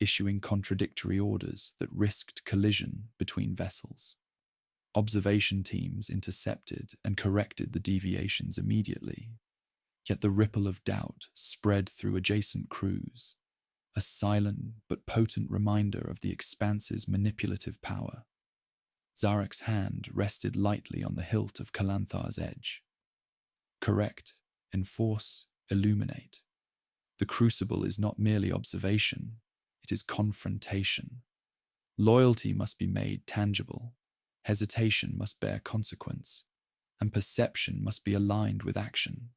issuing contradictory orders that risked collision between vessels. Observation teams intercepted and corrected the deviations immediately, yet the ripple of doubt spread through adjacent crews, a silent but potent reminder of the Expanse's manipulative power. Zarak's hand rested lightly on the hilt of Kalanthar's edge. "Correct, enforce, illuminate. The crucible is not merely observation, it is confrontation. Loyalty must be made tangible, hesitation must bear consequence, and perception must be aligned with action.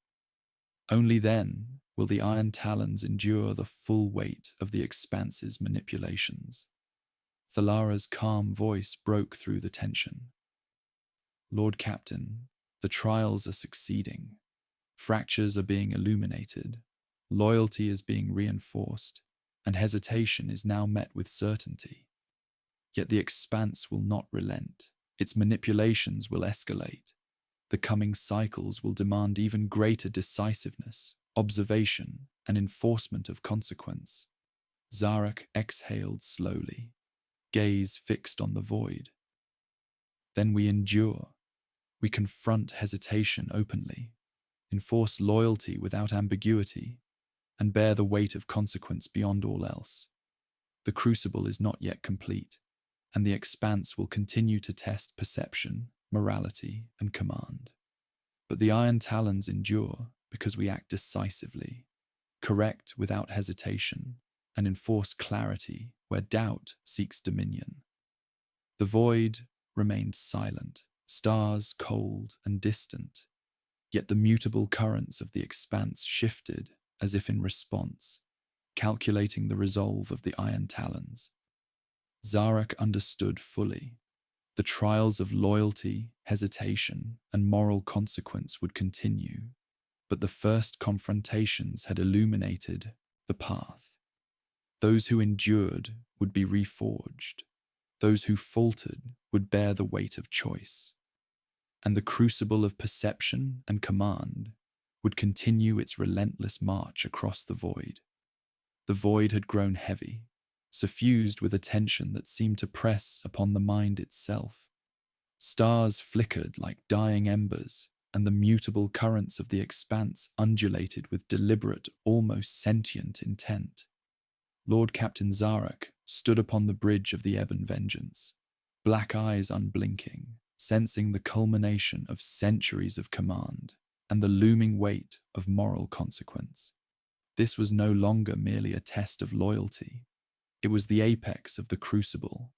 Only then will the Iron Talons endure the full weight of the Expanse's manipulations." Thalara's calm voice broke through the tension. "Lord Captain, the trials are succeeding. Fractures are being illuminated, loyalty is being reinforced, and hesitation is now met with certainty. Yet the Expanse will not relent. Its manipulations will escalate. The coming cycles will demand even greater decisiveness, observation, and enforcement of consequence." Zarak exhaled slowly, gaze fixed on the void. "Then we endure. We confront hesitation openly, enforce loyalty without ambiguity, and bear the weight of consequence beyond all else. The crucible is not yet complete, and the expanse will continue to test perception, morality, and command. But the Iron Talons endure because we act decisively, correct without hesitation, and enforce clarity where doubt seeks dominion. The void remained silent, stars cold and distant, yet the mutable currents of the expanse shifted as if in response, calculating the resolve of the Iron Talons. Zarak understood fully. The trials of loyalty, hesitation, and moral consequence would continue, but the first confrontations had illuminated the path. Those who endured would be reforged. Those who faltered would bear the weight of choice. And the crucible of perception and command would continue its relentless march across the void. The void had grown heavy, suffused with a tension that seemed to press upon the mind itself. Stars flickered like dying embers, and the mutable currents of the expanse undulated with deliberate, almost sentient intent. Lord Captain Zarak stood upon the bridge of the Ebon Vengeance, black eyes unblinking, sensing the culmination of centuries of command and the looming weight of moral consequence. This was no longer merely a test of loyalty. It was the apex of the crucible,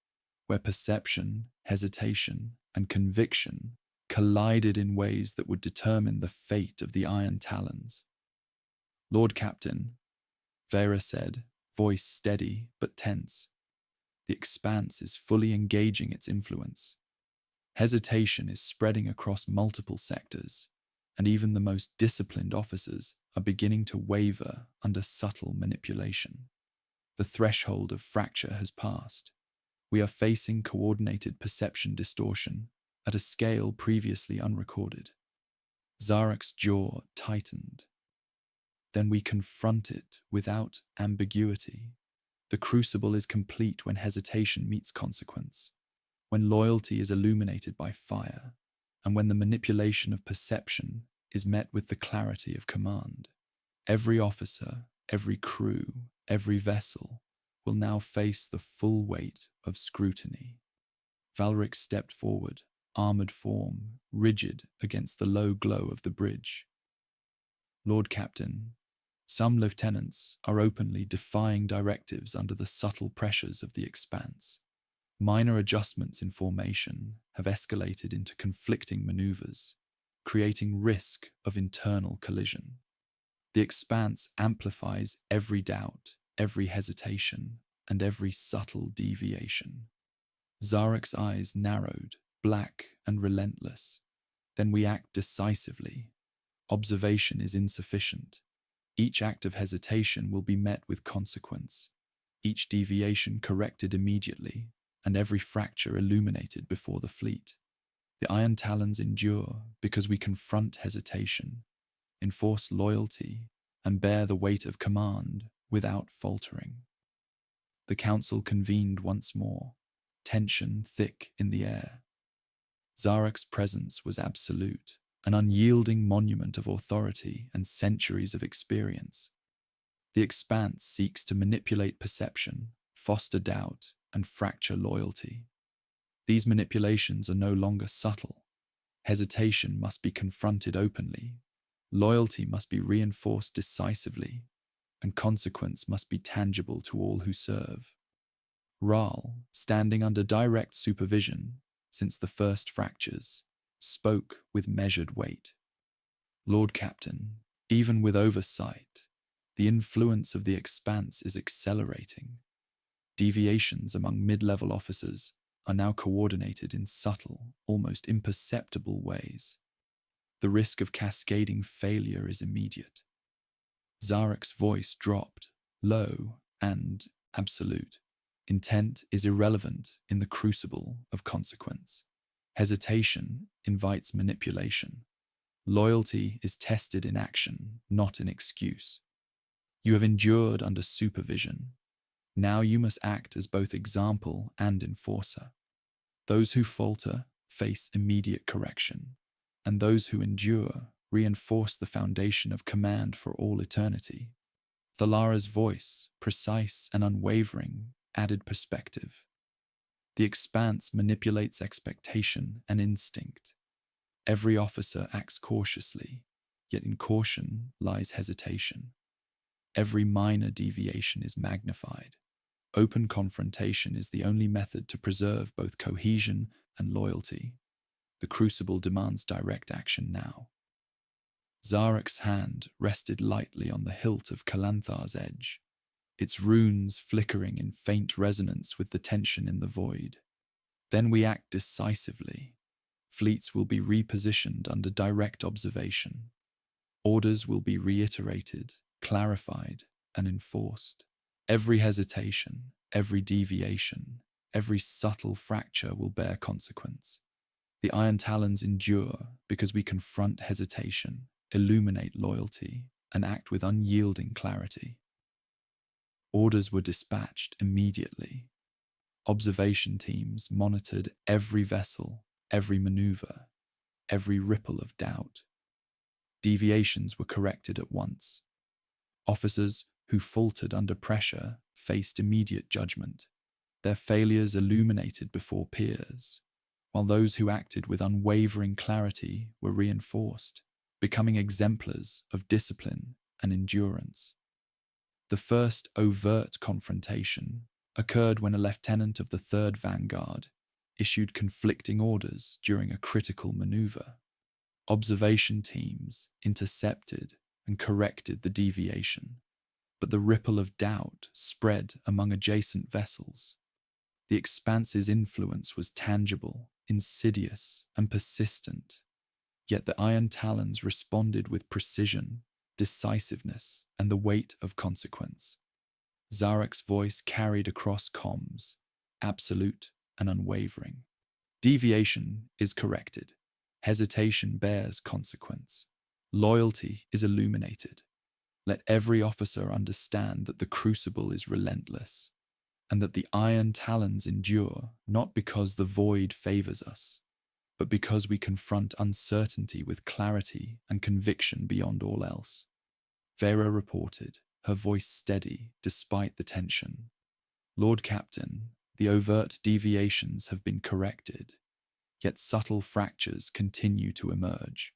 where perception, hesitation, and conviction collided in ways that would determine the fate of the Iron Talons. "Lord Captain," Vera said, voice steady but tense, "the expanse is fully engaging its influence. Hesitation is spreading across multiple sectors, and even the most disciplined officers are beginning to waver under subtle manipulation. The threshold of fracture has passed. We are facing coordinated perception distortion at a scale previously unrecorded." Zarak's jaw tightened. "Then we confront it without ambiguity. The crucible is complete when hesitation meets consequence, when loyalty is illuminated by fire, and when the manipulation of perception is met with the clarity of command. Every officer, every crew, every vessel will now face the full weight of scrutiny." Valric stepped forward, armored form rigid against the low glow of the bridge. "Lord Captain, some lieutenants are openly defying directives under the subtle pressures of the expanse. Minor adjustments in formation have escalated into conflicting maneuvers, creating risk of internal collision. The expanse amplifies every doubt, every hesitation, and every subtle deviation." Zarak's eyes narrowed, black and relentless. "Then we act decisively. Observation is insufficient. Each act of hesitation will be met with consequence, each deviation corrected immediately, and every fracture illuminated before the fleet. The Iron Talons endure because we confront hesitation, enforce loyalty, and bear the weight of command without faltering." The council convened once more, tension thick in the air. Zarak's presence was absolute, an unyielding monument of authority and centuries of experience. The expanse seeks to manipulate perception, foster doubt, and fracture loyalty. These manipulations are no longer subtle. Hesitation must be confronted openly, loyalty must be reinforced decisively, and consequence must be tangible to all who serve. Rahl, standing under direct supervision since the first fractures, spoke with measured weight. "Lord Captain, even with oversight, the influence of the expanse is accelerating. Deviations among mid-level officers are now coordinated in subtle, almost imperceptible ways. The risk of cascading failure is immediate." Zarak's voice dropped, low and absolute. "Intent is irrelevant in the crucible of consequence. Hesitation invites manipulation. Loyalty is tested in action, not in excuse. You have endured under supervision. Now you must act as both example and enforcer. Those who falter face immediate correction, and those who endure reinforce the foundation of command for all eternity." Thalara's voice, precise and unwavering, added perspective. The Expanse manipulates expectation and instinct. Every officer acts cautiously, yet in caution lies hesitation. Every minor deviation is magnified. Open confrontation is the only method to preserve both cohesion and loyalty. The Crucible demands direct action now. Zarek's hand rested lightly on the hilt of Kalanthar's edge, its runes flickering in faint resonance with the tension in the void. Then we act decisively. Fleets will be repositioned under direct observation. Orders will be reiterated, clarified, and enforced. Every hesitation, every deviation, every subtle fracture will bear consequence. The Iron Talons endure because we confront hesitation, illuminate loyalty, and act with unyielding clarity. Orders were dispatched immediately. Observation teams monitored every vessel, every maneuver, every ripple of doubt. Deviations were corrected at once. Officers who faltered under pressure faced immediate judgment, their failures illuminated before peers, while those who acted with unwavering clarity were reinforced, becoming exemplars of discipline and endurance. The first overt confrontation occurred when a lieutenant of the 3rd Vanguard issued conflicting orders during a critical maneuver. Observation teams intercepted and corrected the deviation, but the ripple of doubt spread among adjacent vessels. The Expanse's influence was tangible, insidious, and persistent, yet the Iron Talons responded with precision, decisiveness, and the weight of consequence. Zarek's voice carried across comms, absolute and unwavering. Deviation is corrected. Hesitation bears consequence. Loyalty is illuminated. Let every officer understand that the Crucible is relentless, and that the Iron Talons endure not because the void favors us, but because we confront uncertainty with clarity and conviction beyond all else. Vera reported, her voice steady despite the tension. Lord Captain, the overt deviations have been corrected, yet subtle fractures continue to emerge.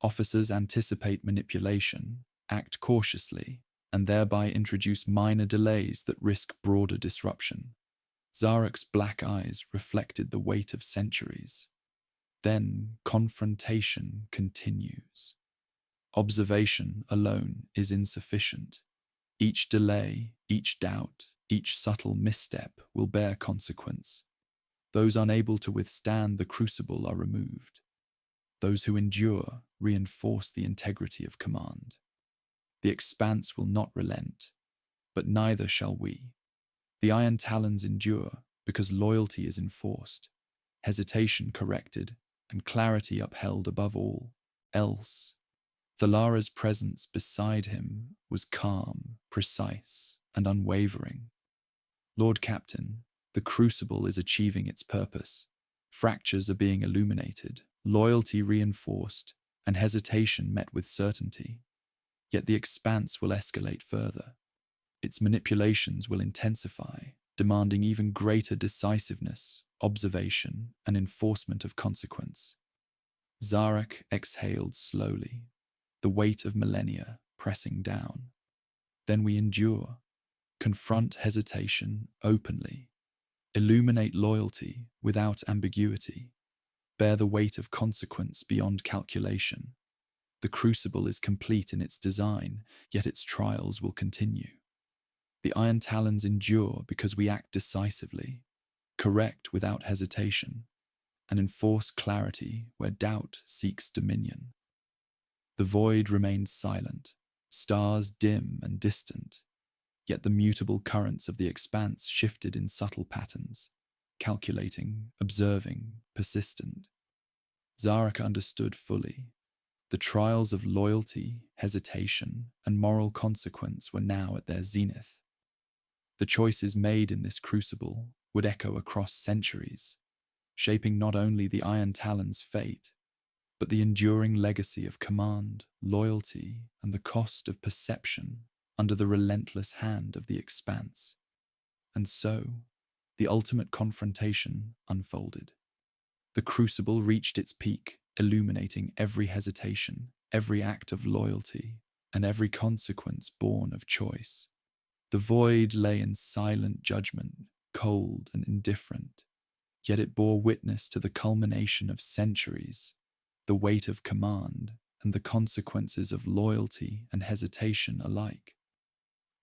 Officers anticipate manipulation, act cautiously, and thereby introduce minor delays that risk broader disruption. Zarek's black eyes reflected the weight of centuries. Then confrontation continues. Observation alone is insufficient. Each delay, each doubt, each subtle misstep will bear consequence. Those unable to withstand the Crucible are removed. Those who endure reinforce the integrity of command. The Expanse will not relent, but neither shall we. The Iron Talons endure because loyalty is enforced, hesitation corrected, and clarity upheld above all else. Thalara's presence beside him was calm, precise, and unwavering. Lord Captain, the Crucible is achieving its purpose. Fractures are being illuminated, loyalty reinforced, and hesitation met with certainty. Yet the Expanse will escalate further. Its manipulations will intensify, demanding even greater decisiveness, observation, and enforcement of consequence. Zarek exhaled slowly, the weight of millennia pressing down. Then we endure, confront hesitation openly, illuminate loyalty without ambiguity, bear the weight of consequence beyond calculation. The Crucible is complete in its design, yet its trials will continue. The Iron Talons endure because we act decisively, correct without hesitation, and enforce clarity where doubt seeks dominion. The void remained silent, stars dim and distant, yet the mutable currents of the Expanse shifted in subtle patterns, calculating, observing, persistent. Zarek understood fully. The trials of loyalty, hesitation, and moral consequence were now at their zenith. The choices made in this Crucible would echo across centuries, shaping not only the Iron Talons' fate, but the enduring legacy of command, loyalty, and the cost of perception under the relentless hand of the Expanse. And so, The ultimate confrontation unfolded. The crucible reached its peak, illuminating every hesitation, every act of loyalty, and every consequence born of choice. The void lay in silent judgment, cold and indifferent, yet it bore witness to the culmination of centuries, the weight of command, and the consequences of loyalty and hesitation alike.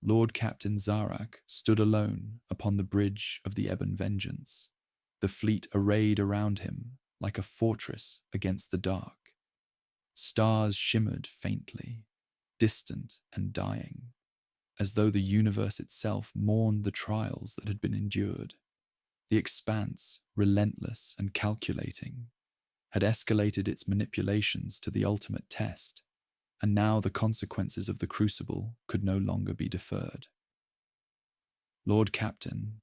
Lord Captain Zarak stood alone upon the bridge of the Ebon Vengeance, the fleet arrayed around him like a fortress against the dark. Stars shimmered faintly, distant and dying, as though the universe itself mourned the trials that had been endured. The Expanse, relentless and calculating, had escalated its manipulations to the ultimate test, and now the consequences of the crucible could no longer be deferred. Lord Captain,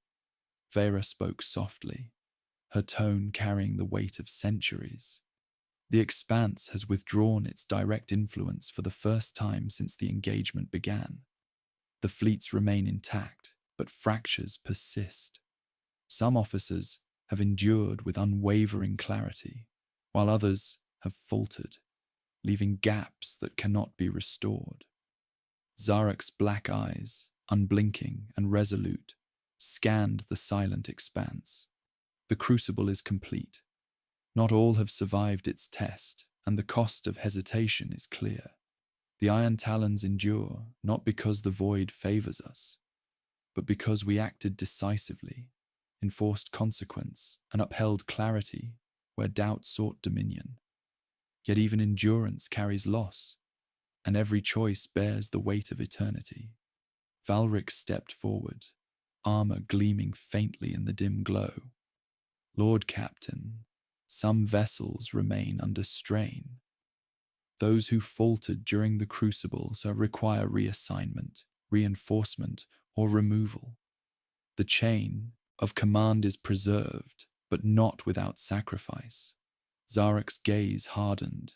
Vera spoke softly, her tone carrying the weight of centuries. The Expanse has withdrawn its direct influence for the first time since the engagement began. The fleets remain intact, but fractures persist. Some officers have endured with unwavering clarity, while others have faltered, leaving gaps that cannot be restored. Zarak's black eyes, unblinking and resolute, scanned the silent expanse. The crucible is complete. Not all have survived its test, and the cost of hesitation is clear. The Iron Talons endure not because the void favors us, but because we acted decisively, enforced consequence, and upheld clarity where doubt sought dominion. Yet even endurance carries loss, and every choice bears the weight of eternity. Valric stepped forward, armor gleaming faintly in the dim glow. Lord Captain, some vessels remain under strain. Those who faltered during the crucible require reassignment, reinforcement, or removal. The chain of command is preserved, but not without sacrifice. Zarak's gaze hardened.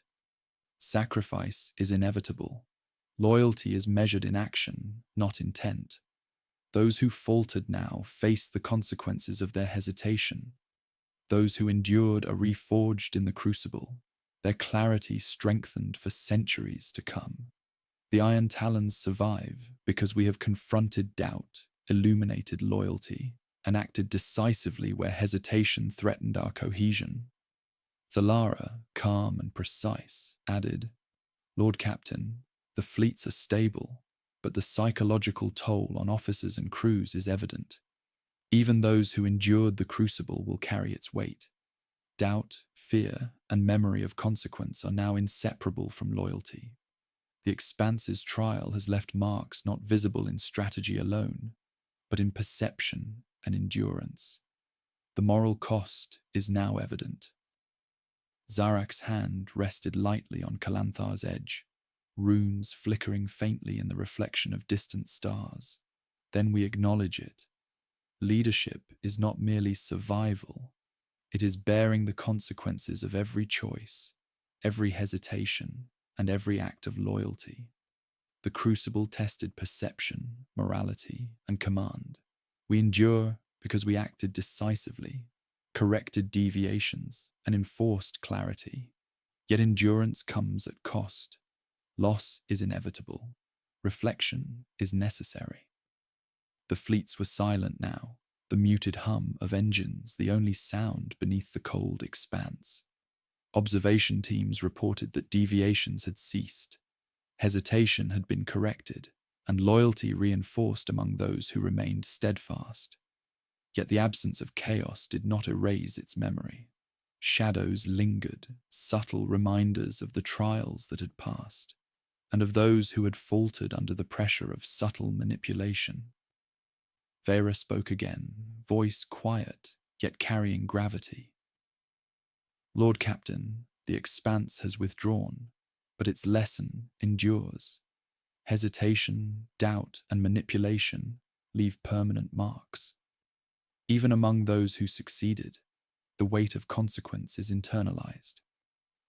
Sacrifice is inevitable. Loyalty is measured in action, not intent. Those who faltered now face the consequences of their hesitation. Those who endured are reforged in the crucible, their clarity strengthened for centuries to come. The Iron Talons survive because we have confronted doubt, illuminated loyalty, and acted decisively where hesitation threatened our cohesion. Thalara, calm and precise, added, Lord Captain, the fleets are stable, but the psychological toll on officers and crews is evident. Even those who endured the crucible will carry its weight. Doubt, fear, and memory of consequence are now inseparable from loyalty. The Expanse's trial has left marks not visible in strategy alone, but in perception and endurance. The moral cost is now evident. Zarak's hand rested lightly on Kalanthar's edge, runes flickering faintly in the reflection of distant stars. Then we acknowledge it. Leadership is not merely survival, it is bearing the consequences of every choice, every hesitation, and every act of loyalty. The crucible tested perception, morality, and command. We endure because we acted decisively, corrected deviations, and enforced clarity. Yet endurance comes at cost. Loss is inevitable. Reflection is necessary. The fleets were silent now, the muted hum of engines the only sound beneath the cold expanse. Observation teams reported that deviations had ceased, hesitation had been corrected, and loyalty reinforced among those who remained steadfast. Yet the absence of chaos did not erase its memory. Shadows lingered, subtle reminders of the trials that had passed, and of those who had faltered under the pressure of subtle manipulation. Vera spoke again, voice quiet, yet carrying gravity. Lord Captain, the Expanse has withdrawn, but its lesson endures. Hesitation, doubt, and manipulation leave permanent marks. Even among those who succeeded, the weight of consequence is internalized.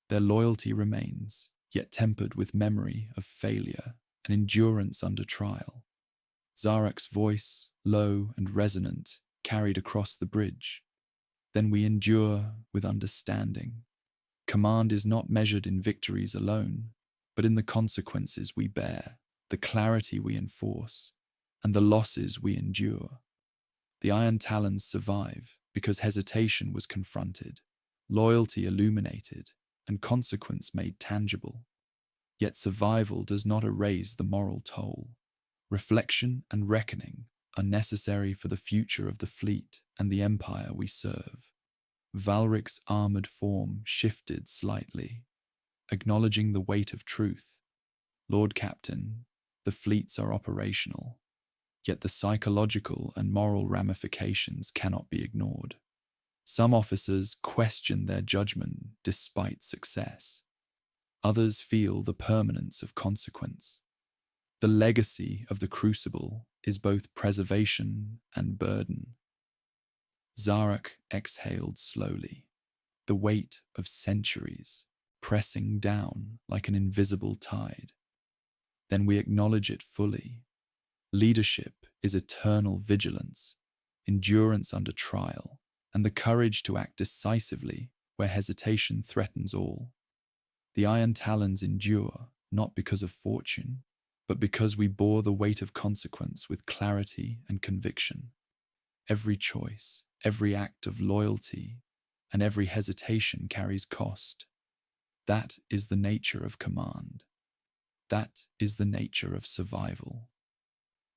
Their loyalty remains, yet tempered with memory of failure and endurance under trial. Zarak's voice, low and resonant, carried across the bridge. Then we endure with understanding. Command is not measured in victories alone, but in the consequences we bear, the clarity we enforce, and the losses we endure. The Iron Talons survive because hesitation was confronted, loyalty illuminated, and consequence made tangible. Yet survival does not erase the moral toll. Reflection and reckoning are necessary for the future of the fleet and the empire we serve. Valric's armored form shifted slightly, acknowledging the weight of truth. Lord Captain, the fleets are operational, yet the psychological and moral ramifications cannot be ignored. Some officers question their judgment despite success. Others feel the permanence of consequence. The legacy of the Crucible is both preservation and burden. Zarak exhaled slowly, the weight of centuries pressing down like an invisible tide. Then we acknowledge it fully. Leadership is eternal vigilance, endurance under trial, and the courage to act decisively where hesitation threatens all. The Iron Talons endure not because of fortune, but because we bore the weight of consequence with clarity and conviction. Every choice, every act of loyalty, and every hesitation carries cost. That is the nature of command. That is the nature of survival.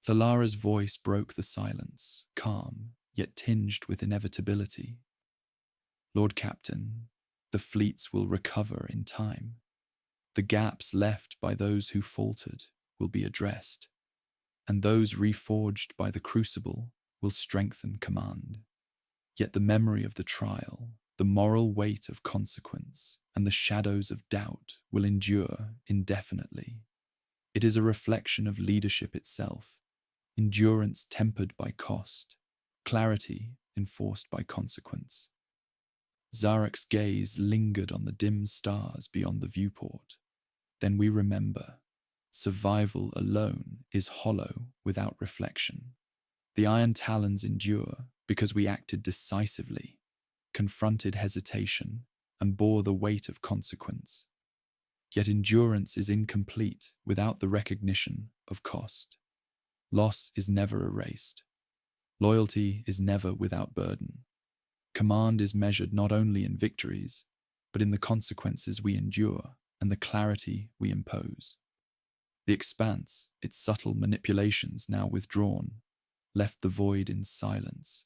Thalara's voice broke the silence, calm, yet tinged with inevitability. Lord Captain, the fleets will recover in time. The gaps left by those who faltered will be addressed, and those reforged by the Crucible will strengthen command. Yet the memory of the trial, the moral weight of consequence, and the shadows of doubt will endure indefinitely. It is a reflection of leadership itself, endurance tempered by cost, clarity enforced by consequence. Zarak's gaze lingered on the dim stars beyond the viewport. Then we remember, survival alone is hollow without reflection. The Iron Talons endure because we acted decisively, confronted hesitation, and bore the weight of consequence. Yet endurance is incomplete without the recognition of cost. Loss is never erased. Loyalty is never without burden. Command is measured not only in victories, but in the consequences we endure and the clarity we impose. The expanse, its subtle manipulations now withdrawn, left the void in silence.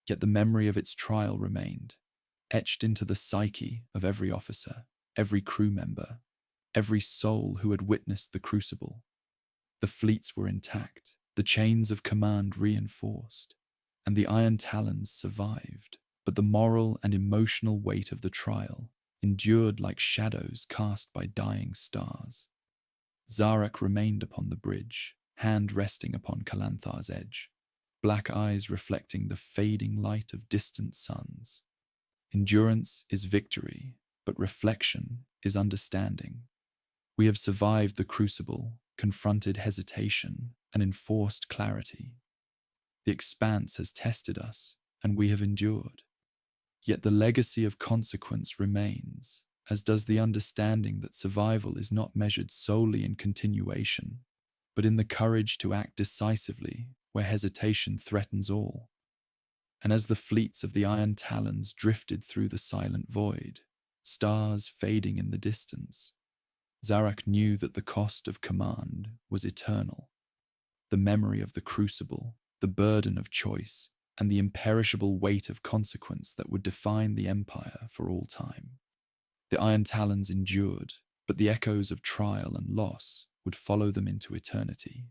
Yet the memory of its trial remained, etched into the psyche of every officer, every crew member, every soul who had witnessed the Crucible. The fleets were intact, the chains of command reinforced, and the Iron Talons survived, but the moral and emotional weight of the trial endured like shadows cast by dying stars. Zarak remained upon the bridge, hand resting upon Kalanthar's edge, black eyes reflecting the fading light of distant suns. Endurance is victory, but reflection is understanding. We have survived the Crucible, confronted hesitation, and enforced clarity. The expanse has tested us, and we have endured. Yet the legacy of consequence remains, as does the understanding that survival is not measured solely in continuation, but in the courage to act decisively where hesitation threatens all. And as the fleets of the Iron Talons drifted through the silent void, stars fading in the distance, Zarak knew that the cost of command was eternal. The memory of the Crucible, the burden of choice, and the imperishable weight of consequence that would define the Empire for all time. The Iron Talons endured, but the echoes of trial and loss would follow them into eternity.